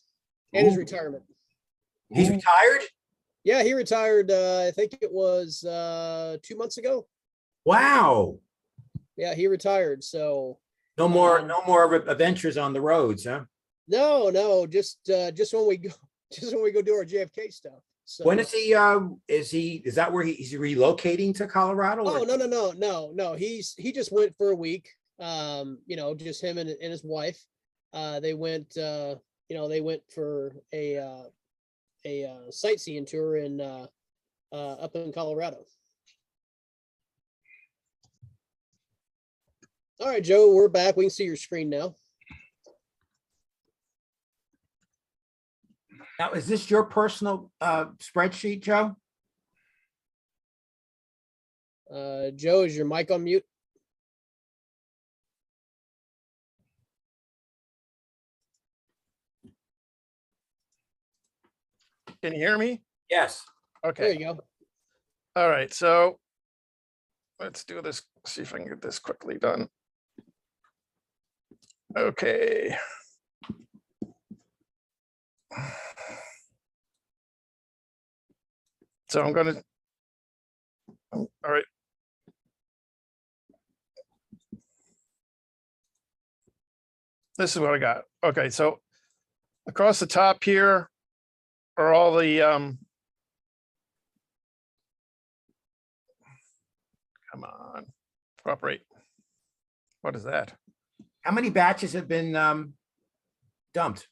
and his Ooh. retirement. He's retired? Yeah, he retired. I think it was 2 months ago. Wow. Yeah, he retired. So No more adventures on the roads, huh? no, just when we go, just when we go do our JFK stuff. So When is is that where he's relocating to Colorado? oh or- no. He just went for a week. Just him and his wife. They went for a sightseeing tour in up in Colorado. All right, Joe, we're back. We can see your screen now. Now, is this your personal spreadsheet, Joe? Joe, is your mic on mute? Can you hear me? Yes. There Okay. you go. All right. So let's do this. See if I can get this quickly done. Okay. So I'm going to, all right. This is what I got. Okay. So across the top here are all the, come on, cooperate. What is that? How many batches have been dumped?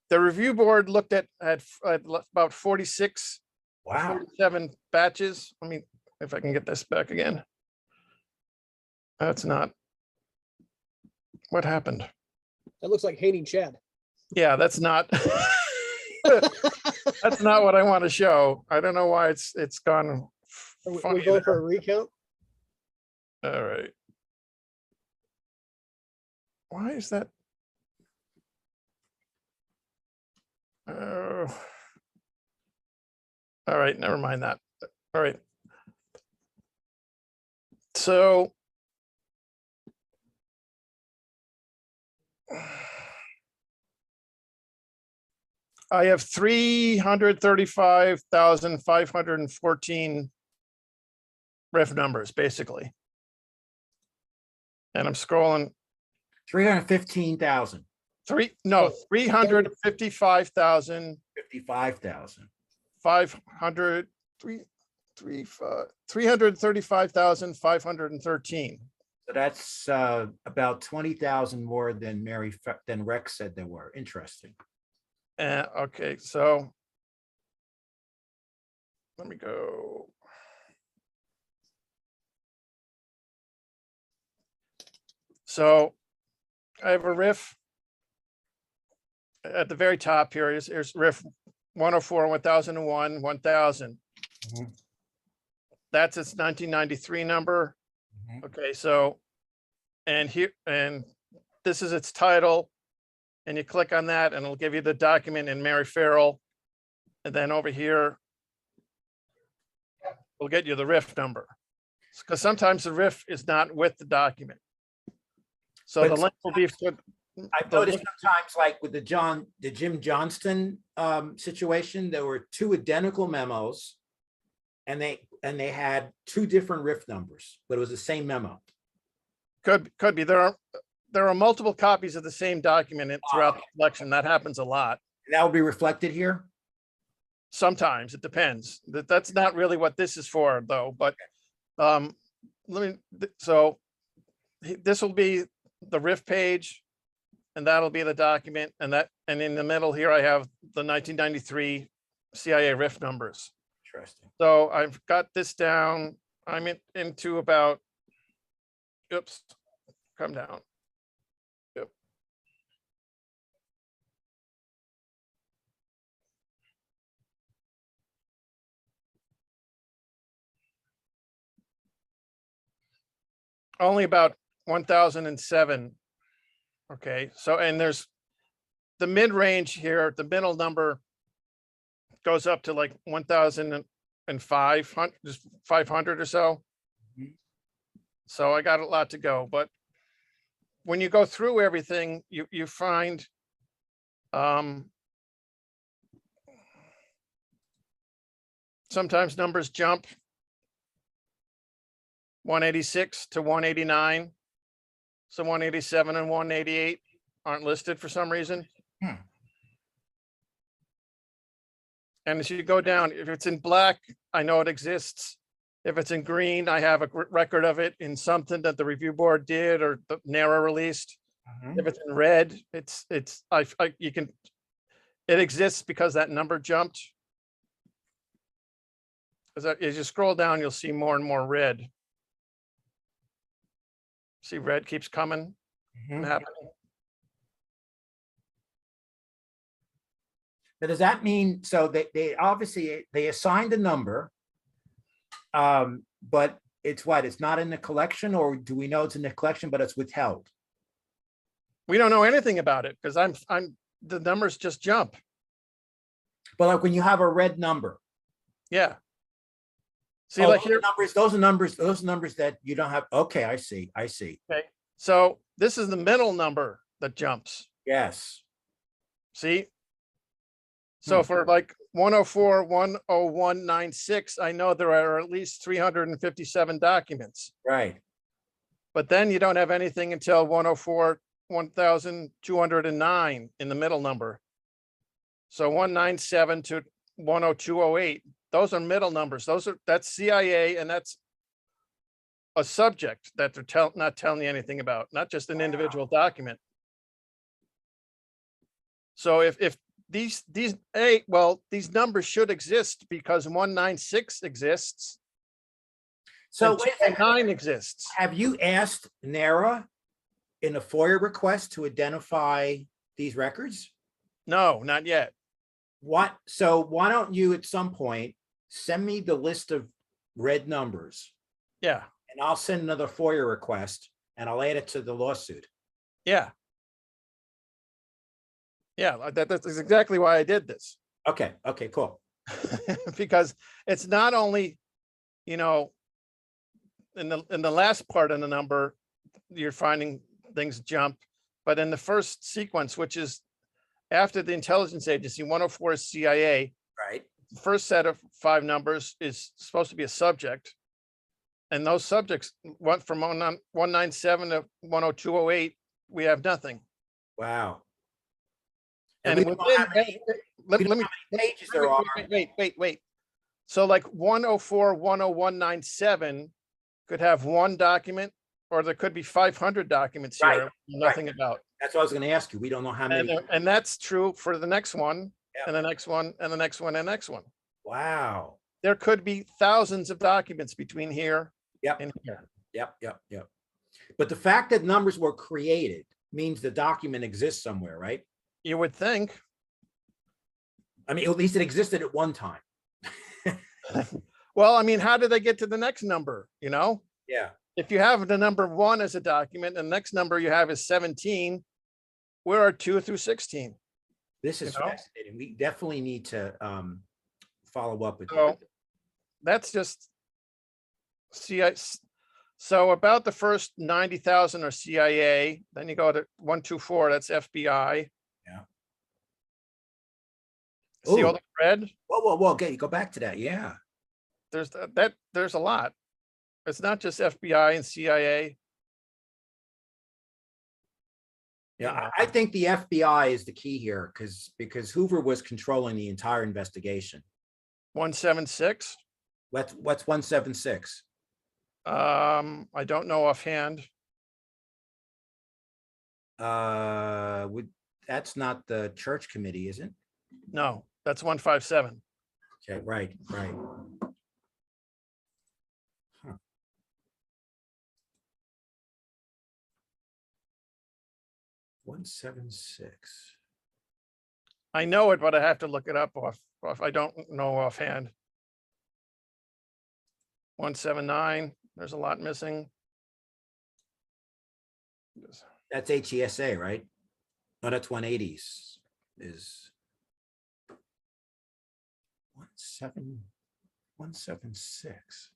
The review board looked at about 46, Wow. 47 batches. Let me, if I can get this back again. That's not. What happened? That looks like hating Chad. Yeah, that's not. That's not what I want to show. I don't know why it's gone. Are we funny going for there. a recount? All right. Why is that? Oh. All right, never mind that. All right. So I have 335,514 ref numbers, basically. And I'm scrolling 315,000, 355,500, 55,000. 335,513. So that's about 20,000 more than than Rex said there were. Interesting. Okay, so let me go. So I have a riff at the very top here. Here's riff 104, 1001, 1000. Mhm. That's its 1993 number. Mhm. Okay, so, and this is its title. And you click on that and it'll give you the document in Mary Farrell. And then over here, we'll get you the riff number. Because sometimes the riff is not with the document. So the But link will be for I've the noticed sometimes, like with the Jim Johnston situation, there were two identical memos, and they had two different RIF numbers, but it was the same memo. Could be. There are multiple copies of the same document throughout the collection. That happens a lot. And that will be reflected here. Sometimes it depends. That's not really what this is for, though. But so this will be the RIF page, and that'll be the document, and in the middle here I have the 1993 CIA RIF numbers. Interesting. So I've got this down. I'm into about. Oops, come down. Yep. Only about 1007. Okay, so, and there's the mid-range here, the middle number goes up to like 1,500, just 500 or so. Mhm. So I got a lot to go, but when you go through everything, you find sometimes numbers jump 186 to 189. So 187 and 188 aren't listed for some reason. Hmm. And as you go down, if it's in black, I know it exists. If it's in green, I have a record of it in something that the review board did or the NARA released. Mhm. If it's in red, it exists because that number jumped. As you scroll down, you'll see more and more red. See, red keeps coming and Mhm. happening. But does that mean, so they obviously, they assigned a number, but it's what, it's not in the collection, or do we know it's in the collection, but it's withheld? We don't know anything about it because the numbers just jump. But like when you have a red number. Yeah. See, Oh, like those are here, those numbers that you don't have. Okay, I see. okay. So this is the middle number that jumps. Yes. See? So for like 104, 10196, I know there are at least 357 documents, Right. but then you don't have anything until 104, 1209 in the middle number. So 197 to 10208, those are middle numbers. That's CIA, and that's a subject that they're not telling you anything about, not just an individual document. So if these numbers should exist because 196 exists. So and wait a second. 209 exists. Have you asked NARA in a FOIA request to identify these records? No, not yet. What? So why don't you at some point send me the list of red numbers, Yeah, and I'll send another FOIA request and I'll add it to the lawsuit. yeah. Yeah, that's exactly why I did this. Okay. Okay, cool. Because it's not only, in the last part of the number, you're finding things jump, but in the first sequence, which is after the intelligence agency, 104 is CIA. Right. The first set of 5 numbers is supposed to be a subject. And those subjects went from 197 to 10208. We have nothing. Wow. And we don't know how many- let we don't me know how many pages there are. wait. So like 104, 10197 could have one document, or there could be 500 documents here, Right, nothing about. That's what I was going to ask you. We don't know how many. And that's true for the next one, Yeah. and the next one, and the next one, and the next one. Wow. There could be thousands of documents between here Yep. and here. Yep. But the fact that numbers were created means the document exists somewhere, right? You would think. I mean, at least it existed at one time. Well, I mean, how did they get to the next number? Yeah. If you have the number 1 as a document, and the next number you have is 17, where are 2 through 16? This is You know? fascinating. We definitely need to follow up with So you. that's just So about the first 90,000 are CIA, then you go to 124, that's FBI. Yeah. See all Ooh. the red? Whoa, okay, go back to that. Yeah. There's a lot. It's not just FBI and CIA. Yeah, I think the FBI is the key here because Hoover was controlling the entire investigation. 176. What's 176? I don't know offhand. That's not the church committee, is it? No, that's 157. Okay, right. Huh. 176. I know it, but I have to look it up off I don't know offhand. 179, there's a lot missing. That's HESA, right? No, that's 180s is 176.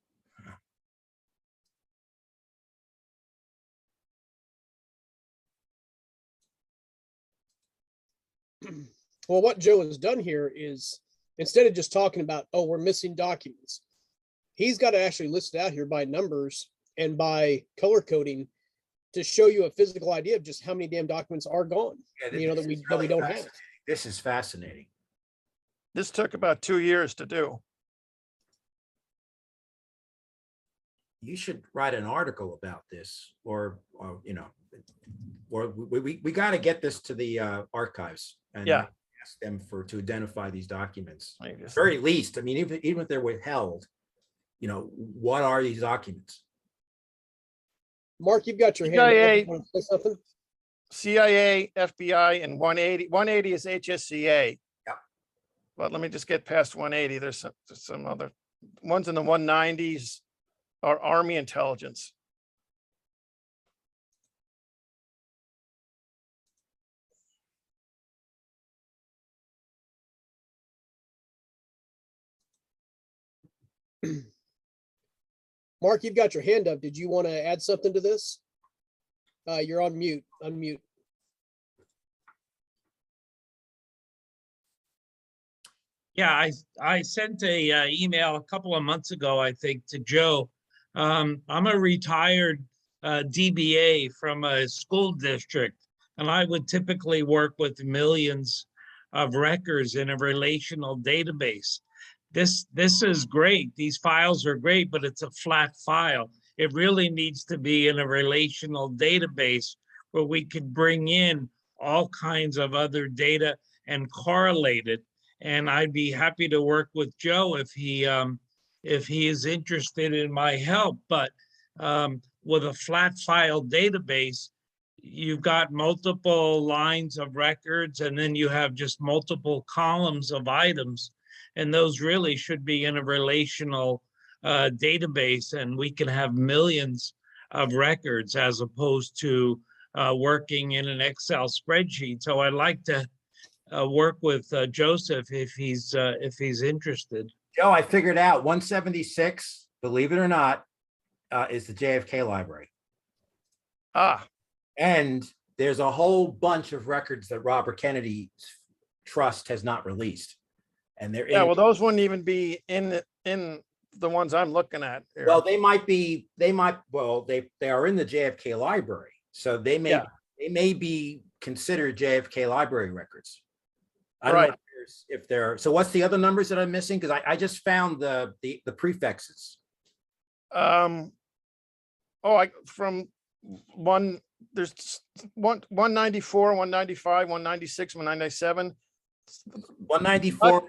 Well, what Joe has done here is instead of just talking about, oh, we're missing documents, he's got to actually list it out here by numbers and by color coding to show you a physical idea of just how many damn documents are gone. Yeah, You know, this that we is really don't have. fascinating. This is fascinating. This took about 2 years to do. You should write an article about this, or you know, or we got to get this to the archives and Yeah. ask them to identify these documents. I guess. Very least, I mean, even if they're withheld, you know, what are these documents? Mark, you've got your hand CIA. up. You want to say something? CIA, FBI, and 180. 180 is HSCA. Yeah. But let me just get past 180. There's some other ones in the 190s are Army intelligence. Mark, you've got your hand up. Did you want to add something to this? You're on mute. Unmute. Yeah, I sent a email a couple of months ago, I think, to Joe. I'm a retired DBA from a school district, and I would typically work with millions of records in a relational database. This is great. These files are great, but it's a flat file. It really needs to be in a relational database where we could bring in all kinds of other data and correlate it. And I'd be happy to work with Joe if he is interested in my help. But with a flat file database, you've got multiple lines of records, and then you have just multiple columns of items. And those really should be in a relational database, and we can have millions of records as opposed to working in an Excel spreadsheet. So I'd like to work with Joseph if he's interested. Joe, I figured out 176, believe it or not, is the JFK library. Ah, And there's a whole bunch of records that Robert Kennedy's trust has not released. And they're yeah, well, those wouldn't even be in the ones I'm looking at here. well, they are in the JFK library. So they may be considered JFK library records. I don't know if they're, so what's the other numbers that I'm missing? Because I just found the prefixes. From one, there's 194, 195, 196, 197. 194.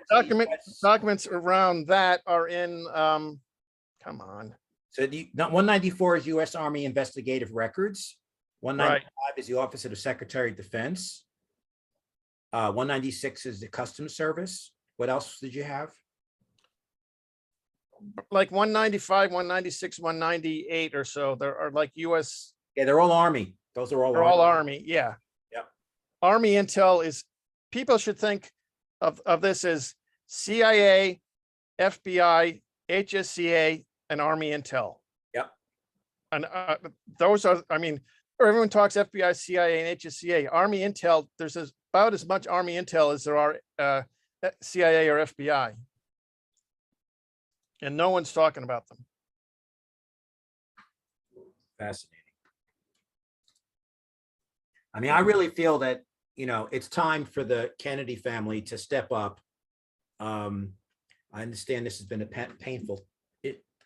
Documents around that are in, come on. So not 194 is U.S. Army investigative records. 195 is the Office of the Secretary of Defense. 196 is the Customs Service. What else did you have? Like 195, 196, 198 or so. There are like U.S. Yeah, they're all Army. Those are all They're all Army. Yeah. Yep. Army intel is, people should think of this as CIA, FBI, HSCA, and Army intel. Yep. And those are, I mean, everyone talks FBI, CIA, and HSCA. Army intel, there's about as much Army intel as there are CIA or FBI. And no one's talking about them. Fascinating. I mean, I really feel that, it's time for the Kennedy family to step up. I understand this has been a painful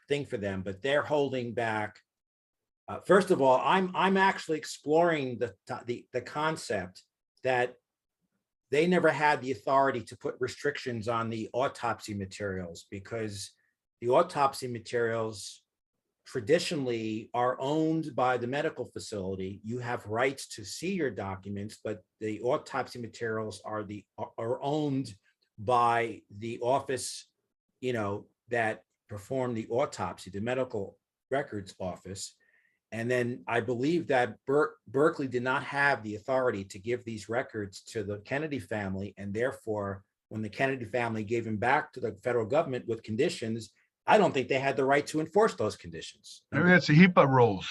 thing for them, but they're holding back. First of all, I'm actually exploring the concept that they never had the authority to put restrictions on the autopsy materials, because the autopsy materials traditionally are owned by the medical facility. You have rights to see your documents, but the autopsy materials are owned by the office, that performed the autopsy, the medical records office. And then I believe that Berkeley did not have the authority to give these records to the Kennedy family. And therefore, when the Kennedy family gave him back to the federal government with conditions, I don't think they had the right to enforce those conditions. Maybe that's the HIPAA rules.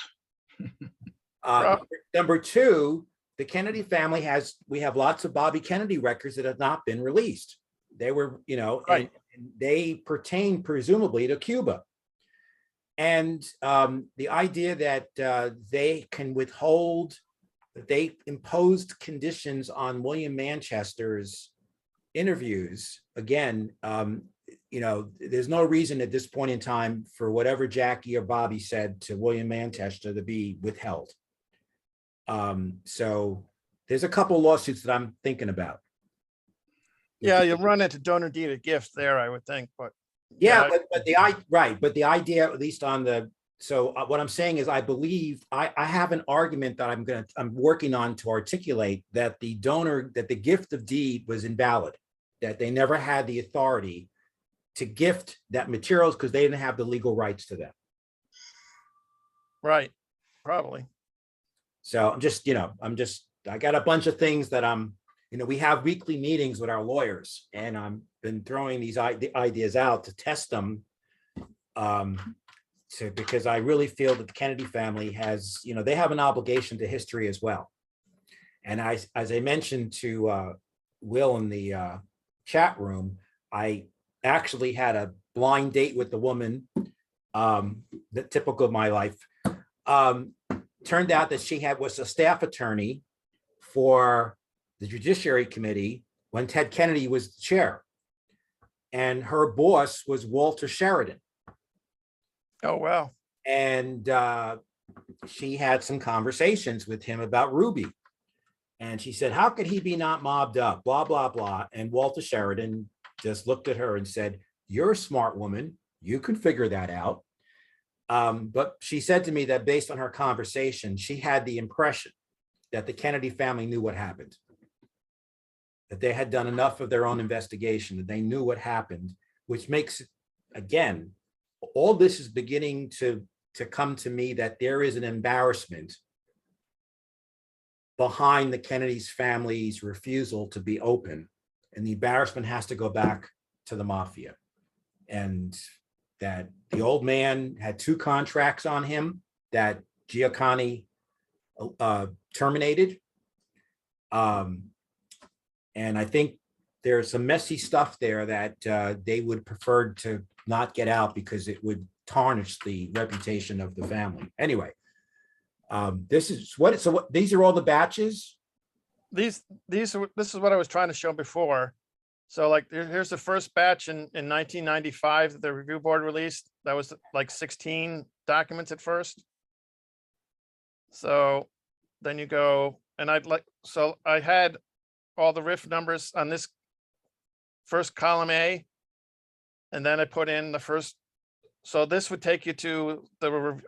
Number two, the Kennedy family we have lots of Bobby Kennedy records that have not been released. They were, Right. and they pertain presumably to Cuba. And the idea that they can withhold, that they imposed conditions on William Manchester's interviews, again, there's no reason at this point in time for whatever Jackie or Bobby said to William Manchester to be withheld. So there's a couple of lawsuits that I'm thinking about. Yeah, you'll run into donor deed gift there, I would think, but. Yeah, but the idea, at least on what I'm saying is, I believe I have an argument that I'm working on to articulate that the gift of deed was invalid, that they never had the authority to gift that materials because they didn't have the legal rights to them. Right, probably. So I got a bunch of things that we have weekly meetings with our lawyers, and I've been throwing these ideas out to test them, because I really feel that the Kennedy family has, they have an obligation to history as well. And as I mentioned to Will in the chat room, I actually had a blind date with the woman, that typical of my life. Turned out that she was a staff attorney for the Judiciary Committee when Ted Kennedy was the chair. And her boss was Walter Sheridan. Oh, wow. And she had some conversations with him about Ruby. And she said, how could he be not mobbed up? Blah, blah, blah. And Walter Sheridan just looked at her and said, you're a smart woman. You can figure that out. But she said to me that based on her conversation, she had the impression that the Kennedy family knew what happened, that they had done enough of their own investigation, that they knew what happened, which makes, again, all this is beginning to come to me that there is an embarrassment behind the Kennedy's family's refusal to be open. And the embarrassment has to go back to the mafia. And that the old man had 2 contracts on him that Giaccani terminated. And I think there's some messy stuff there that they would prefer to not get out because it would tarnish the reputation of the family. Anyway, these are all the batches. This is what I was trying to show before. So like, here's the first batch in 1995 that the review board released. That was like 16 documents at first. So then you go, and I had all the RIF numbers on this first column A, and then I put in the first. So this would take you to the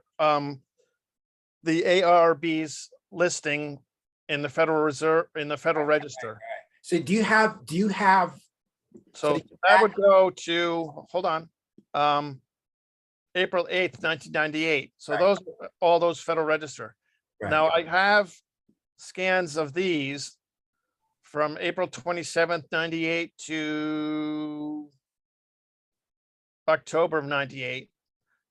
ARB's listing in the Federal Reserve, in the Federal Register. So do you have? So that would go to, hold on, April 8th, 1998. So all those Federal Register. Right. Now I have scans of these from April 27th, 98 to October of 98.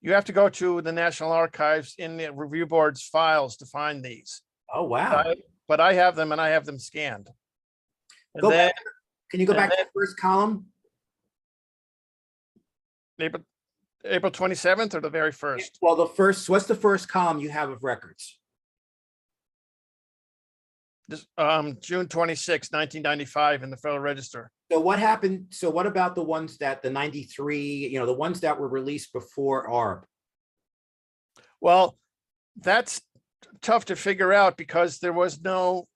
You have to go to the National Archives in the review board's files to find these. Oh, wow. But I have them and I have them scanned. And Go then back. Can you go and back to then- the first column? April 27th or the very first? Well, what's the first column you have of records? This, June 26, 1995 in the Federal Register. So what happened? So what about the ones the 93, the ones that were released before ARB? Well, that's tough to figure out because there was no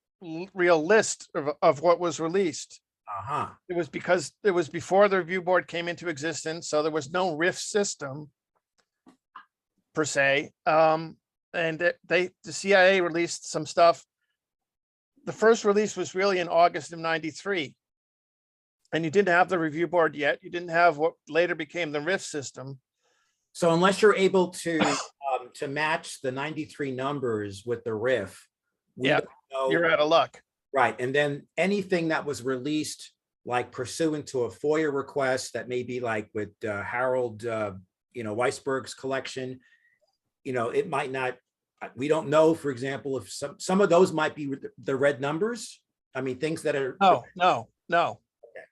real list of what was released. Uh-huh. It was because it was before the review board came into existence, so there was no RIF system per se. And the CIA released some stuff. The first release was really in August of 93. And you didn't have the review board yet. You didn't have what later became the RIF system. So unless you're able to match the 93 numbers with the RIF, we Yeah, don't know. you're out of luck. Right. And then anything that was released, like pursuant to a FOIA request that may be like with Harold, Weisberg's collection, it might not, we don't know, for example, if some of those might be the red numbers. I mean, things that are. No. Okay.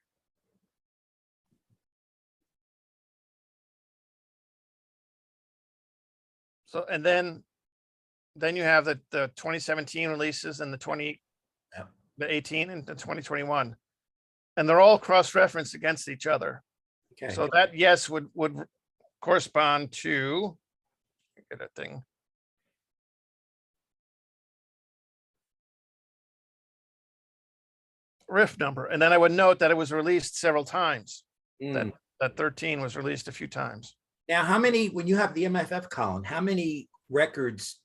So, and then you have the 2017 releases and the 18 and the 2021. And they're all cross-referenced against each other. Okay. So that, yes, would correspond to, get a thing. RIF number. And then I would note that it was released several times. Mm. That 13 was released a few times. Now, how many, when you have the MFF column, how many records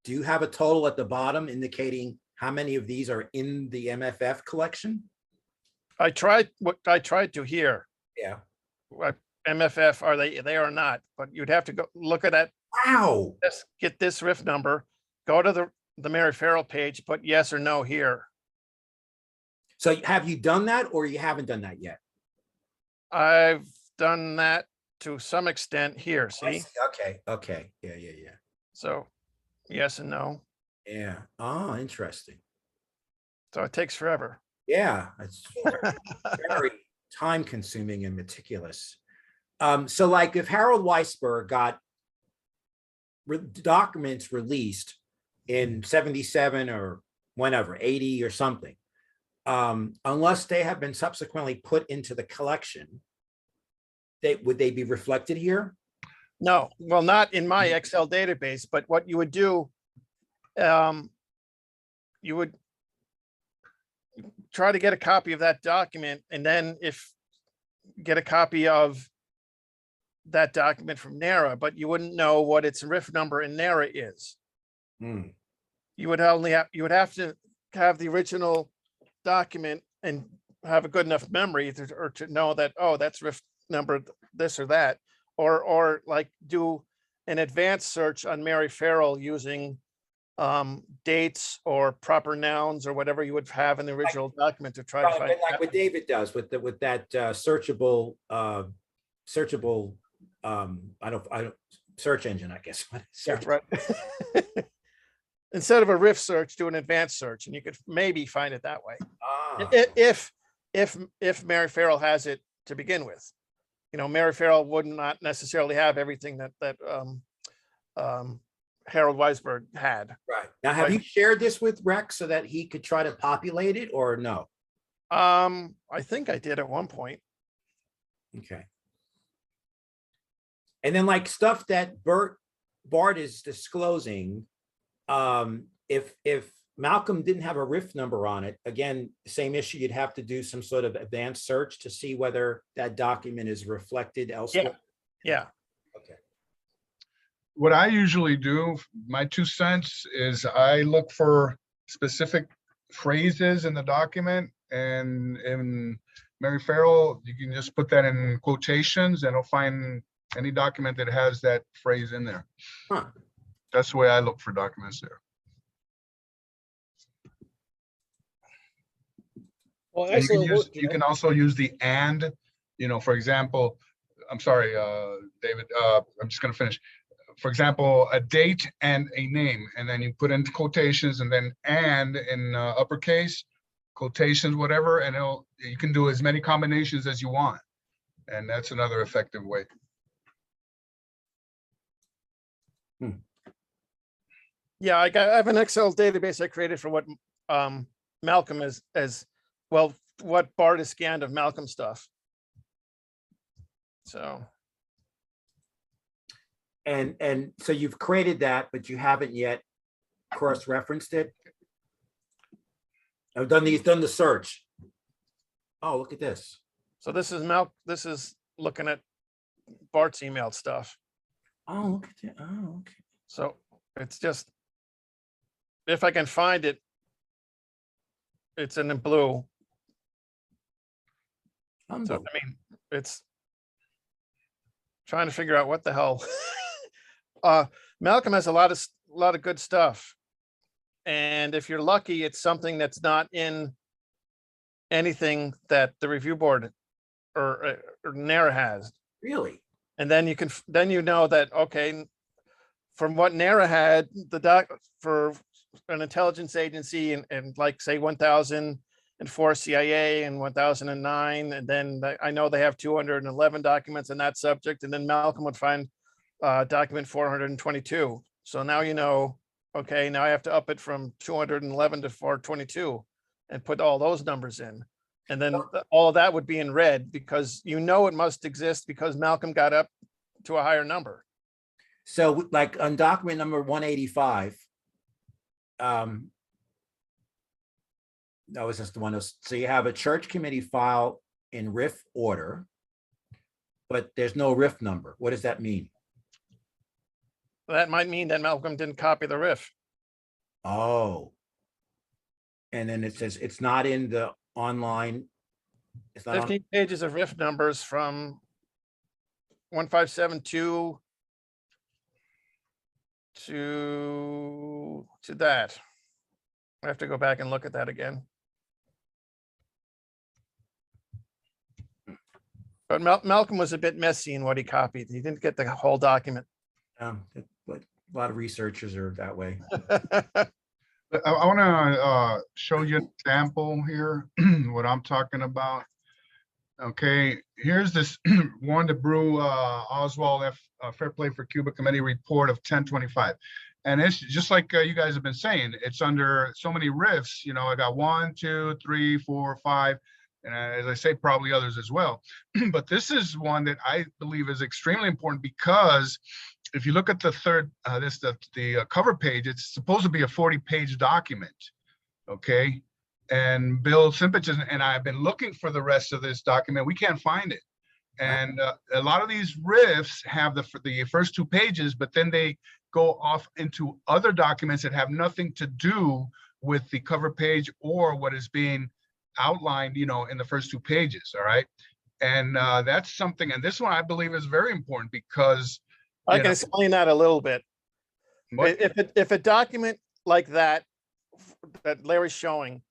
do you have a total at the bottom indicating how many of these are in the MFF collection? I tried to here. Yeah. What MFF are they or not? But you'd have to go look at that. Wow. Get this RIF number, go to the Mary Farrell page, put yes or no here. So have you done that or you haven't done that yet? I've done that to some extent here, see? Okay. Yeah. So yes and no. Yeah. Oh, interesting. So it takes forever. Yeah, it's very time consuming and meticulous. So like if Harold Weisberg got documents released in 77 or whenever, 80 or something, unless they have been subsequently put into the collection, would they be reflected here? No, well, not in my Excel database, but what you would do, you would try to get a copy of that document, and then get a copy of that document from NARA, but you wouldn't know what its RIF number in NARA is. Mm. You would have to have the original document and have a good enough memory to know that, oh, that's RIF number this or that, or like do an advanced search on Mary Farrell using dates or proper nouns or whatever you would have in the original document to try to find. Like what David does with that searchable I don't search engine, I guess. Yeah, right. Instead of a RIF search, do an advanced search, and you could maybe find it that way. Ah. If Mary Farrell has it to begin with. Mary Farrell would not necessarily have everything that Harold Weisberg had. Right. Now, have you shared this with Rex so that he could try to populate it or no? I think I did at one point. Okay. And then like stuff that Bart is disclosing, if Malcolm didn't have a RIF number on it, again, same issue, you'd have to do some sort of advanced search to see whether that document is reflected elsewhere. Yeah. Okay. What I usually do, my 2 cents, is I look for specific phrases in the document, and in Mary Farrell, you can just put that in quotations and it'll find any document that has that phrase in there. Huh. That's the way I look for documents there. Well, And actually, you can use, you can also use the and, for example, I'm sorry, David, I'm just gonna finish. For example, a date and a name, and then you put in quotations and then and in uppercase, quotations, whatever, and you can do as many combinations as you want. And that's another effective way. Yeah, I have an Excel database I created for what Malcolm is as well, what Bart has scanned of Malcolm stuff. So. And so you've created that, but you haven't yet cross-referenced it. I've done the search. Oh, look at this. So this is looking at Bart's emailed stuff. Oh, look at that. Oh, okay. So it's just, if I can find it, it's in the blue. So, Unbelievable. I mean, it's trying to figure out what the hell. Malcolm has a lot of good stuff. And if you're lucky, it's something that's not in anything that the review board or NARA has. Really? And then you know that, okay, from what NARA had, for an intelligence agency and like say 1004 CIA and 1009, and then I know they have 211 documents in that subject, and then Malcolm would find document 422. So now you know, okay, now I have to up it from 211 to 422 and put all those numbers in. And then all of that would be in red because you know it must exist because Malcolm got up to a higher number. So like on document number 185, no, it's just the one. So you have a church committee file in RIF order, but there's no RIF number. What does that mean? That might mean that Malcolm didn't copy the RIF. Oh. And then it says it's not in the online. It's not 15 pages of RIF numbers from 1572 to that. I have to go back and look at that again. But Malcolm was a bit messy in what he copied. He didn't get the whole document. But a lot of researchers are that way. I want to show you an example here, what I'm talking about. Okay, here's this Warren DeBrew Oswald Fair Play for Cuba Committee report of 1025. And it's just like you guys have been saying, it's under so many riffs. You know, I got 1, 2, 3, 4, 5, and as I say, probably others as well. But this is one that I believe is extremely important because if you look at the third, the cover page, it's supposed to be a 40-page document, okay? And Bill Simpich and I have been looking for the rest of this document. We can't find it. And a lot of these riffs have the first 2 pages, but then they go off into other documents that have nothing to do with the cover page or what is being outlined, you know, in the first 2 pages, all right? And that's something, and this one I believe is very important because I can explain that a little bit. If a document like that Larry's showing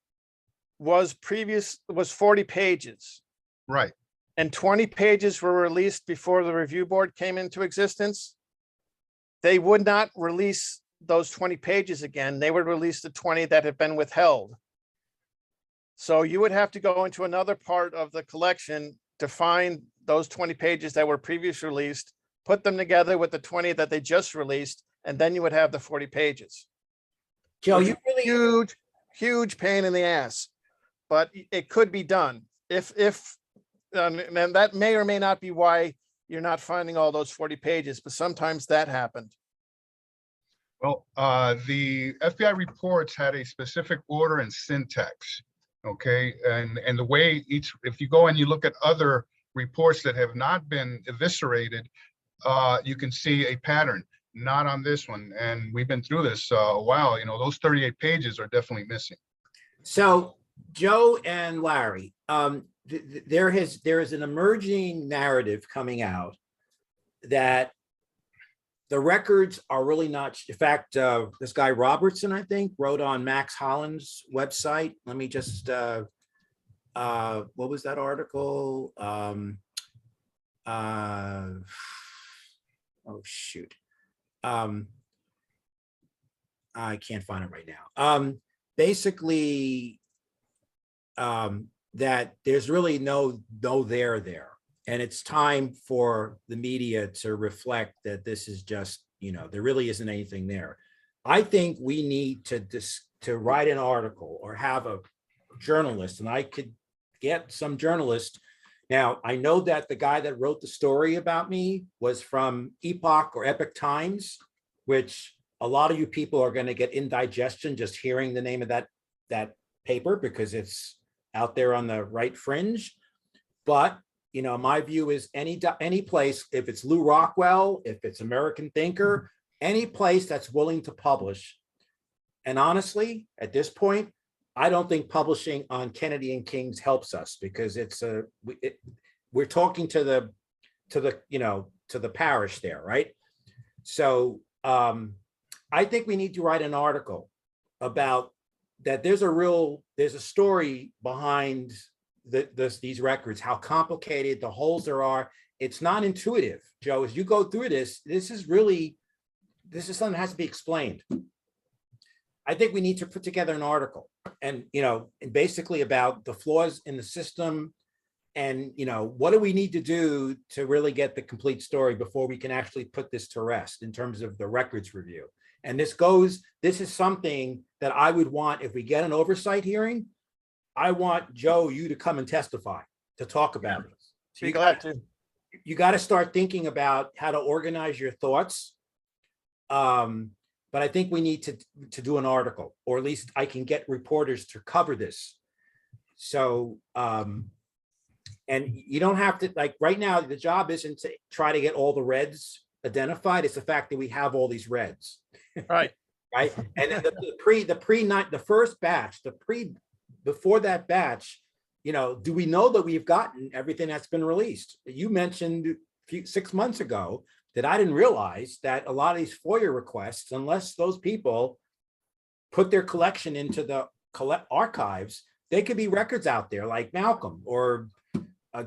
was 40 pages. Right. And 20 pages were released before the review board came into existence, they would not release those 20 pages again. They would release the 20 that have been withheld. So you would have to go into another part of the collection to find those 20 pages that were previously released, put them together with the 20 that they just released, and then you would have the 40 pages. Joe, you really huge pain in the ass, but it could be done. And that may or may not be why you're not finding all those 40 pages, but sometimes that happened. Well, the FBI reports had a specific order and syntax, okay? And the way if you go and you look at other reports that have not been eviscerated, you can see a pattern, not on this one. And we've been through this a while, you know, those 38 pages are definitely missing. So Joe and Larry, there is an emerging narrative coming out that the records are really not. In fact, this guy Robertson, I think, wrote on Max Holland's website. Let me just, what was that article? oh shoot. I can't find it right now. Basically, that there's really no there there. And it's time for the media to reflect that this is just, there really isn't anything there. I think we need to write an article or have a journalist, and I could get some journalist. Now, I know that the guy that wrote the story about me was from Epoch or Epoch Times, which a lot of you people are going to get indigestion just hearing the name of that paper because it's out there on the right fringe. But my view is any place, if it's Lou Rockwell, if it's American Thinker, any place that's willing to publish. And honestly, at this point, I don't think publishing on Kennedy and King's helps us because we're talking to the parish there, right? So I think we need to write an article about that. There's a story behind these records, how complicated the holes there are. It's not intuitive, Joe. As you go through this is something that has to be explained. I think we need to put together an article and basically about the flaws in the system and what do we need to do to really get the complete story before we can actually put this to rest in terms of the records review. And this is something that I would want if we get an oversight hearing. I want Joe, you to come and testify to talk about it. So you got to start thinking about how to organize your thoughts. But I think we need to do an article, or at least I can get reporters to cover this. So, and you don't have to, like right now, the job isn't to try to get all the reds identified. It's the fact that we have all these reds. Right. Right. And then the first batch, before that batch, do we know that we've gotten everything that's been released? You mentioned 6 months ago that I didn't realize that a lot of these FOIA requests, unless those people put their collection into the archives, they could be records out there like Malcolm or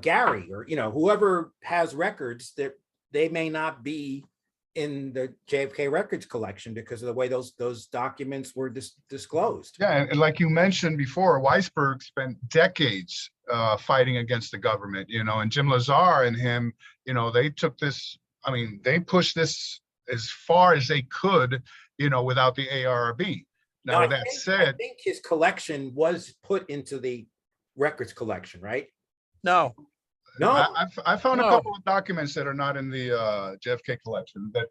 Gary or whoever has records that they may not be in the JFK records collection because of the way those documents were disclosed. Yeah, and like you mentioned before, Weisberg spent decades fighting against the government, and Jim Lazar and him, they took this, they pushed this as far as they could, without the ARB. Now, I think his collection was put into the records collection, right? No. I found a couple of documents that are not in the JFK collection that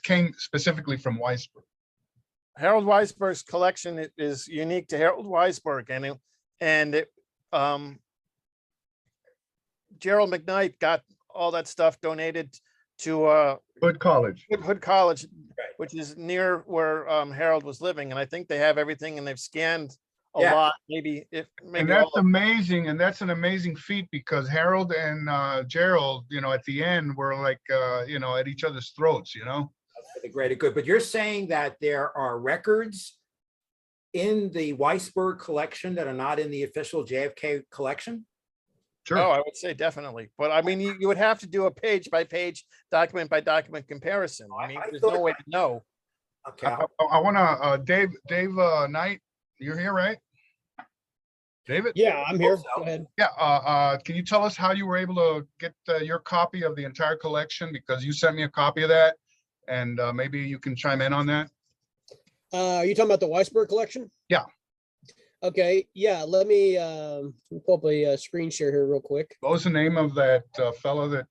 came specifically from Weisberg. Harold Weisberg's collection is unique to Harold Weisberg, and Gerald McKnight got all that stuff donated to Hood College, which is near where Harold was living, and I think they have everything, and they've scanned a lot. Maybe and that's amazing, and that's an amazing feat because Harold and Gerald, at the end were like, at each other's throats, The greater good. But you're saying that there are records in the Weisberg collection that are not in the official JFK collection? Sure. Oh, I would say definitely. But you would have to do a page by page, document by document comparison. There's no way to know. Okay. I want to, Dave Knight, you're here, right? David? Yeah, I'm here. Go ahead. Yeah. Can you tell us how you were able to get your copy of the entire collection? Because you sent me a copy of that, and maybe you can chime in on that. Are you talking about the Weisberg collection? Yeah. Okay. Yeah. Let me pull up a screen share here real quick. What was the name of that fellow that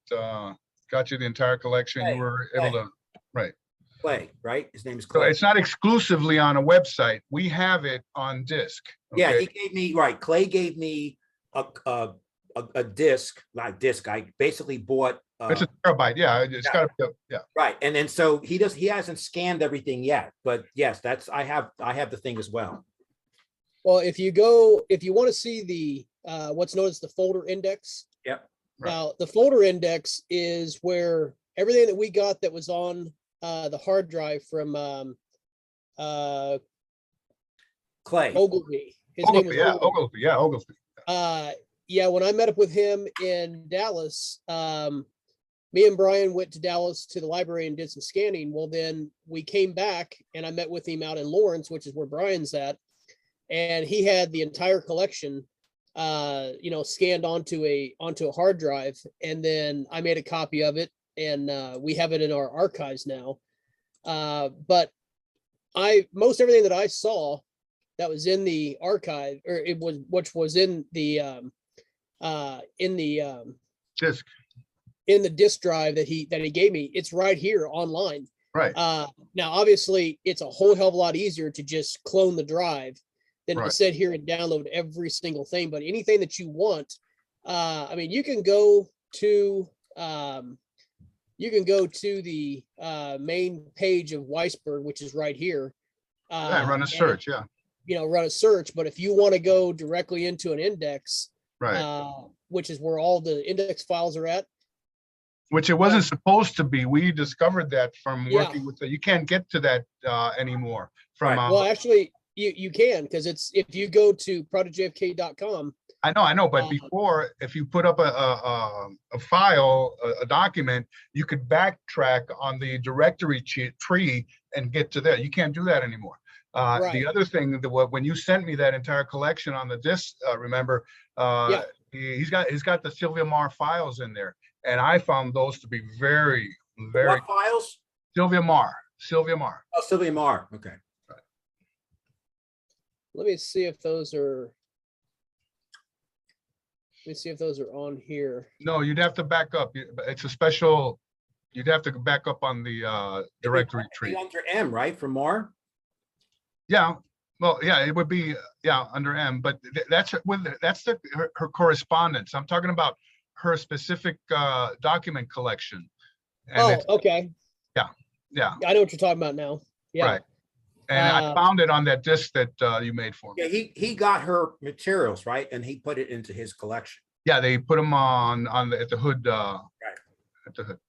got you the entire collection? You were able to, right? Clay, right? His name is Clay. So it's not exclusively on a website. We have it on disc. Okay? Yeah, he gave me, right. Clay gave me a disc, not disc. I basically bought. It's a terabyte. Yeah, it's got to, yeah. Right, and then so he hasn't scanned everything yet, but yes, I have the thing as well. Well, if you want to see the what's known as the folder index. Yep. Right. Now, the folder index is where everything that we got that was on the hard drive from Clay Ogilvy. His Ogilvy, name was yeah, Ogilvy. Ogilvy. yeah, when I met up with him in Dallas, me and Brian went to Dallas to the library and did some scanning. Well, then we came back and I met with him out in Lawrence, which is where Brian's at. And he had the entire collection, scanned onto a hard drive. And then I made a copy of it and we have it in our archives now. But most everything that I saw that was in the archive, or which was in the Disc. in the disk drive that he gave me, it's right here online. Right. Now, obviously, it's a whole hell of a lot easier to just clone the drive than to Right. sit here and download every single thing. But anything that you want, I mean, you can go to the main page of Weisberg, which is right here. Yeah, run a and, search. Yeah. run a search. But if you want to go directly into an index, Right. which is where all the index files are at. Which it wasn't supposed to be. We discovered that from Yeah. working with you can't get to that anymore. From Right. Well, actually, you can, because it's, if you go to projectjfk.com. I know, but before, if you put up a file, a document, you could backtrack on the directory tree and get to there. You can't do that anymore. Right. The other thing that when you sent me that entire collection on the disc, remember, Yeah. he's got the Sylvia Mar files in there, and I found those to be very, very What files? Sylvia Mar. Oh, Sylvia Mar. Okay. Let me see if those are. Let me see if those are on here. No, you'd have to back up. It's a special. You'd have to back up on the directory tree. Under M, right, for Mar? Yeah, well, yeah, it would be, under M, but that's her correspondence. I'm talking about her specific document collection. And it's, Okay. yeah, I know what you're talking about now. Yeah. right. And I found it on that disc that you made for me. Yeah, he got her materials, right? And he put it into his collection. Yeah, they put them at the hood. At the hood.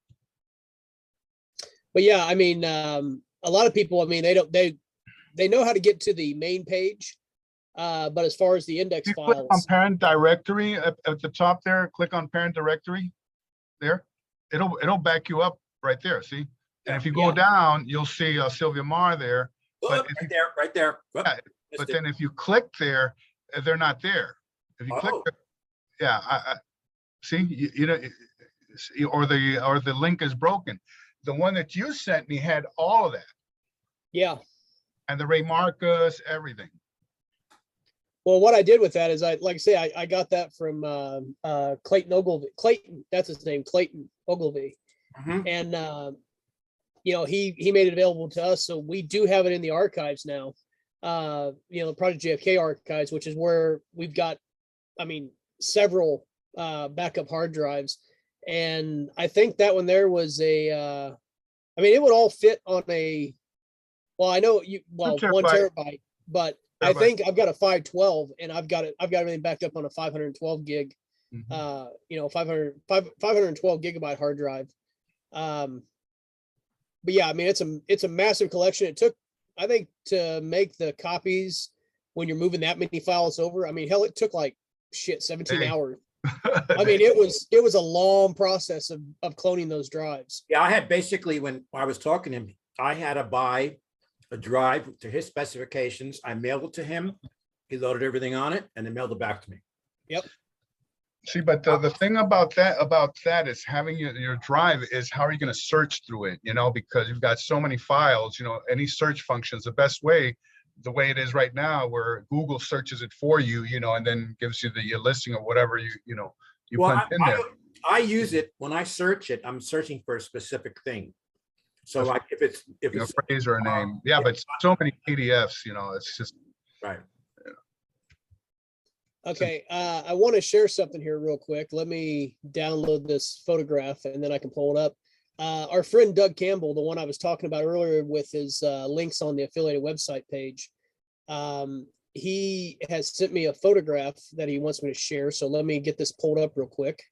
But yeah, I mean, a lot of people, I mean, they know how to get to the main page. But as far as the index You click on files, parent directory at the top there, click on parent directory there. It'll back you up right there, see? And if you go Yeah. down, you'll see Sylvia Mar there. Look, if right there. Whoop, Yeah, missed But it. then if you click there, they're not there. If you click, Oh. yeah, I see, you know, or the link is broken. The one that you sent me had all of that, yeah. and the Ray Marcus, everything. Well, what I did with that is like I say, I got that from Clayton Ogilvy. Clayton, that's his name, Clayton Ogilvy. Mhm. And he made it available to us, so we do have it in the archives now. The Project JFK archives, which is where we've got, I mean, several backup hard drives, and I think that one there was it would all fit on a. Well, I know one terabyte, but I think I've got a 512, and I've got everything backed up on a 512 gig. Mhm. 512 gigabyte hard drive. But yeah, I mean, it's a massive collection. It took, I think, to make the copies when you're moving that many files over. I mean, hell, it took like 17 Hey. hours. I mean, it was a long process of cloning those drives. Yeah, I had basically, when I was talking to him, I had to buy a drive to his specifications. I mailed it to him. He loaded everything on it and then mailed it back to me. Yep. See, but the thing about that is having your drive is how are you going to search through it, because you've got so many files, any search function is the best way, the way it is right now, where Google searches it for you, and then gives you the listing of whatever you Well, punch in there. I use it when I search it. I'm searching for a specific thing. So like if it's A phrase or a name. Yeah, but so many PDFs, it's just. right. Okay, I want to share something here real quick. Let me download this photograph and then I can pull it up. Our friend Doug Campbell, the one I was talking about earlier with his links on the affiliated website page, he has sent me a photograph that he wants me to share. So let me get this pulled up real quick.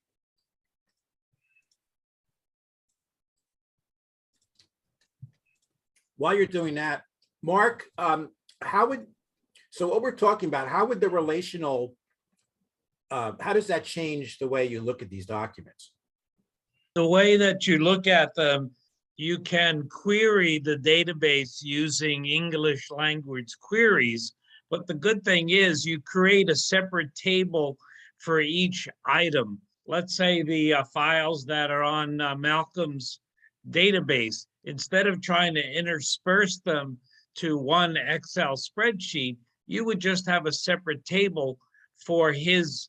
While you're doing that, Mark, so what we're talking about, how would the relational how does that change the way you look at these documents? The way that you look at them, you can query the database using English language queries. But the good thing is you create a separate table for each item. Let's say the files that are on Malcolm's database, instead of trying to intersperse them to one Excel spreadsheet, you would just have a separate table for his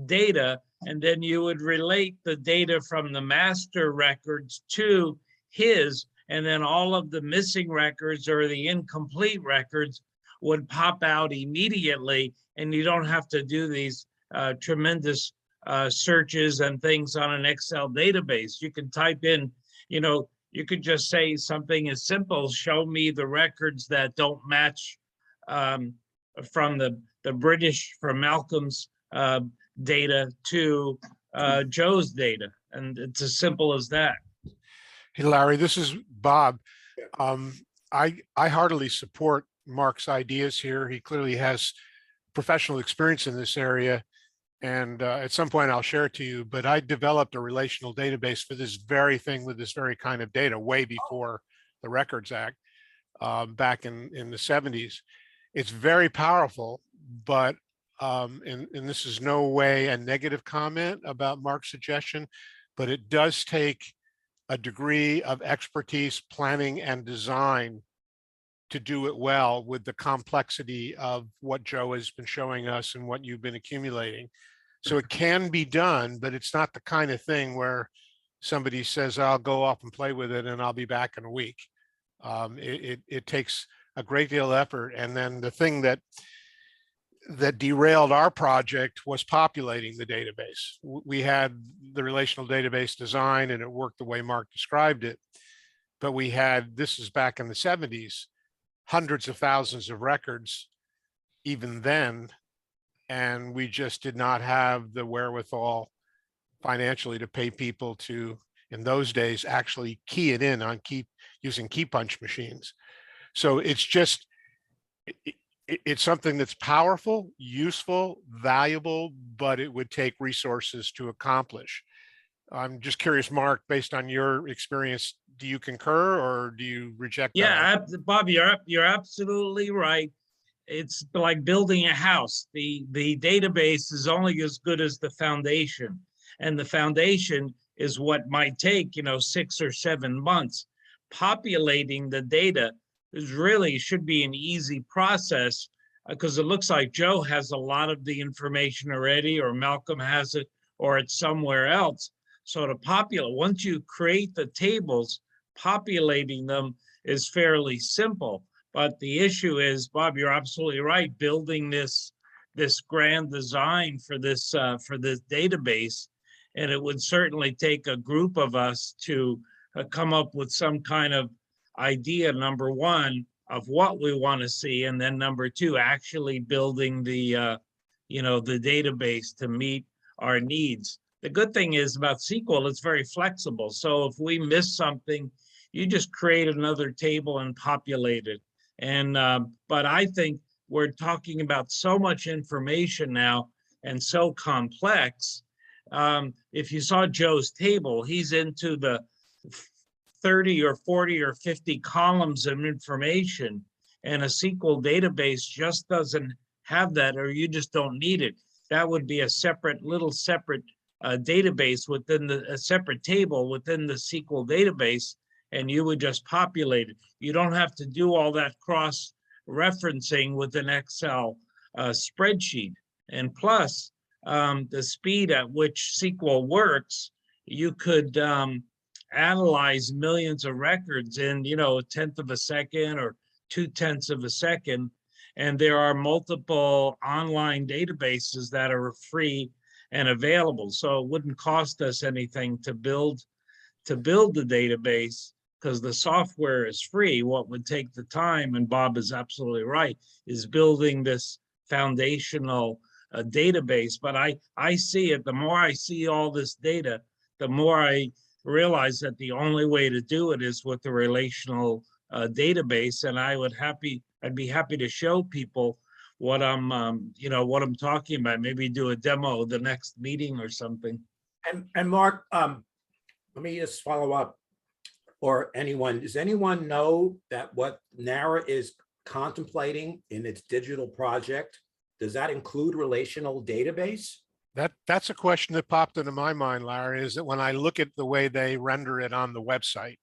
data, and then you would relate the data from the master records to his, and then all of the missing records or the incomplete records would pop out immediately, and you don't have to do these tremendous searches and things on an Excel database. You can type in, you could just say something as simple, show me the records that don't match from the British, from Malcolm's data to Joe's data. And it's as simple as that. Hey, Larry, this is Bob. I heartily support Mark's ideas here. He clearly has professional experience in this area. And at some point I'll share it to you, but I developed a relational database for this very thing with this very kind of data way before the Records Act back in the 70s. It's very powerful, but and this is no way a negative comment about Mark's suggestion, but it does take a degree of expertise, planning, and design to do it well with the complexity of what Joe has been showing us and what you've been accumulating. So it can be done, but it's not the kind of thing where somebody says, I'll go off and play with it and I'll be back in a week. It takes a great deal of effort. And then the thing that derailed our project was populating the database. We had the relational database design and it worked the way Mark described it, but we had, this is back in the 70s, hundreds of thousands of records even then, and we just did not have the wherewithal financially to pay people to, in those days, actually key it in on using key punch machines. So it's just, it's something that's powerful, useful, valuable, but it would take resources to accomplish. I'm just curious, Mark, based on your experience, do you concur or do you reject that? Yeah, Bob, you're absolutely right. It's like building a house. The database is only as good as the foundation, and the foundation is what might take 6 or 7 months. Populating the data is really should be an easy process because it looks like Joe has a lot of the information already, or Malcolm has it, or it's somewhere else. So to populate, once you create the tables, populating them is fairly simple. But the issue is, Bob, you're absolutely right. Building this grand design for this database, and it would certainly take a group of us to come up with some kind of idea. Number one, of what we want to see, and then number two, actually building the database to meet our needs. The good thing is about SQL, it's very flexible. So if we miss something, you just create another table and populate it. And but I think we're talking about so much information now and so complex. If you saw Joe's table, he's into the 30 or 40 or 50 columns of information, and a SQL database just doesn't have that, or you just don't need it. That would be a separate database within a separate table within the SQL database, and you would just populate it. You don't have to do all that cross-referencing with an Excel spreadsheet. And plus, the speed at which SQL works, you could analyze millions of records in, 1/10 of a second or 2/10 of a second. And there are multiple online databases that are free and available. So it wouldn't cost us anything to build the database because the software is free. What would take the time, and Bob is absolutely right, is building this foundational database. But I see it, the more I see all this data, the more I realize that the only way to do it is with the relational database. And I'd be happy to show people what I'm, what I'm talking about. Maybe do a demo the next meeting or something. And Mark, let me just follow up, or anyone, does anyone know that what NARA is contemplating in its digital project, does that include relational database? That's a question that popped into my mind, Larry, is that when I look at the way they render it on the website,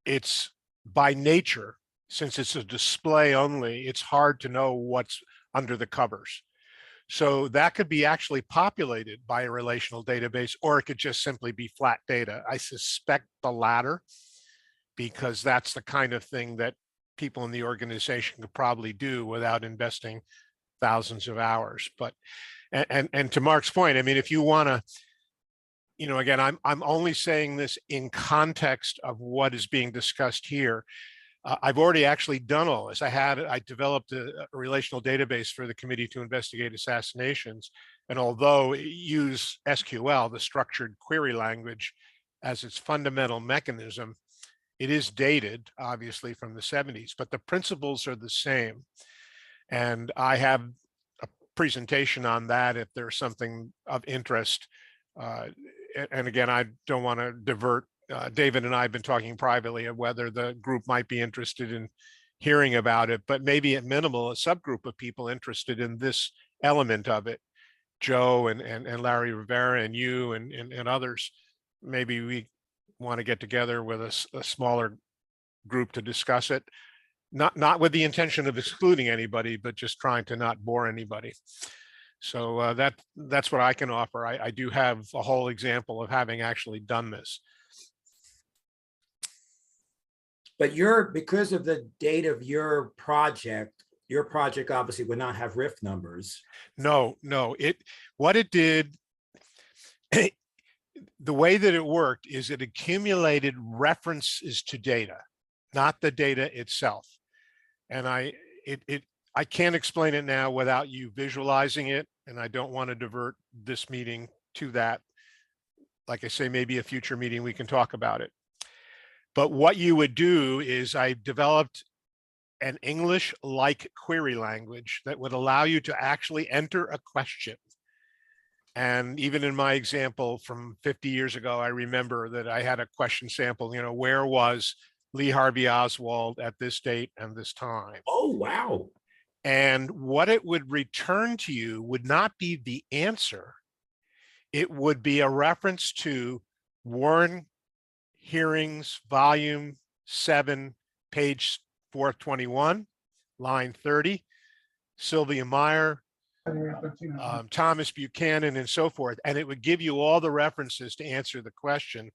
it's by nature, since it's a display only, it's hard to know what's under the covers. So that could be actually populated by a relational database, or it could just simply be flat data. I suspect the latter, because that's the kind of thing that people in the organization could probably do without investing thousands of hours. But and to Mark's point, I mean, if you want to, again, I'm only saying this in context of what is being discussed here. I've already actually done all this. I developed a relational database for the Committee to Investigate Assassinations. And although it used SQL, the structured query language, as its fundamental mechanism, it is dated, obviously, from the 70s, but the principles are the same. And I have a presentation on that if there's something of interest. And again, I don't want to divert. David and I have been talking privately of whether the group might be interested in hearing about it, but maybe at minimal, a subgroup of people interested in this element of it, Joe and Larry Rivera and you and others, maybe we want to get together with a smaller group to discuss it, not with the intention of excluding anybody, but just trying to not bore anybody. So that's what I can offer. I do have a whole example of having actually done this. But because of the date of your project obviously would not have RIF numbers. No, what it did, the way that it worked is it accumulated references to data, not the data itself. And I can't explain it now without you visualizing it, and I don't want to divert this meeting to that. Like I say, maybe a future meeting we can talk about it. But what you would do is I developed an English-like query language that would allow you to actually enter a question. And even in my example from 50 years ago, I remember that I had a question sample, where was Lee Harvey Oswald at this date and this time? Oh, wow. And what it would return to you would not be the answer. It would be a reference to Warren Hearings, volume 7, page 421, line 30, Sylvia Meyer, Thomas Buchanan, and so forth. And it would give you all the references to answer the question.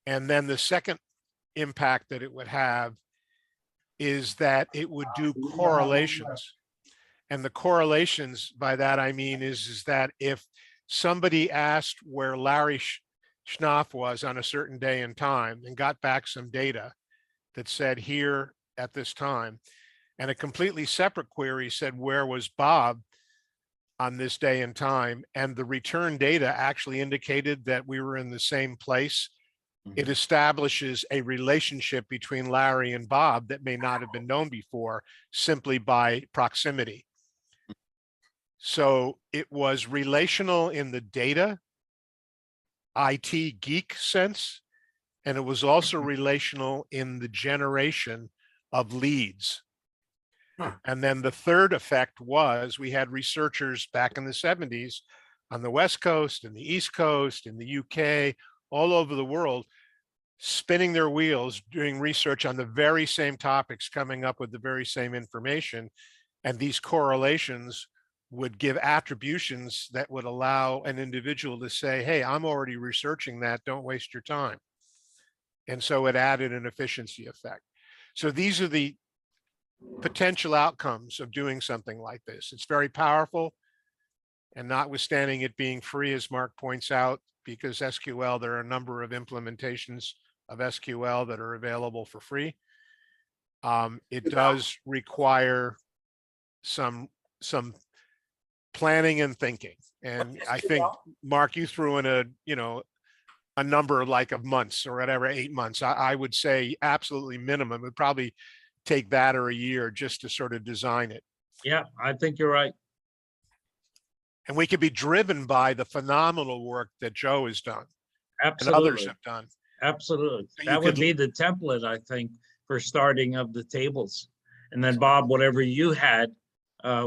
And then the second impact that it would have is that it would do correlations. And the correlations, by that I mean is that if somebody asked where Larry Schnaff was on a certain day and time and got back some data that said here at this time, and a completely separate query said where was Bob on this day and time, and the return data actually indicated that we were in the same place, it establishes a relationship between Larry and Bob that may not have been known before simply by proximity. So it was relational in the data IT geek sense, and it was also relational in the generation of leads. And then the third effect was we had researchers back in the 70s on the West Coast and the East Coast, in the UK, all over the world, spinning their wheels, doing research on the very same topics, coming up with the very same information. And these correlations would give attributions that would allow an individual to say, hey, I'm already researching that, don't waste your time. And so it added an efficiency effect. So these are the potential outcomes of doing something like this. It's very powerful, and notwithstanding it being free, as Mark points out, because SQL, there are a number of implementations of SQL that are available for free. It does require some planning and thinking. And I think, Mark, you threw in a number like of months or whatever, 8 months. I would say absolutely minimum. It would probably take that or a year just to sort of design it. Yeah, I think you're right. And we could be driven by the phenomenal work that Joe has done and others Absolutely. have done. Absolutely. So you That would could- be the template, I think, for starting of the tables. And then Bob, whatever you had,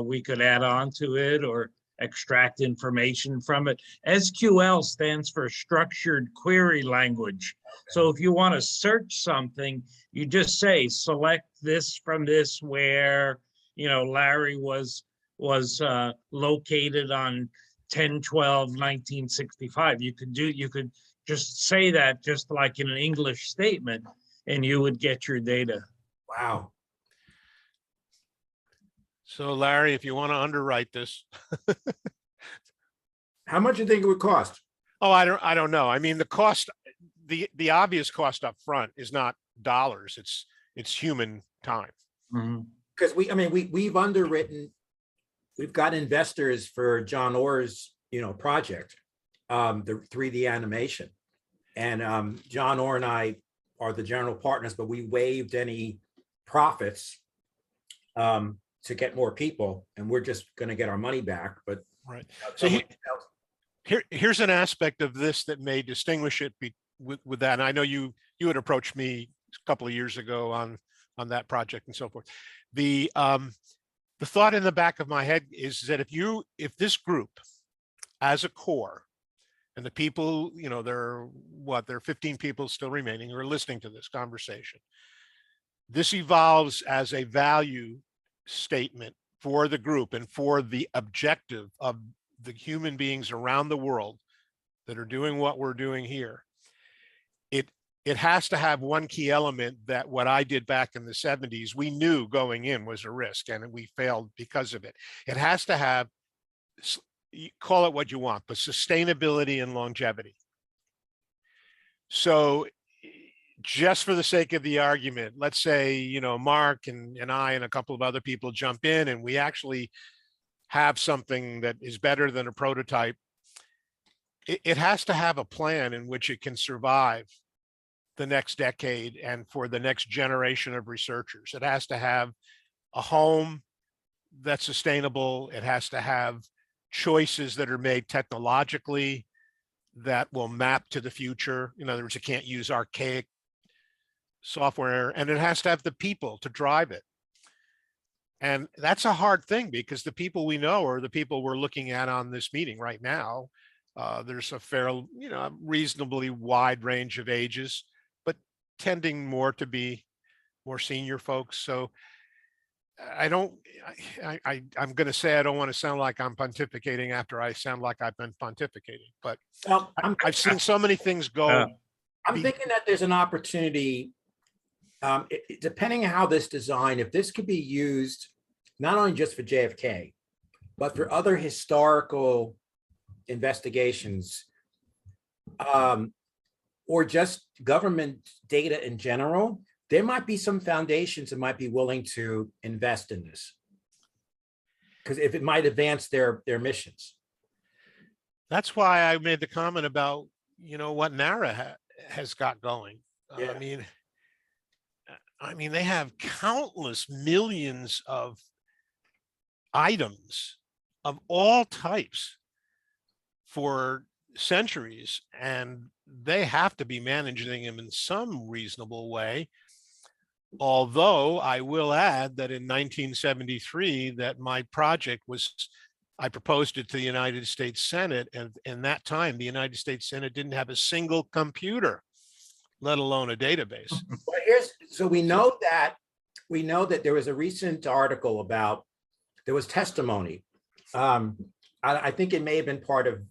we could add on to it or extract information from it. SQL stands for Structured Query Language. So if you want to search something, you just say, select this from this where, Larry was located on 10/12/1965. You could just say that just like in an English statement, and you would get your data. Wow. So Larry, if you want to underwrite this, How much do you think it would cost? oh, I don't know. I mean, the cost, the obvious cost up front is not dollars. It's human time. Because we've underwritten, we've got investors for John Orr's, project, the 3D animation. And John Orr and I are the general partners, but we waived any profits to get more people, and we're just going to get our money back. But Right. So here's an aspect of this that may distinguish it with that. And I know you had approached me a couple of years ago on that project and so forth. The thought in the back of my head is that if this group as a core, and the people, there are 15 people still remaining who are listening to this conversation, this evolves as a value statement for the group and for the objective of the human beings around the world that are doing what we're doing here. It has to have one key element that what I did back in the 70s, we knew going in was a risk, and we failed because of it. It has to have, call it what you want, but sustainability and longevity. So just for the sake of the argument, let's say, Mark and I and a couple of other people jump in and we actually have something that is better than a prototype. It has to have a plan in which it can survive the next decade and for the next generation of researchers. It has to have a home that's sustainable. It has to have choices that are made technologically that will map to the future. In other words, you can't use archaic software, and it has to have the people to drive it. And that's a hard thing because the people we know are the people we're looking at on this meeting right now. There's a reasonably wide range of ages, but tending more to be more senior folks. So I'm going to say I don't want to sound like I'm pontificating after I sound like I've been pontificating, but I've seen so many things go. I'm thinking that there's an opportunity, depending on how this design, if this could be used not only just for JFK, but for other historical investigations, or just government data in general, there might be some foundations that might be willing to invest in this, because if it might advance their missions. That's why I made the comment about, what NARA has got going. Yeah. I mean, they have countless millions of items of all types for centuries, and they have to be managing them in some reasonable way. Although I will add that in 1973, that my project I proposed it to the United States Senate, and in that time, the United States Senate didn't have a single computer, let alone a database. Well, so we know that there was a recent article about, there was testimony. I think it may have been part of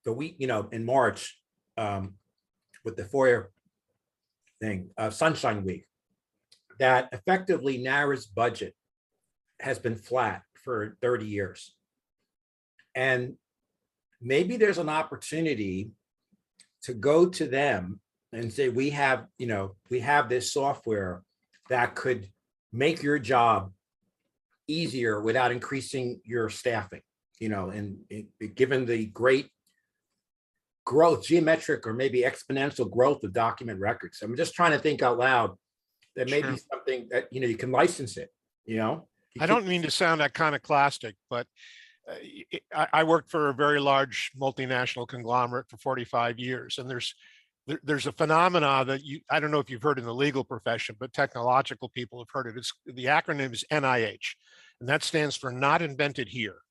the week, in March, with the FOIA thing, Sunshine Week, that effectively NARA's budget has been flat for 30 years. And maybe there's an opportunity to go to them and say, we have this software that could make your job easier without increasing your staffing, and given the great growth, geometric or maybe exponential growth of document records. I'm just trying to think out loud there may be Sure. something that, you know, you can license it, you know? You I keep- don't mean to sound iconoclastic, but I worked for a very large multinational conglomerate for 45 years, and there's a phenomena that I don't know if you've heard in the legal profession, but technological people have heard it. It's the acronym is NIH, and that stands for Not Invented Here.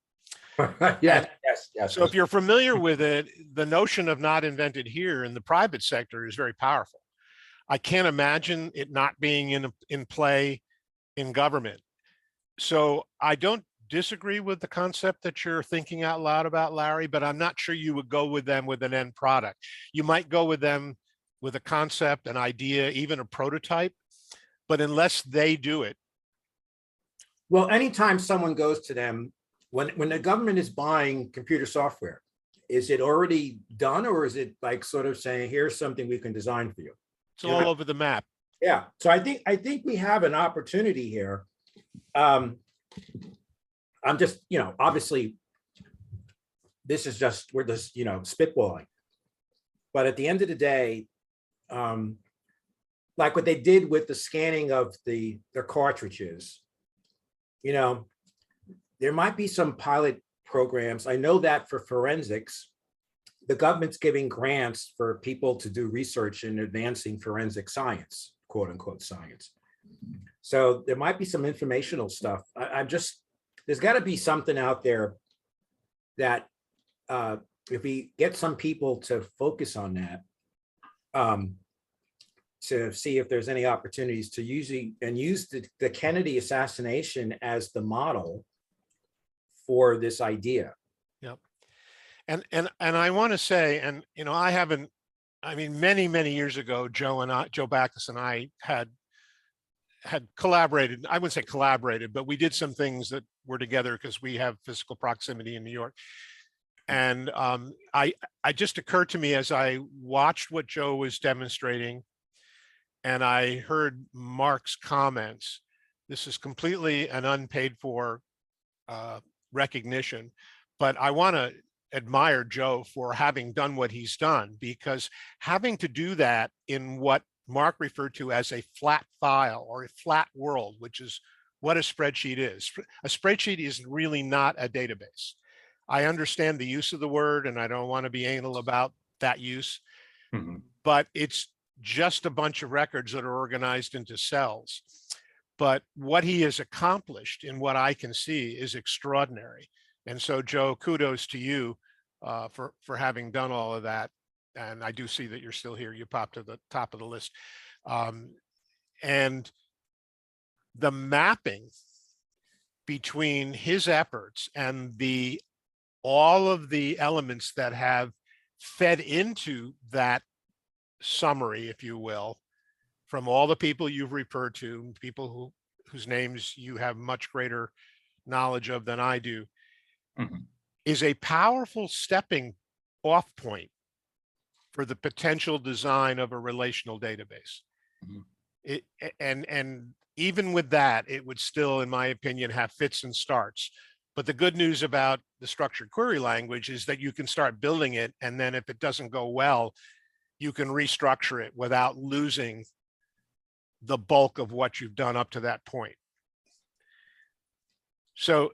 Yes, yes, yes. So if you're familiar with it, the notion of not invented here in the private sector is very powerful. I can't imagine it not being in play in government. So I don't disagree with the concept that you're thinking out loud about, Larry, but I'm not sure you would go with them with an end product. You might go with them with a concept, an idea, even a prototype, but unless they do it. Well, anytime someone goes to them, when the government is buying computer software, is it already done, or is it like sort of saying, here's something we can design for you? It's all over the map. Yeah. So I think we have an opportunity here. I'm just, you know, obviously this is just, we're just, you know, spitballing. But at the end of the day, like what they did with the scanning of their cartridges, you know, there might be some pilot programs. I know that for forensics, the government's giving grants for people to do research in advancing forensic science, quote unquote science. So there might be some informational stuff. I'm just, there's got to be something out there that if we get some people to focus on that, to see if there's any opportunities to use the Kennedy assassination as the model for this idea. Yep. And I want to say, and you know, I mean, many years ago, Joe Backus and I had collaborated. I wouldn't say collaborated, but we did some things that were together because we have physical proximity in New York. And I just occurred to me as I watched what Joe was demonstrating, and I heard Mark's comments. This is completely an unpaid for recognition, but I want to admire Joe for having done what he's done, because having to do that in what Mark referred to as a flat file or a flat world, which is what a spreadsheet is. A spreadsheet is really not a database. I understand the use of the word, and I don't want to be anal about that use, but it's just a bunch of records that are organized into cells. But what he has accomplished in what I can see is extraordinary. And so, Joe, kudos to you for having done all of that. And I do see that you're still here. You popped to the top of the list. And the mapping between his efforts and all of the elements that have fed into that summary, if you will, from all the people you've referred to, people whose names you have much greater knowledge of than I do, is a powerful stepping off point for the potential design of a relational database. And even with that, it would still, in my opinion, have fits and starts. But the good news about the structured query language is that you can start building it, and then if it doesn't go well, you can restructure it without losing the bulk of what you've done up to that point. So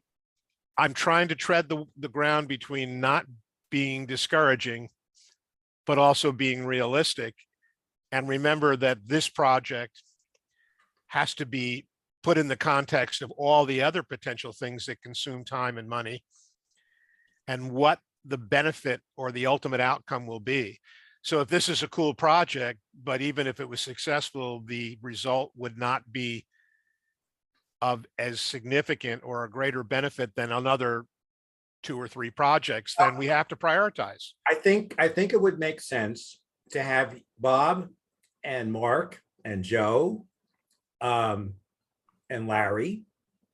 I'm trying to tread the ground between not being discouraging, but also being realistic. And remember that this project has to be put in the context of all the other potential things that consume time and money, and what the benefit or the ultimate outcome will be. So if this is a cool project, but even if it was successful, the result would not be of as significant or a greater benefit than another 2 or 3 projects, then we have to prioritize. I think it would make sense to have Bob and Mark and Joe and Larry,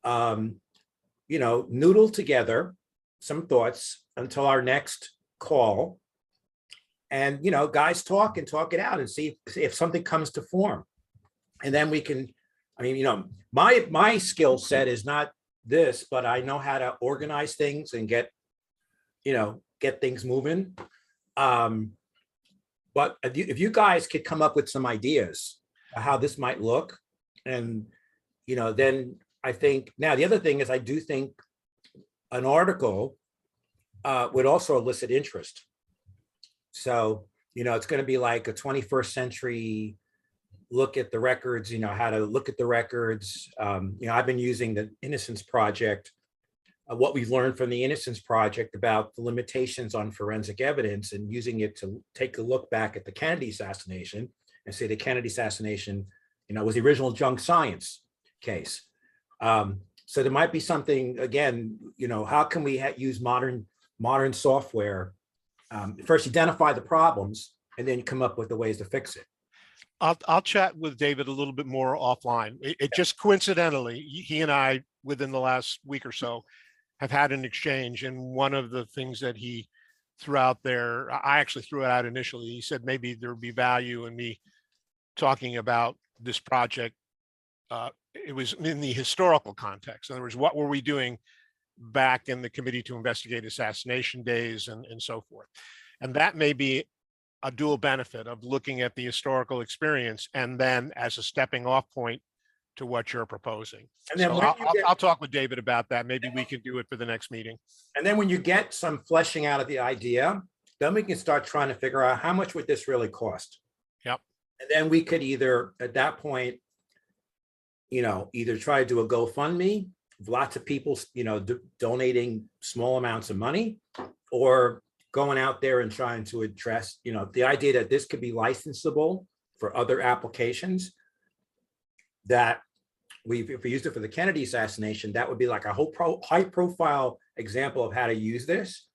you know, noodle together some thoughts until our next call. And, you know, guys talk it out and see if something comes to form. And then we can, I mean, you know, my skill set is not this, but I know how to organize things and get things moving. But if you guys could come up with some ideas of how this might look, And, then I think, now the other thing is I do think an article would also elicit interest. So, it's going to be like a 21st century look at the records, how to look at the records. I've been using the Innocence Project, what we've learned from the Innocence Project about the limitations on forensic evidence, and using it to take a look back at the Kennedy assassination and say the Kennedy assassination, was the original junk science case. So there might be something, again, how can we use modern software, first identify the problems and then come up with the ways to fix it. I'll chat with David a little bit more offline. It just coincidentally, he and I, within the last week or so, have had an exchange. And one of the things that he threw out there, I actually threw it out initially. He said maybe there would be value in me talking about this project. It was in the historical context. In other words, what were we doing back in the Committee to Investigate Assassination days and so forth. And that may be a dual benefit of looking at the historical experience and then as a stepping off point to what you're proposing. And then so I'll talk with David about that. Maybe we can do it for the next meeting. And then when you get some fleshing out of the idea, then we can start trying to figure out how much would this really cost. Yep. And then we could either, at that point, either try to do a GoFundMe, lots of people, donating small amounts of money, or going out there and trying to address, the idea that this could be licensable for other applications, that if we used it for the Kennedy assassination, that would be like a high profile example of how to use this.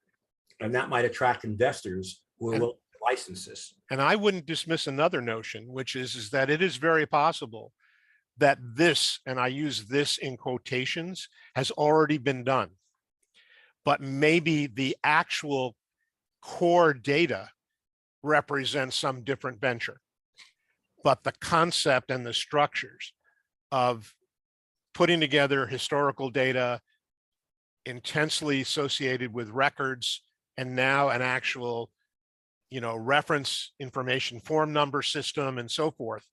And that might attract investors who will license this. And I wouldn't dismiss another notion, which is that it is very possible that this, and I use this in quotations, has already been done. But maybe the actual core data represents some different venture. But the concept and the structures of putting together historical data intensely associated with records, and now an actual, reference information form number system and so forth,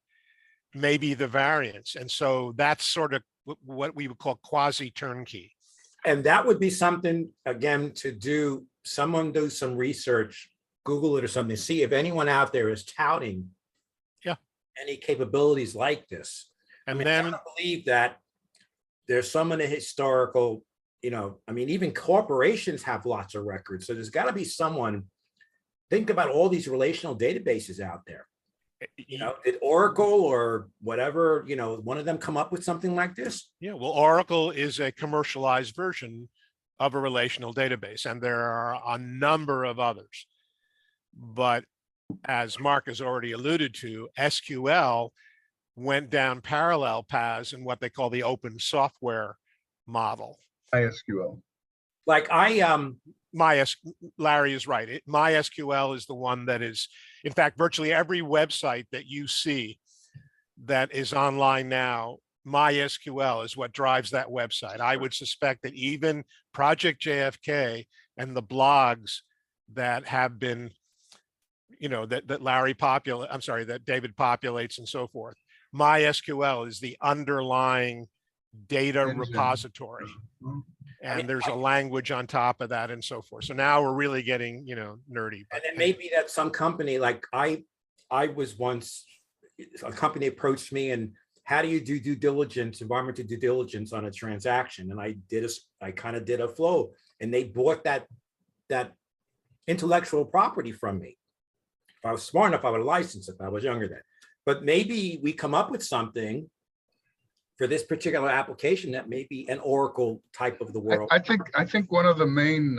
maybe the variance. And so that's sort of what we would call quasi turnkey. And that would be something, again, to do, someone do some research, Google it or something, see if anyone out there is touting any capabilities like this. And I then believe that there's some of the historical, even corporations have lots of records. So there's got to be someone, think about all these relational databases out there. Did Oracle or whatever, one of them come up with something like this? Yeah, well, Oracle is a commercialized version of a relational database, and there are a number of others. But as Mark has already alluded to, SQL went down parallel paths in what they call the open software model. MySQL. Like Larry is right. MySQL is the one that is, in fact, virtually every website that you see that is online now, MySQL is what drives that website. I would suspect that even Project JFK and the blogs that have been, that that David populates and so forth, MySQL is the underlying data repository. And there's a language on top of that and so forth. So now we're really getting, nerdy. And then maybe that some company, like I was once, a company approached me and how do you do due diligence, environmental due diligence on a transaction? And I kind of did a flow, and they bought that intellectual property from me. If I was smart enough, I would license it. If I was younger then. But maybe we come up with something for this particular application that may be an Oracle type of the world. I think one of the main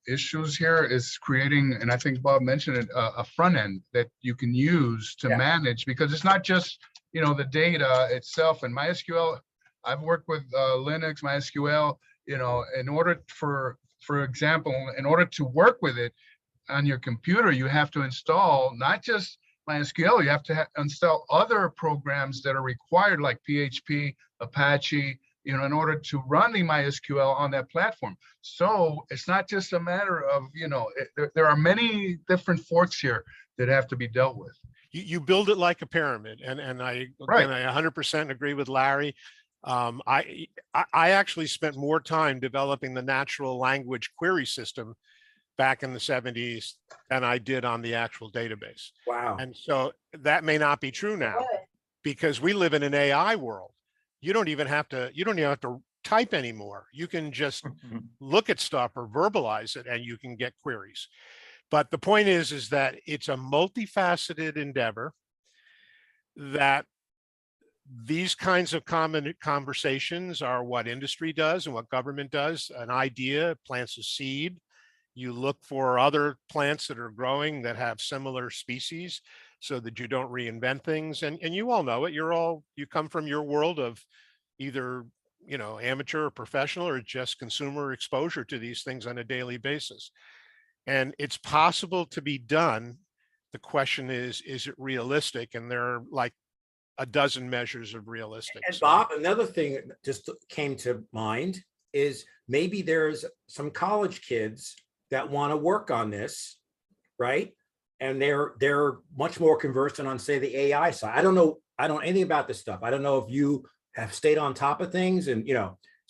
issues here is creating, and I think Bob mentioned it, a front end that you can use to manage, because it's not just the data itself. And MySQL, I've worked with Linux, MySQL. In order for example, in order to work with it on your computer, you have to install not just MySQL, you have to install other programs that are required, like PHP, Apache, in order to run the MySQL on that platform. So it's not just a matter of, there are many different forks here that have to be dealt with. you build it like a pyramid. And I, Right. again, I 100% agree with Larry. I actually spent more time developing the natural language query system back in the 70s than I did on the actual database. Wow. And so that may not be true now because we live in an AI world. You don't even have to type anymore. You can just look at stuff or verbalize it and you can get queries. But the point is that it's a multifaceted endeavor, that these kinds of common conversations are what industry does and what government does. An idea plants a seed. You look for other plants that are growing that have similar species so that you don't reinvent things. And you all know it. You come from your world of either, amateur or professional or just consumer exposure to these things on a daily basis. And it's possible to be done. The question is it realistic? And there are like a dozen measures of realistic. And So- Bob, another thing that just came to mind is maybe there's some college kids that want to work on this, right? And they're much more conversant on, say, the AI side. I don't know anything about this stuff. I don't know if you have stayed on top of things, and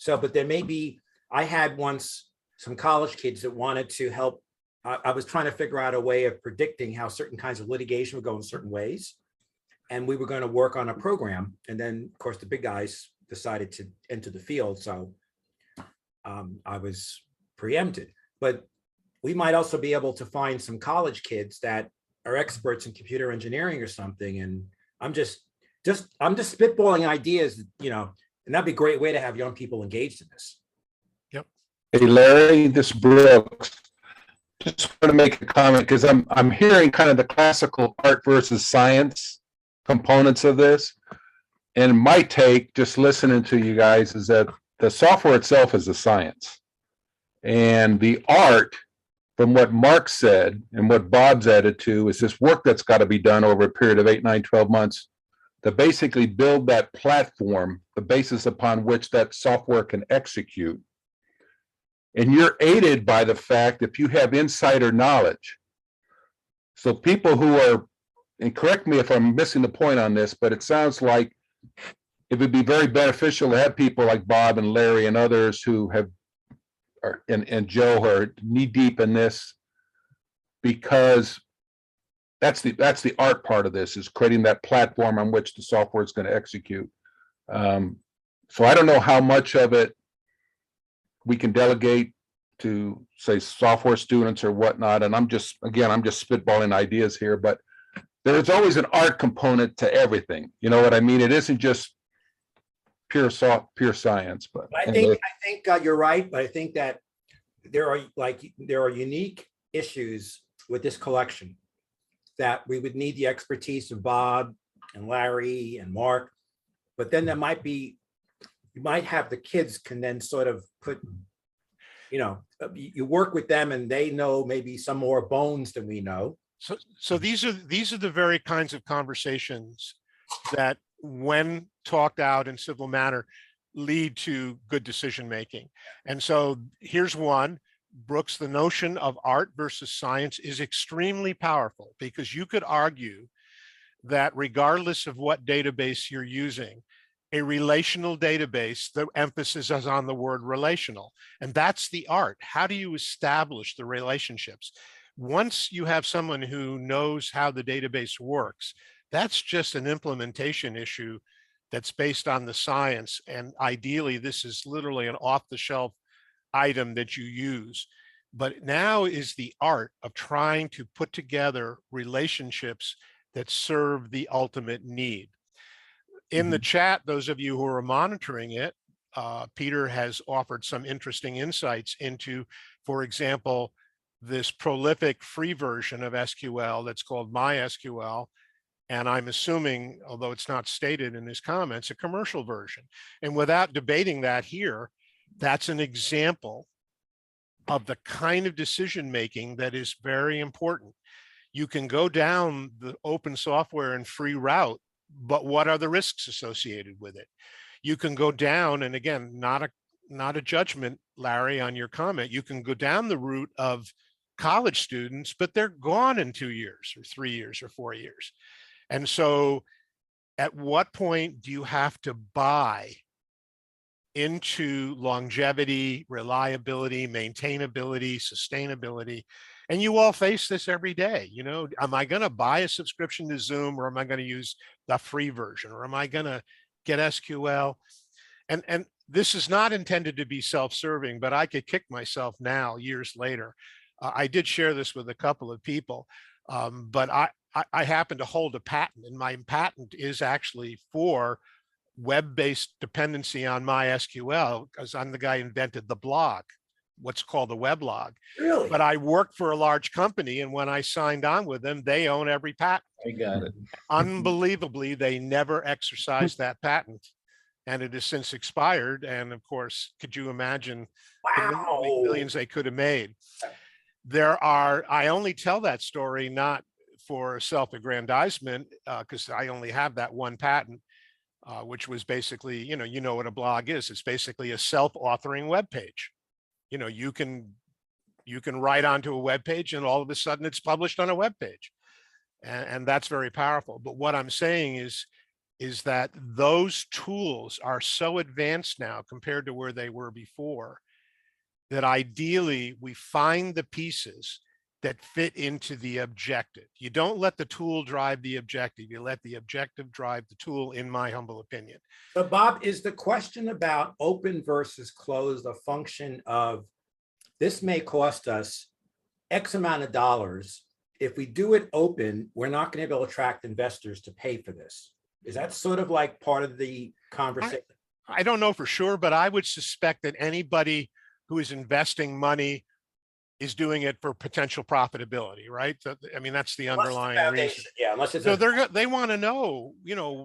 but there may be. I had once some college kids that wanted to help. I was trying to figure out a way of predicting how certain kinds of litigation would go in certain ways. And we were going to work on a program. And then, of course, the big guys decided to enter the field. So I was preempted. But we might also be able to find some college kids that are experts in computer engineering or something. And I'm just spitballing ideas, and that'd be a great way to have young people engaged in this. Yep. Hey, Larry, this is Brooks. Just want to make a comment because I'm hearing kind of the classical art versus science components of this. And my take, just listening to you guys, is that the software itself is a science. And the art, from what Mark said and what Bob's added to, is this work that's got to be done over a period of 8, 9, 12 months to basically build that platform, the basis upon which that software can execute. And you're aided by the fact if you have insider knowledge. So people who are, and correct me if I'm missing the point on this, but it sounds like it would be very beneficial to have people like Bob and Larry and others who and Joe who are knee deep in this, because that's the art part of this, is creating that platform on which the software is going to execute. So I don't know how much of it we can delegate to, say, software students or whatnot. And I'm just spitballing ideas here, but there is always an art component to everything. You know what I mean? It isn't just pure science. But I think you're right, but I think that there are unique issues with this collection that we would need the expertise of Bob and Larry and Mark, but then you might have the kids can then sort of put, you work with them and they know maybe some more bones than we know. So these are the very kinds of conversations that, when talked out in civil manner, lead to good decision making. And so here's one. Brooks, the notion of art versus science is extremely powerful, because you could argue that regardless of what database you're using, a relational database, the emphasis is on the word relational, and that's the art. How do you establish the relationships? Once you have someone who knows how the database works, that's just an implementation issue that's based on the science. And ideally, this is literally an off-the-shelf item that you use. But now is the art of trying to put together relationships that serve the ultimate need. In the chat, those of you who are monitoring it, Peter has offered some interesting insights into, for example, this prolific free version of SQL that's called MySQL. And I'm assuming, although it's not stated in his comments, a commercial version. And without debating that here, that's an example of the kind of decision making that is very important. You can go down the open software and free route, but what are the risks associated with it? You can go down, and again, not a judgment, Larry, on your comment. You can go down the route of college students, but they're gone in 2 years or 3 years or 4 years. And so at what point do you have to buy into longevity, reliability, maintainability, sustainability? And you all face this every day. You know, am I going to buy a subscription to Zoom, or am I going to use the free version, or am I going to get SQL? And this is not intended to be self-serving, but I could kick myself now years later. I did share this with a couple of people, but I happen to hold a patent, and my patent is actually for web-based dependency on MySQL, because I'm the guy who invented the blog, what's called the weblog. Really? But I worked for a large company, and when I signed on with them, they own every patent. I got it. Unbelievably, they never exercised that patent, and it has since expired. And of course, could you imagine the Wow. millions they could have made? I only tell that story not for self-aggrandizement, because I only have that one patent, which was basically, you know what a blog is. It's basically a self-authoring web page. You know, you can write onto a web page, and all of a sudden it's published on a web page, and that's very powerful. But what I'm saying is that those tools are so advanced now compared to where they were before, that ideally we find the pieces that fit into the objective. You don't let the tool drive the objective. You let the objective drive the tool, in my humble opinion. So Bob, is the question about open versus closed a function of this may cost us X amount of dollars? If we do it open, we're not going to be able to attract investors to pay for this. Is that sort of like part of the conversation? I don't know for sure, but I would suspect that anybody who is investing money is doing it for potential profitability, right? I mean, that's the underlying reason. Yeah, unless it's So they want to know,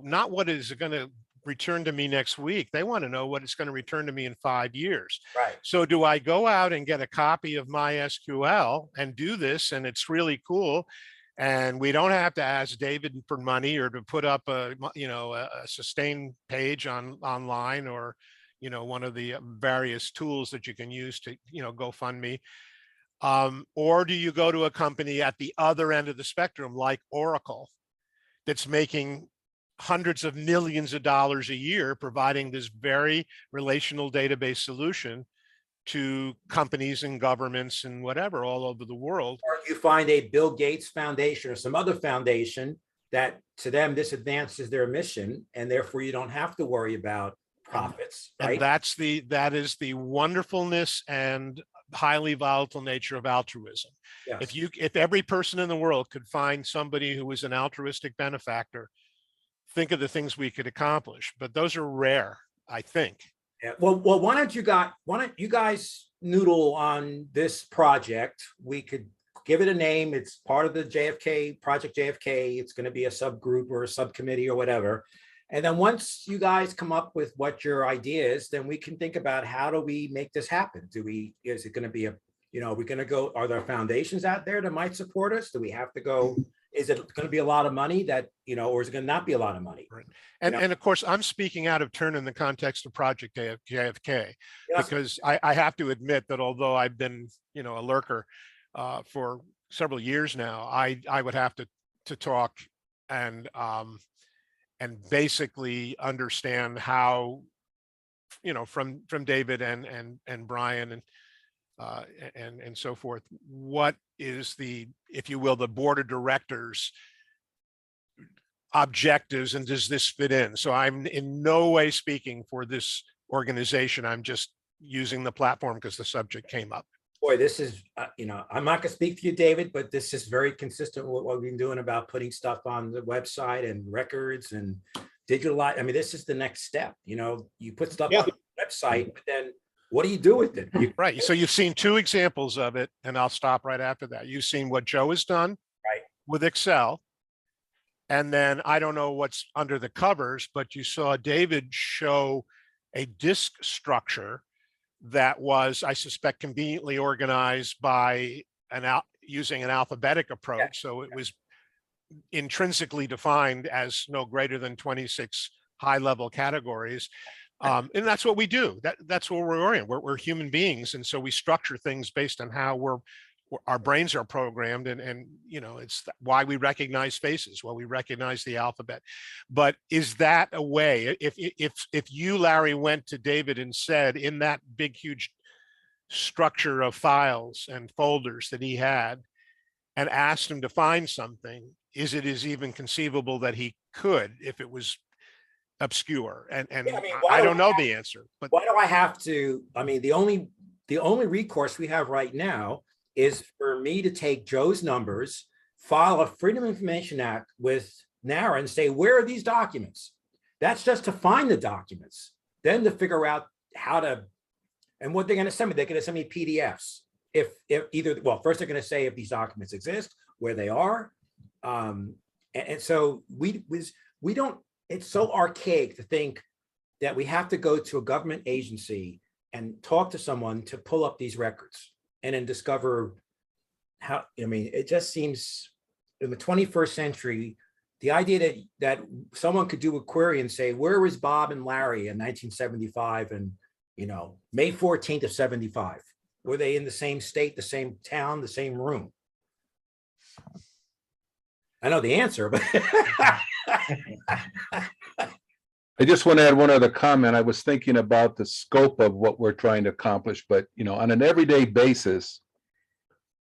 not what is going to return to me next week. They want to know what it's going to return to me in 5 years. right. So do I go out and get a copy of MySQL and do this, and it's really cool, and we don't have to ask David for money or to put up a sustain page online, or one of the various tools that you can use to GoFundMe, or do you go to a company at the other end of the spectrum like Oracle, that's making hundreds of millions of dollars a year providing this very relational database solution to companies and governments and whatever all over the world? Or you find a Bill Gates Foundation or some other foundation that to them this advances their mission, and therefore you don't have to worry about profits, right? And that is the wonderfulness and highly volatile nature of altruism. Yes. If every person in the world could find somebody who was an altruistic benefactor, think of the things we could accomplish. But those are rare, I think. Yeah. Well, why don't you guys noodle on this project? We could give it a name. It's part of the JFK, Project JFK. It's going to be a subgroup or a subcommittee or whatever. And then once you guys come up with what your idea is, then we can think about how do we make this happen? Is it going to be are we going to go, are there foundations out there that might support us? Do we have to go? Is it going to be a lot of money or is it going to not be a lot of money? Right. And of course, I'm speaking out of turn in the context of Project JFK, Yes. because I have to admit that although I've been, a lurker for several years now, I would have to talk and basically understand how, from David and Brian and so forth, what is the, if you will, the board of directors objectives, and does this fit in? So I'm in no way speaking for this organization. I'm just using the platform because the subject came up. Boy, this is, I'm not going to speak for you, David, but this is very consistent with what we've been doing about putting stuff on the website and records and digital. I mean, this is the next step. You put stuff on the website, but then what do you do with it? Right. So you've seen two examples of it, and I'll stop right after that. You've seen what Joe has done with Excel. And then I don't know what's under the covers, but you saw David show a disk structure that was, I suspect, conveniently organized by using an alphabetic approach. So it was intrinsically defined as no greater than 26 high-level categories. And that's what we do. That's what we're oriented. We're human beings. And so we structure things based on how we're our brains are programmed, and you know, it's why we recognize faces, why we recognize the alphabet. But is that a way, if you, Larry, went to David and said, in that big huge structure of files and folders that he had, and asked him to find something, is it even conceivable that he could, if it was obscure? And Yeah, I mean, I don't know the answer, but why do I have to? I mean, the only recourse we have right now is for me to take Joe's numbers, file a Freedom of Information Act with NARA and say, where are these documents? That's just to find the documents. Then to figure out how to, and what they're going to send me. They're going to send me PDFs. If either, well, first they're going to say if these documents exist, where they are. And so we don't, it's so archaic to think that we have to go to a government agency and talk to someone to pull up these records and then discover how, I mean, it just seems in the 21st century, the idea that someone could do a query and say, where was Bob and Larry in 1975 and, you know, May 14th of 75? Were they in the same state, the same town, the same room? I know the answer, but I just want to add one other comment. I was thinking about the scope of what we're trying to accomplish, but you know, on an everyday basis,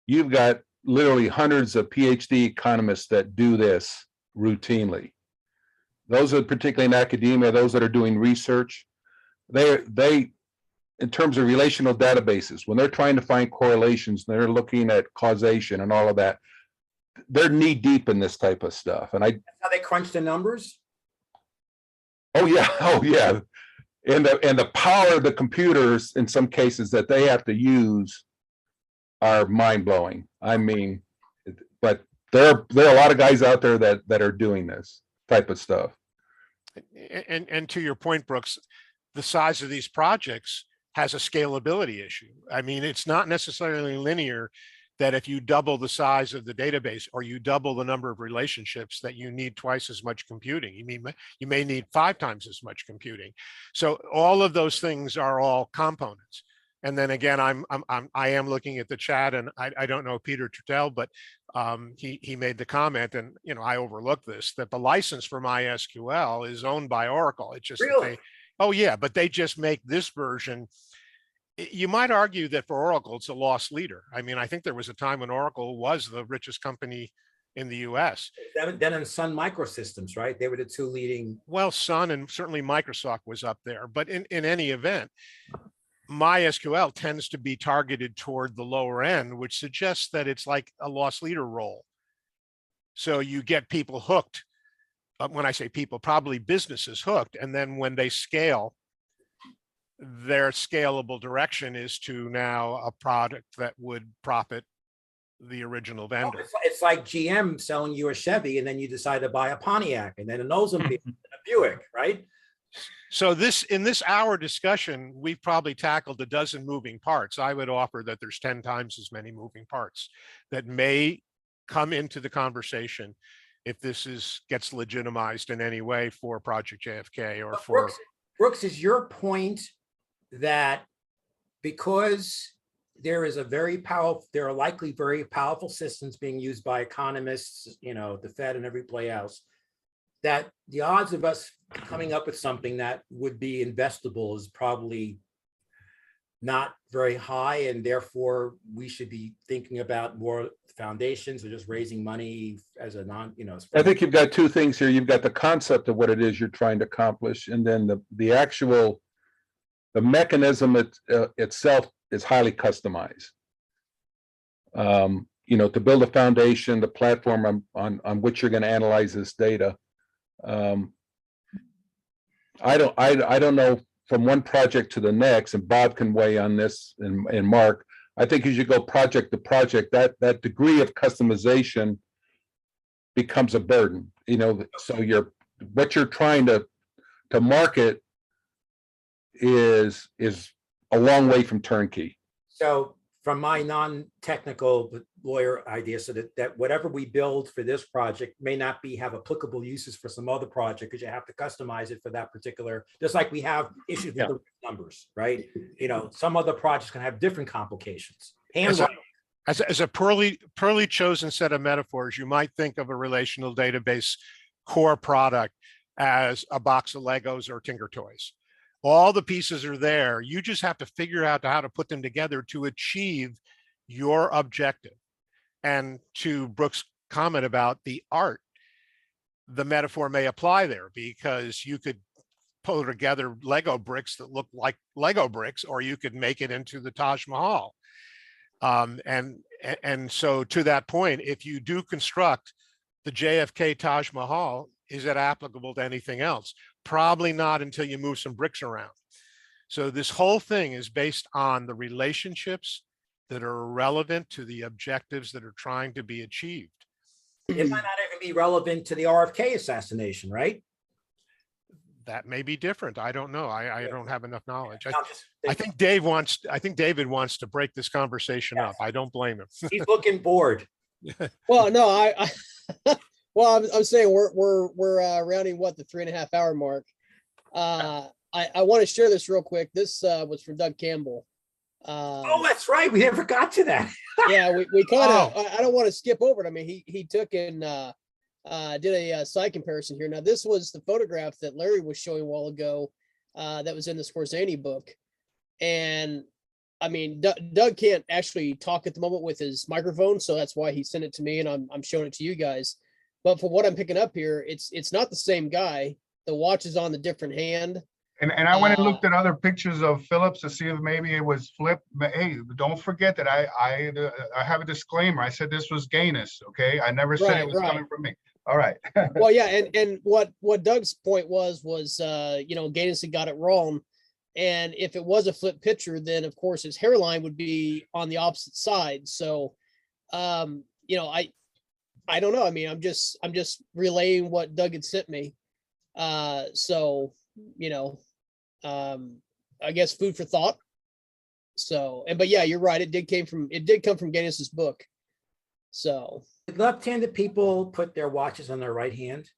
you've got literally hundreds of PhD economists that do this routinely. Those are particularly in academia, those that are doing research. They, in terms of relational databases, when they're trying to find correlations, they're looking at causation and all of that, they're knee deep in this type of stuff. And that's how they crunch the numbers. oh yeah. And the power of the computers in some cases that they have to use are mind-blowing. I mean, but there are a lot of guys out there that are doing this type of stuff. And to your point, Brooks, the size of these projects has a scalability issue. I mean, it's not necessarily linear that if you double the size of the database or you double the number of relationships that you need twice as much computing. You may need 5 times as much computing. So all of those things are all components. And then again, I am looking at the chat, and I don't know Peter Tuttle, but he made the comment, and you know, I overlooked this, that the license for MySQL is owned by Oracle. It's just Really? oh yeah, but they just make this version. You might argue that for Oracle, it's a loss leader. I mean, I think there was a time when Oracle was the richest company in the US. Then in Sun Microsystems, right? They were the 2 leading. Well, Sun and certainly Microsoft was up there. But in any event, MySQL tends to be targeted toward the lower end, which suggests that it's like a loss leader role. So you get people hooked. When I say people, probably businesses hooked. And then when they scale, their scalable direction is to now a product that would profit the original vendor. It's like GM selling you a Chevy and then you decide to buy a Pontiac and then an Oldsmobile and a Buick, right? So in this hour discussion, we've probably tackled a dozen moving parts. I would offer that there's 10 times as many moving parts that may come into the conversation if this gets legitimized in any way for Project JFK or for Brooks, is your point that because there are likely very powerful systems being used by economists, you know, the Fed and every place else, that the odds of us coming up with something that would be investable is probably not very high, and therefore we should be thinking about more foundations or just raising money as a I think you've got 2 things here. You've got the concept of what it is you're trying to accomplish, and then the actual, the mechanism itself is highly customized. You know, to build a foundation, the platform on which you're going to analyze this data. I don't know from one project to the next, and Bob can weigh on this, and Mark. I think as you go project to project, that degree of customization becomes a burden. You know, so what you're trying to market is a long way from turnkey. So from my non-technical lawyer idea, so that whatever we build for this project may not have applicable uses for some other project, because you have to customize it for that particular, just like we have issues with the numbers, right? You know, some other projects can have different complications. Handwriting. As a poorly chosen set of metaphors, you might think of a relational database core product as a box of Legos or Tinker Toys. All the pieces are there. You just have to figure out how to put them together to achieve your objective. And to Brooke's comment about the art, the metaphor may apply there, because you could pull together Lego bricks that look like Lego bricks, or you could make it into the Taj Mahal. And so to that point, if you do construct the JFK Taj Mahal, is it applicable to anything else? Probably not, until you move some bricks around. So this whole thing is based on the relationships that are relevant to the objectives that are trying to be achieved. It might not even be relevant to the RFK assassination, right? That may be different. I don't know. I don't have enough knowledge. I'm just I thinking, think David wants to break this conversation up. I don't blame him. he's looking bored. Well, no, well, I'm saying we're rounding what, the 3.5 hour mark. I want to share this real quick. This was from Doug Campbell. Oh, that's right. We never got to that. Yeah, we kind of, I don't want to skip over it. I mean, he took and did a side comparison here. Now, this was the photograph that Larry was showing a while ago that was in the Scorsani book. And I mean, Doug can't actually talk at the moment with his microphone, so that's why he sent it to me, and I'm showing it to you guys. But for what I'm picking up here, it's not the same guy. The watch is on the different hand. And I went and looked at other pictures of Phillips to see if maybe it was flipped. But hey, don't forget that I have a disclaimer. I said this was gayness, okay? I never said it was coming from me. All right. Well, yeah, and what Doug's point was you know, Gaines had got it wrong, and if it was a flip picture, then of course his hairline would be on the opposite side. So, you know, I don't know. I mean, I'm just relaying what Doug had sent me. So, you know, I guess food for thought. So, but yeah, you're right. It did come from Gaines' book. So. Did left-handed people put their watches on their right hand?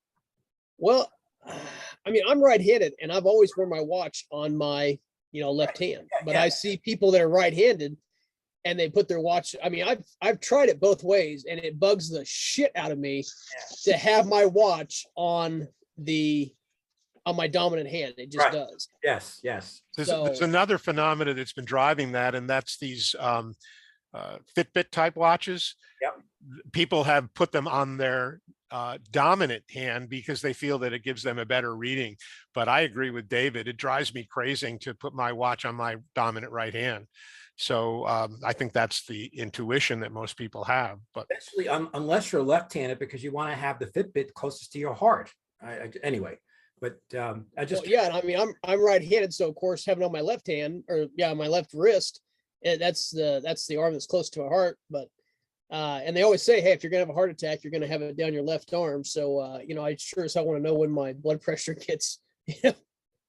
Well, I mean, I'm right-handed, and I've always worn my watch on my, you know, left hand. But I see people that are right-handed, and they put their watch. I mean, I've tried it both ways, and it bugs the shit out of me to have my watch on my dominant hand. It just does. Yes, yes. There's another phenomena that's been driving that, and that's these Fitbit type watches. Yep. People have put them on their dominant hand because they feel that it gives them a better reading. But I agree with David. It drives me crazy to put my watch on my dominant right hand. So I think that's the intuition that most people have. But especially unless you're left-handed, because you want to have the Fitbit closest to your heart. Anyway, but I just yeah. I mean, I'm right-handed, so of course having on my left hand, or my left wrist, that's the arm that's close to my heart. But and they always say, hey, if you're gonna have a heart attack, you're gonna have it down your left arm. So you know, I sure as hell want to know when my blood pressure gets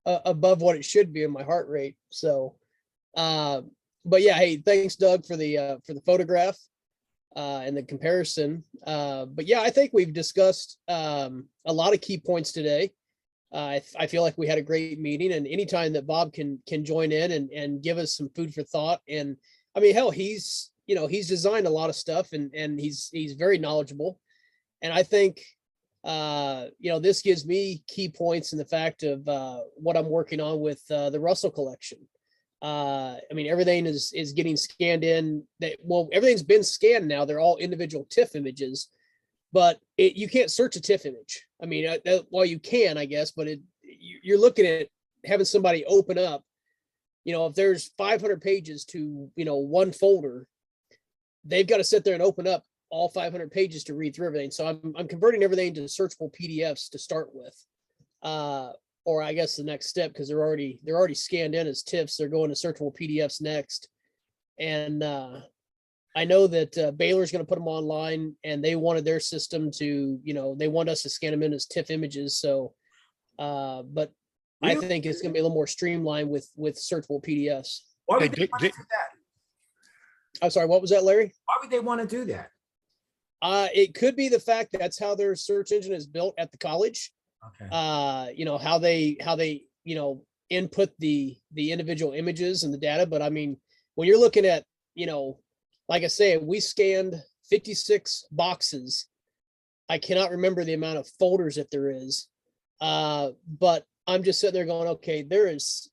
above what it should be in my heart rate. So but yeah, hey, thanks Doug for the photograph and the comparison. But yeah, I think we've discussed a lot of key points today. I feel like we had a great meeting, and anytime that Bob can join in and give us some food for thought. And I mean, hell, he's designed a lot of stuff, and he's very knowledgeable. And I think, you know, this gives me key points in the fact of what I'm working on with the Russell collection. I mean, everything is getting scanned in. Everything's been scanned now. They're all individual TIFF images, but you can't search a TIFF image. I mean, well, you can, I guess, but you're looking at having somebody open up. You know, if there's 500 pages to, you know, one folder, they've got to sit there and open up all 500 pages to read through everything. So I'm converting everything to searchable PDFs to start with, or I guess the next step, because they're already scanned in as TIFFs. They're going to searchable PDFs next, and I know that Baylor's going to put them online, and they wanted their system to, you know, they want us to scan them in as TIFF images. So, but I think it's going to be a little more streamlined with searchable PDFs. Why would they want to do that? I'm sorry, what was that, Larry? Why would they want to do that? It could be the fact that's how their search engine is built at the college. Okay. You know, how they, you know, input the individual images and the data. But I mean, when you're looking at, you know, like I say, we scanned 56 boxes. I cannot remember the amount of folders that there is. But I'm just sitting there going, okay, there is,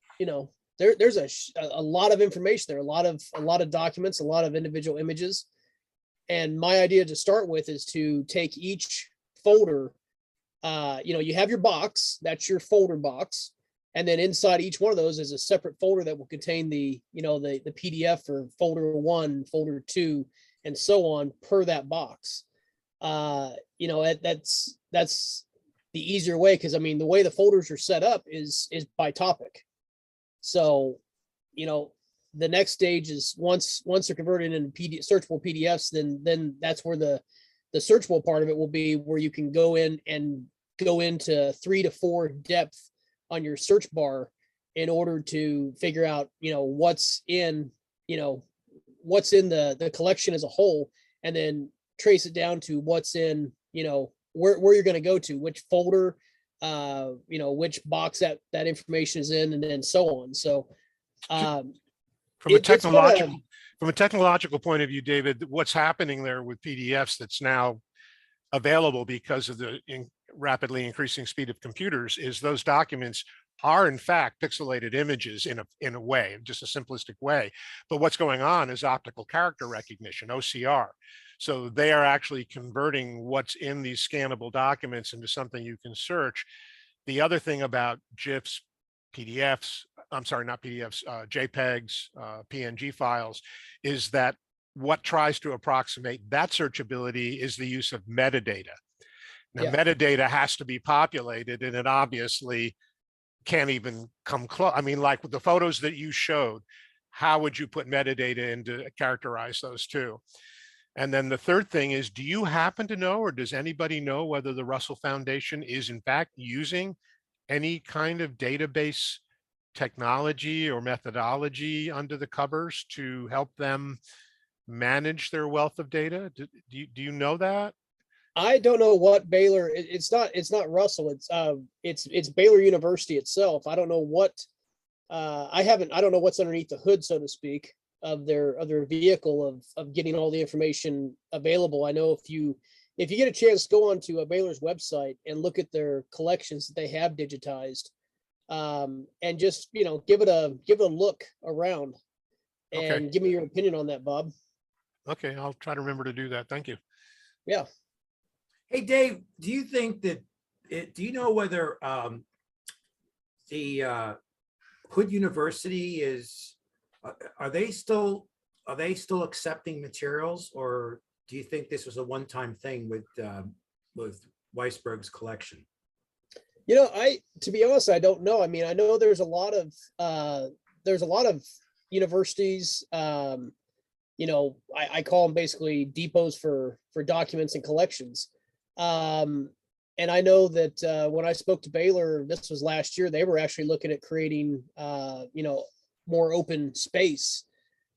there's a lot of information there, a lot of documents, a lot of individual images. And my idea to start with is to take each folder, you have your box, that's your folder box. And then inside each one of those is a separate folder that will contain the PDF for folder 1, folder 2, and so on per that box. That's the easier way, because I mean the way the folders are set up is by topic. So, the next stage is once they're converted into searchable PDFs, then that's where the searchable part of it will be, where you can go in and go into 3 to 4 depth on your search bar in order to figure out, what's in the collection as a whole, and then trace it down to what's in, where you're going to go to, which folder, which box that information is in, and then so on. So, from a technological point of view, David, what's happening there with PDFs that's now available because of the rapidly increasing speed of computers is those documents are in fact pixelated images in a way, just a simplistic way. But what's going on is optical character recognition, OCR. So they are actually converting what's in these scannable documents into something you can search. The other thing about GIFs, PDFs, I'm sorry, not PDFs, JPEGs, PNG files, is that what tries to approximate that searchability is the use of metadata. Now, metadata has to be populated, and it obviously can't even come close. I mean, like with the photos that you showed, how would you put metadata in to characterize those two? And then the third thing is, do you happen to know, or does anybody know whether the Russell Foundation is in fact using any kind of database technology or methodology under the covers to help them manage their wealth of data? Do you know that? I don't know what Baylor. It's not Russell. It's Baylor University itself. I don't know what. I don't know what's underneath the hood, so to speak, of their vehicle of getting all the information available. I know if you get a chance, go onto Baylor's website and look at their collections that they have digitized, and just give it a look around, and give me your opinion on that, Bob. Okay, I'll try to remember to do that. Thank you. Yeah. Hey, Dave, do you think that do you know whether the Hood University is are they still accepting materials, or do you think this was a one-time thing with Weisberg's collection? To be honest, I don't know. I mean, I know there's a lot of universities. I call them basically depots for documents and collections. And I know that when I spoke to Baylor, this was last year, they were actually looking at creating, more open space.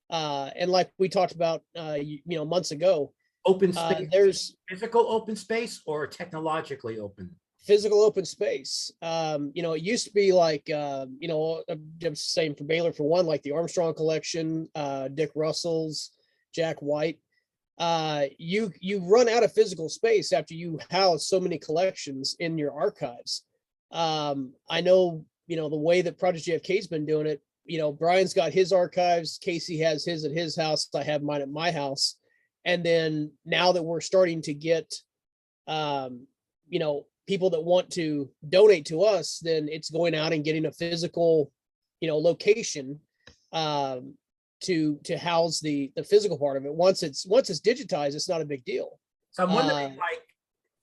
And like we talked about, months ago, Open space, there's physical open space or technologically open? Physical open space. It used to be like, I'm just saying for Baylor, for one, like the Armstrong collection, Dick Russell's, Jack White. You run out of physical space after you house so many collections in your archives. I know, the way that Project JFK's been doing it, Brian's got his archives, Casey has his at his house, I have mine at my house. And then now that we're starting to get, people that want to donate to us, then it's going out and getting a physical, location, to house the physical part of it. Once it's digitized, it's not a big deal. So I'm wondering,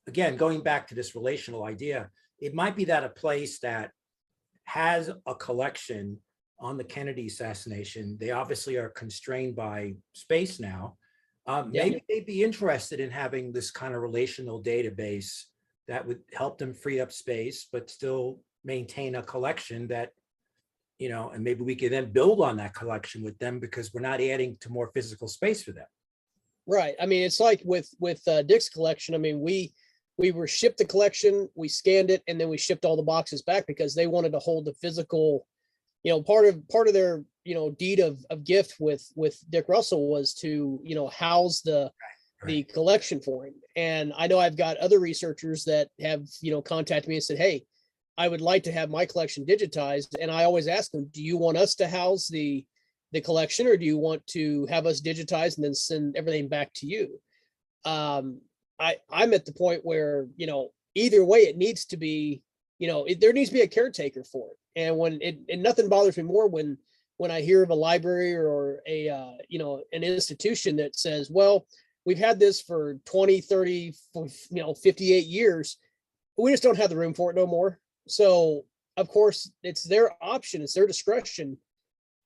again, going back to this relational idea, it might be that a place that has a collection on the Kennedy assassination, they obviously are constrained by space now. Maybe they'd be interested in having this kind of relational database that would help them free up space, but still maintain a collection that, and maybe we could then build on that collection with them, because we're not adding to more physical space for them. Right. I mean, it's like with Dick's collection. I mean, we were shipped the collection, we scanned it, and then we shipped all the boxes back because they wanted to hold the physical, part of their, deed of gift with Dick Russell was to, house the collection for him. And I know I've got other researchers that have, contacted me and said, hey, I would like to have my collection digitized. And I always ask them, do you want us to house the collection, or do you want to have us digitize and then send everything back to you? I'm at the point where, either way it needs to be, there needs to be a caretaker for it. And nothing bothers me more when I hear of a library or an institution that says, well, we've had this for 20, 30, 58 years. We just don't have the room for it no more. So of course it's their option, it's their discretion,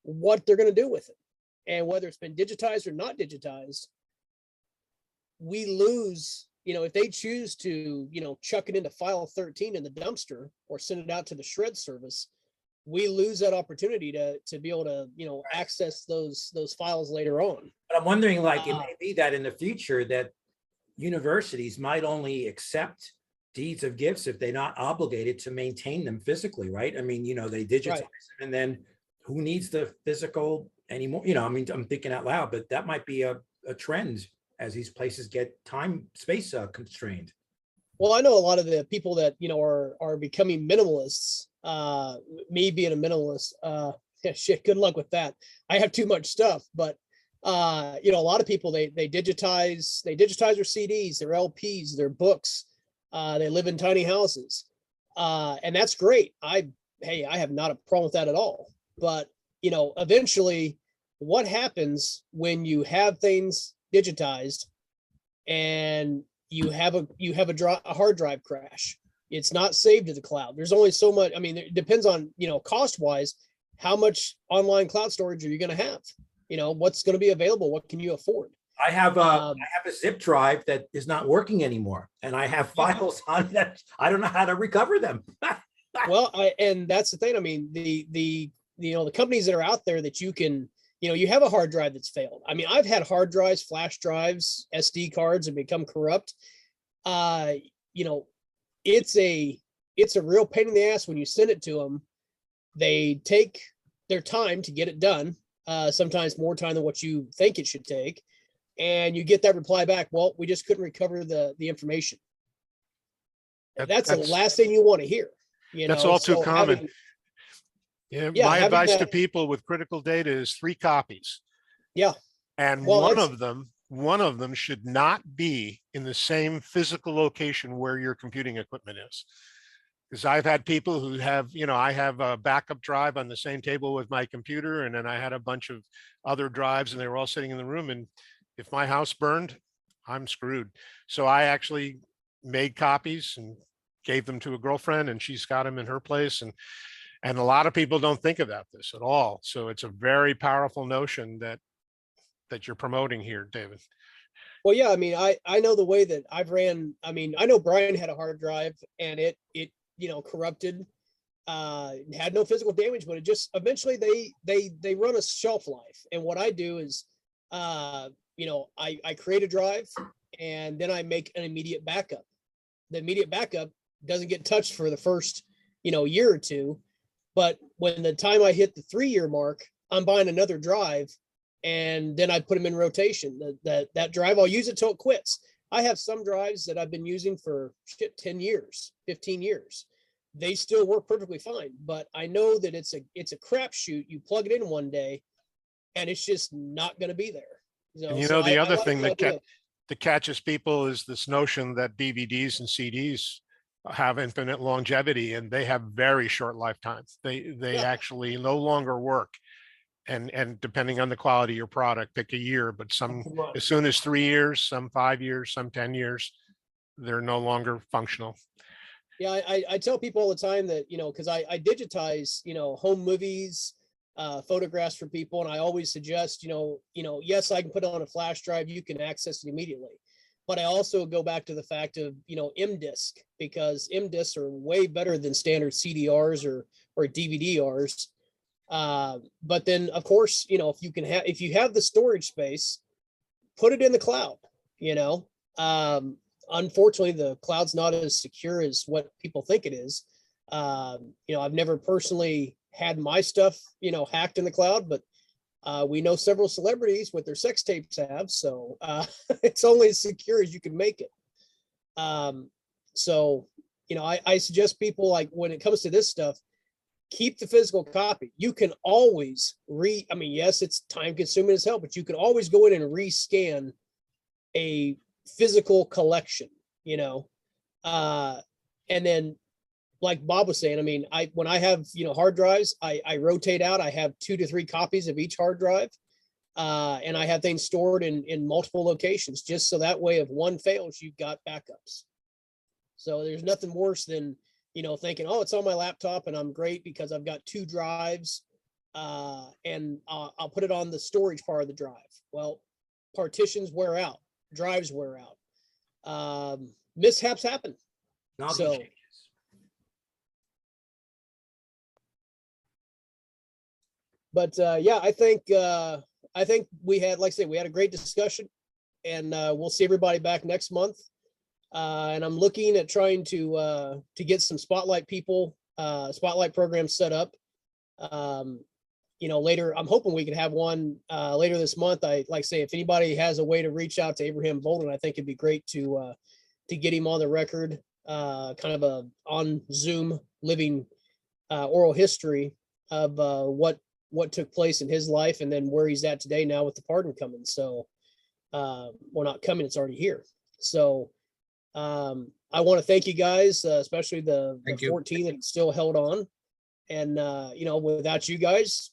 what they're going to do with it. And whether it's been digitized or not digitized, we lose, if they choose to, chuck it into file 13 in the dumpster or send it out to the shred service, we lose that opportunity to be able to, access those files later on. But I'm wondering, like, it may be that in the future that universities might only accept deeds of gifts if they're not obligated to maintain them physically, right? I mean, they digitize them, and then who needs the physical anymore? I'm thinking out loud, but that might be a trend as these places get space constrained. Well, I know a lot of the people that, are becoming minimalists, me being a minimalist, shit, good luck with that. I have too much stuff, but a lot of people, they digitize their CDs, their LPs, their books. They live in tiny houses. And that's great. I have not a problem with that at all. But, eventually what happens when you have things digitized and you have a hard drive crash? It's not saved to the cloud. There's only so much. I mean, it depends on, cost wise, how much online cloud storage are you going to have? What's going to be available? What can you afford? I have a zip drive that is not working anymore, and I have files on that. I don't know how to recover them. Well, and that's the thing. I mean, the companies that are out there that you can, you have a hard drive that's failed. I mean, I've had hard drives, flash drives, SD cards and become corrupt. It's a real pain in the ass when you send it to them. They take their time to get it done. Sometimes more time than what you think it should take. And you get that reply back, well, we just couldn't recover the information. That's the last thing you want to hear. That's all too common. My advice to people with critical data is 3 copies. Yeah. And one of them should not be in the same physical location where your computing equipment is. Because I've had people who have, I have a backup drive on the same table with my computer, and then I had a bunch of other drives and they were all sitting in the room, and if my house burned, I'm screwed. So I actually made copies and gave them to a girlfriend, and she's got them in her place. And a lot of people don't think about this at all. So it's a very powerful notion that you're promoting here, David. Well, yeah, I mean, I know the way that I've ran. I mean, I know Brian had a hard drive and it corrupted, had no physical damage, but it just eventually they run a shelf life. And what I do is, I create a drive and then I make an immediate backup. The immediate backup doesn't get touched for the first, year or two. But when the time I hit the 3-year mark, I'm buying another drive, and then I put them in rotation. That drive, I'll use it till it quits. I have some drives that I've been using for 10 years, 15 years. They still work perfectly fine, but I know that it's a crapshoot. You plug it in one day and it's just not going to be there. And the other thing that catches people is this notion that DVDs and CDs have infinite longevity, and they have very short lifetimes. They actually no longer work. And depending on the quality of your product, pick a year, but some as soon as 3 years, some 5 years, some 10 years, they're no longer functional. Yeah, I tell people all the time that, because I digitize, home movies, photographs for people. And I always suggest, yes, I can put it on a flash drive, you can access it immediately. But I also go back to the fact of, M-Disc, because M-Discs are way better than standard CDRs or DVD-Rs. But then of course, if you have the storage space, put it in the cloud. Unfortunately, the cloud's not as secure as what people think it is. I've never personally had my stuff, hacked in the cloud, but We know several celebrities with their sex tapes have, so it's only as secure as you can make it. So, you know, I suggest people, like, when it comes to this stuff, keep the physical copy. You can always I mean, yes, it's time consuming as hell, but you can always go in and rescan a physical collection, you know? And then, like Bob was saying, I mean, when I have, you know, hard drives, I rotate out. I have 2 to 3 copies of each hard drive. And I have things stored in multiple locations, just so that way if one fails, you've got backups. So there's nothing worse than, you know, thinking, oh, it's on my laptop and I'm great because I've got 2 drives, and I'll put it on the storage part of the drive. Well, partitions wear out, drives wear out. Mishaps happen. So but yeah, I think we had, like I say, we had a great discussion, and we'll see everybody back next month. And I'm looking at trying to get some spotlight people, spotlight programs set up. You know, later, I'm hoping we can have one later this month. I like say, if anybody has a way to reach out to Abraham Bolden, I think it'd be great to get him on the record, kind of a on Zoom living oral history of what took place in his life, and then where he's at today now with the pardon coming. So, well, not coming, it's already here. So, I want to thank you guys, especially the 14 that still held on. And, you know, without you guys,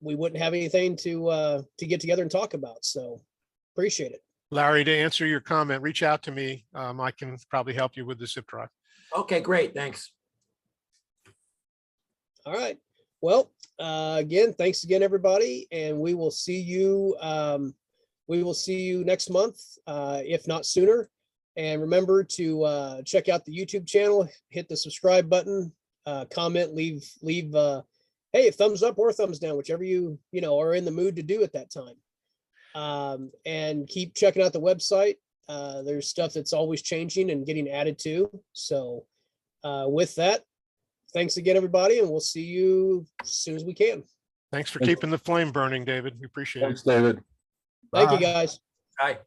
we wouldn't have anything to get together and talk about. So appreciate it. Larry, to answer your comment, reach out to me. I can probably help you with the zip drive. Okay, great. Thanks. All right. Well, again, thanks again, everybody. And we will see you next month, if not sooner. And remember to check out the YouTube channel, hit the subscribe button, comment, leave hey, a thumbs up or a thumbs down, whichever you know are in the mood to do at that time. And keep checking out the website. There's stuff that's always changing and getting added to. So with that, thanks again, everybody, and we'll see you as soon as we can. Thanks for keeping the flame burning, David. We appreciate it. Thanks, David. Thank you, guys. Bye.